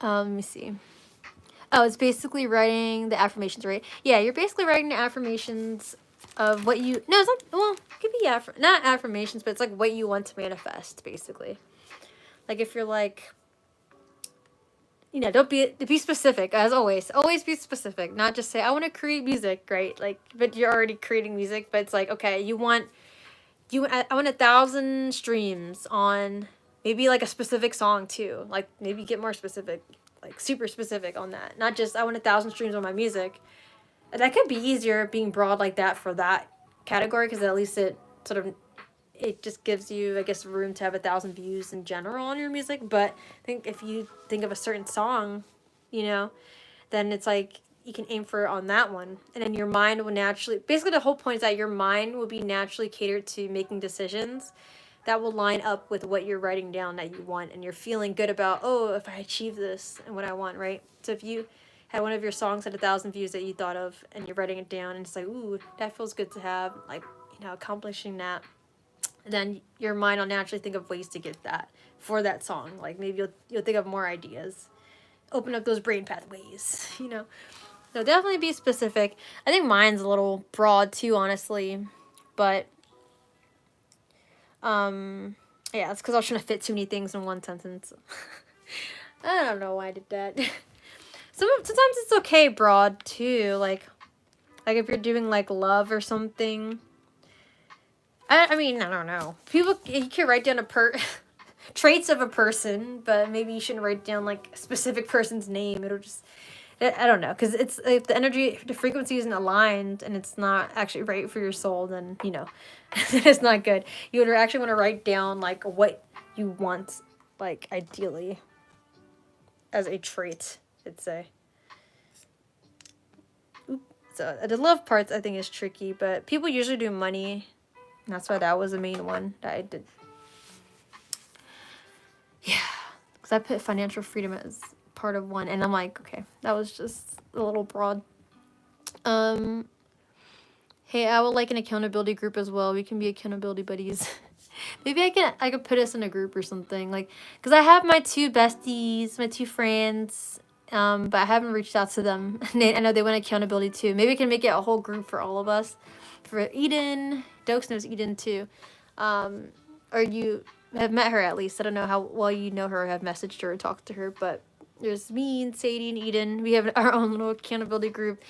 Let me see. Oh, it's basically writing the affirmations, right? Yeah, you're basically writing the affirmations of what you... No, it's not... Well, it could be not affirmations, but it's like what you want to manifest, basically. Like if you're like... don't be specific, as always. Always be specific. Not just say, I want to create music, right? Like, but you're already creating music, but it's like, okay, I want 1,000 streams on... Maybe like a specific song too. Like maybe get more specific, like super specific on that. Not just I want 1,000 streams on my music. That could be easier being broad like that for that category because at least it just gives you, I guess, room to have 1,000 views in general on your music. But I think if you think of a certain song, then it's like you can aim for on that one. And then your mind will naturally, basically the whole point is that your mind will be naturally catered to making decisions that will line up with what you're writing down that you want, and you're feeling good about, oh, if I achieve this and what I want, right? So if you had one of your songs had 1,000 views that you thought of, and you're writing it down, and it's like, ooh, that feels good to have, like, you know, accomplishing that, then your mind will naturally think of ways to get that for that song. Like maybe you'll think of more ideas, open up those brain pathways, you know. So definitely be specific. I think mine's a little broad too, honestly, but yeah, it's because I was trying to fit too many things in one sentence. I don't know why I did that. Sometimes it's okay broad too, like if you're doing like love or something. I mean, I don't know. People, you can write down traits of a person, but maybe you shouldn't write down like a specific person's name. It'll just, I don't know, because it's if the energy, the frequency isn't aligned and it's not actually right for your soul, then you know, it's not good. You would actually want to write down like what you want, like ideally, as a trait, I'd say. So the love parts I think is tricky, but people usually do money. And that's why that was the main one that I did. Yeah, because I put financial freedom as part of one, and I'm like, okay, that was just a little broad. Hey, I would like an accountability group as well. We can be accountability buddies. Maybe I could put us in a group or something, like, because I have my 2 besties, my 2 friends, but I haven't reached out to them. I know they want accountability too. Maybe we can make it a whole group for all of us. For Eden, Dokes knows Eden too. Or you have met her at least. I don't know how well you know her or have messaged her or talked to her, but there's me and Sadie and Eden. We have our own little accountability group.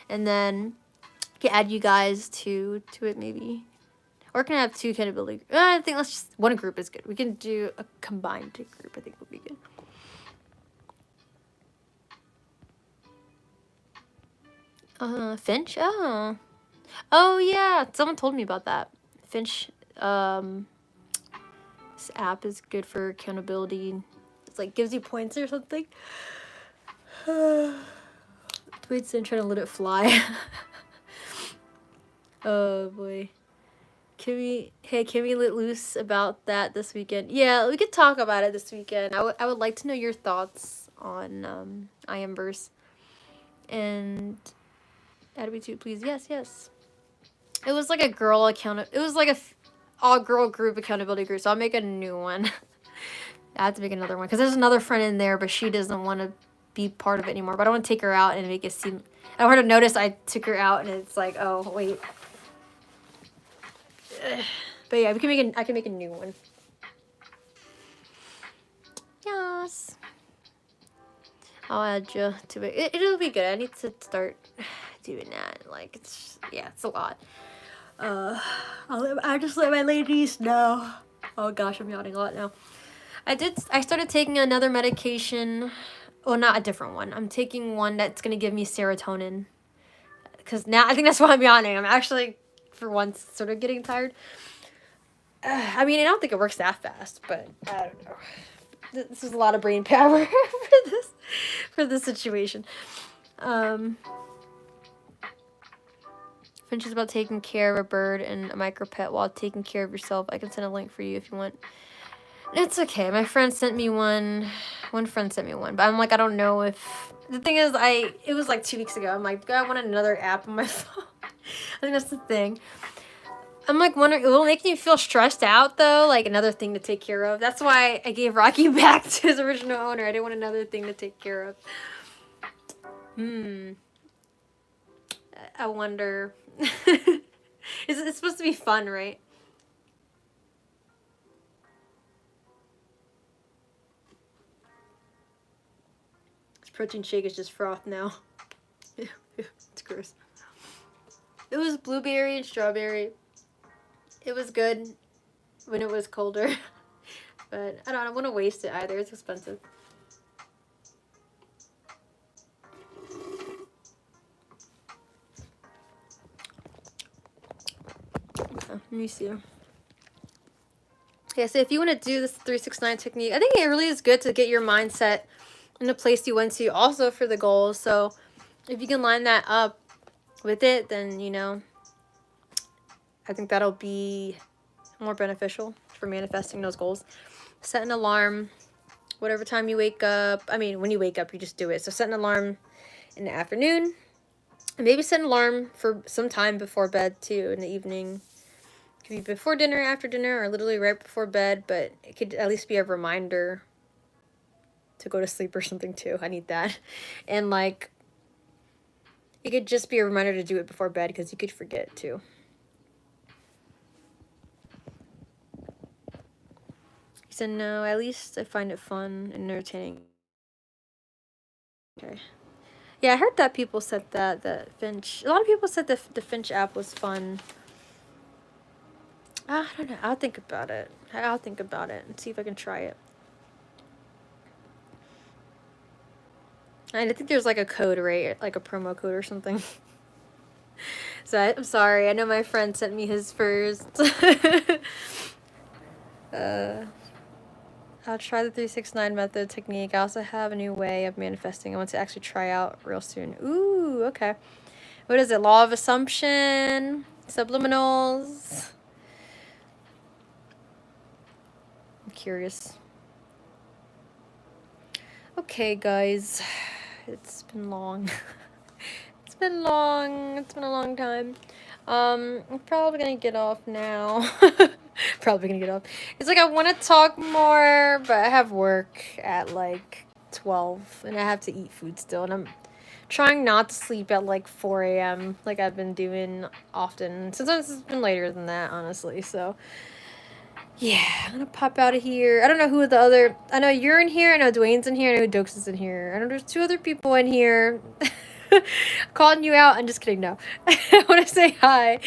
And then I can add you guys to it maybe. Or can I have 2 accountability? I think let's just, one group is good. We can do a combined group. I think would be good. Finch? Oh yeah, someone told me about that. Finch, this app is good for accountability. It's like gives you points or something. Tweets and trying to let it fly. Oh boy. Can we let loose about that this weekend? Yeah, we could talk about it this weekend. I would like to know your thoughts on Iamverse. And add me too, please. Yes. It was like a girl it was like a all-girl group accountability group, so I'll make a new one. I have to make another one, because there's another friend in there, but she doesn't want to be part of it anymore. But I don't want to take her out and make it seem... I don't want her to notice I took her out, and it's like, oh, wait. But yeah, I can make a new one. Yes. I'll add you to it. It'll be good. I need to start doing that. Like, it's a lot. I just let my ladies know. Oh gosh, I'm yawning a lot now. I started taking another medication. Well, not a different one. I'm taking one that's gonna give me serotonin. Because now, I think that's why I'm yawning. I'm actually, for once, sort of getting tired. I mean, I don't think it works that fast, but I don't know. This is a lot of brain power for this situation. Finch is about taking care of a bird and a micro pet while taking care of yourself. I can send a link for you if you want. It's okay. My friend sent me one. One friend sent me one, but I'm like, I don't know if... The thing is, it was like 2 weeks ago. I'm like, do I want another app on my phone? I think that's the thing. I'm like wondering, will it make me feel stressed out though? Like another thing to take care of. That's why I gave Rocky back to his original owner. I didn't want another thing to take care of. I wonder. It's supposed to be fun, right? This protein shake is just froth now. It's gross. It was blueberry and strawberry. It was good when it was colder. But I don't want to waste it either. It's expensive. Let me see. Yeah, so if you want to do this 369 technique, I think it really is good to get your mindset in the place you want to, also for the goals. So if you can line that up with it, then, you know, I think that'll be more beneficial for manifesting those goals. Set an alarm, whatever time you wake up. I mean, when you wake up, you just do it. So set an alarm in the afternoon, and maybe set an alarm for some time before bed too, in the evening. It could be before dinner, after dinner, or literally right before bed, but it could at least be a reminder to go to sleep or something too. I need that. And like, it could just be a reminder to do it before bed, because you could forget too. He said, no, at least I find it fun and entertaining. Okay. Yeah, I heard that people said that Finch, a lot of people said the Finch app was fun. I don't know. I'll think about it. I'll think about it and see if I can try it. And I think there's like a code, right? Like a promo code or something. So I'm sorry. I know my friend sent me his first. I'll try the 369 method technique. I also have a new way of manifesting I want to actually try out real soon. Ooh, okay. What is it? Law of assumption? Subliminals? I'm curious. Okay, guys. It's been long. It's been long. It's been a long time. I'm probably gonna get off now. Probably gonna get off. It's like I want to talk more, but I have work at like 12, and I have to eat food still, and I'm trying not to sleep at like 4 a.m. like I've been doing often. Sometimes it's been later than that, honestly. So yeah, I'm gonna pop out of here. I don't know who the other. I know you're in here. I know Dwayne's in here. I know Dokes is in here. I know there's 2 other people in here. Calling you out. I'm just kidding. No, I want to say hi.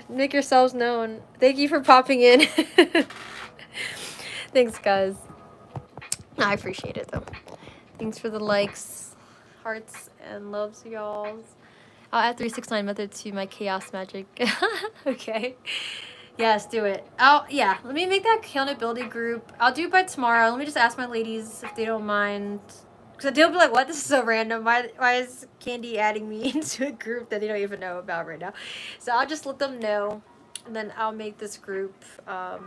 Make yourselves known. Thank you for popping in. Thanks, guys. I appreciate it though. Thanks for the likes, hearts, and loves, y'all. I'll add 369 method to my chaos magic. Okay. Yes, do it. Yeah, let me make that accountability group. I'll do it by tomorrow. Let me just ask my ladies if they don't mind. Because they'll be like, what? This is so random. Why is Candy adding me into a group that they don't even know about right now? So I'll just let them know. And then I'll make this group. I'll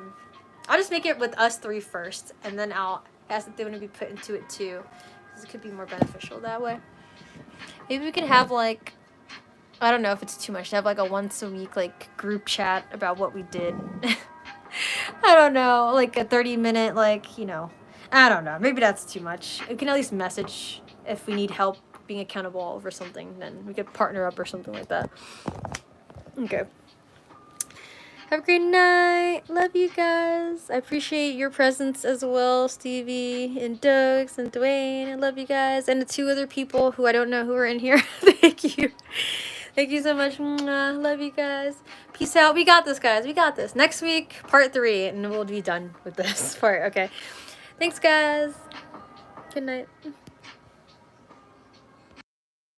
just make it with us 3 first. And then I'll ask if they want to be put into it too. Because it could be more beneficial that way. Maybe we can have like, I don't know if it's too much to have like a once a week like group chat about what we did. I don't know, like a 30-minute like, you know, I don't know. Maybe that's too much. We can at least message if we need help being accountable over something. Then we could partner up or something like that. Okay. Have a great night. Love you guys. I appreciate your presence as well, Stevie and Doug's and Dwayne. I love you guys. And the 2 other people who I don't know who are in here. Thank you. Thank you so much. Mwah. Love you guys. Peace out. We got this, guys. We got this. Next week, part 3, and we'll be done with this part. Okay. Thanks, guys. Good night.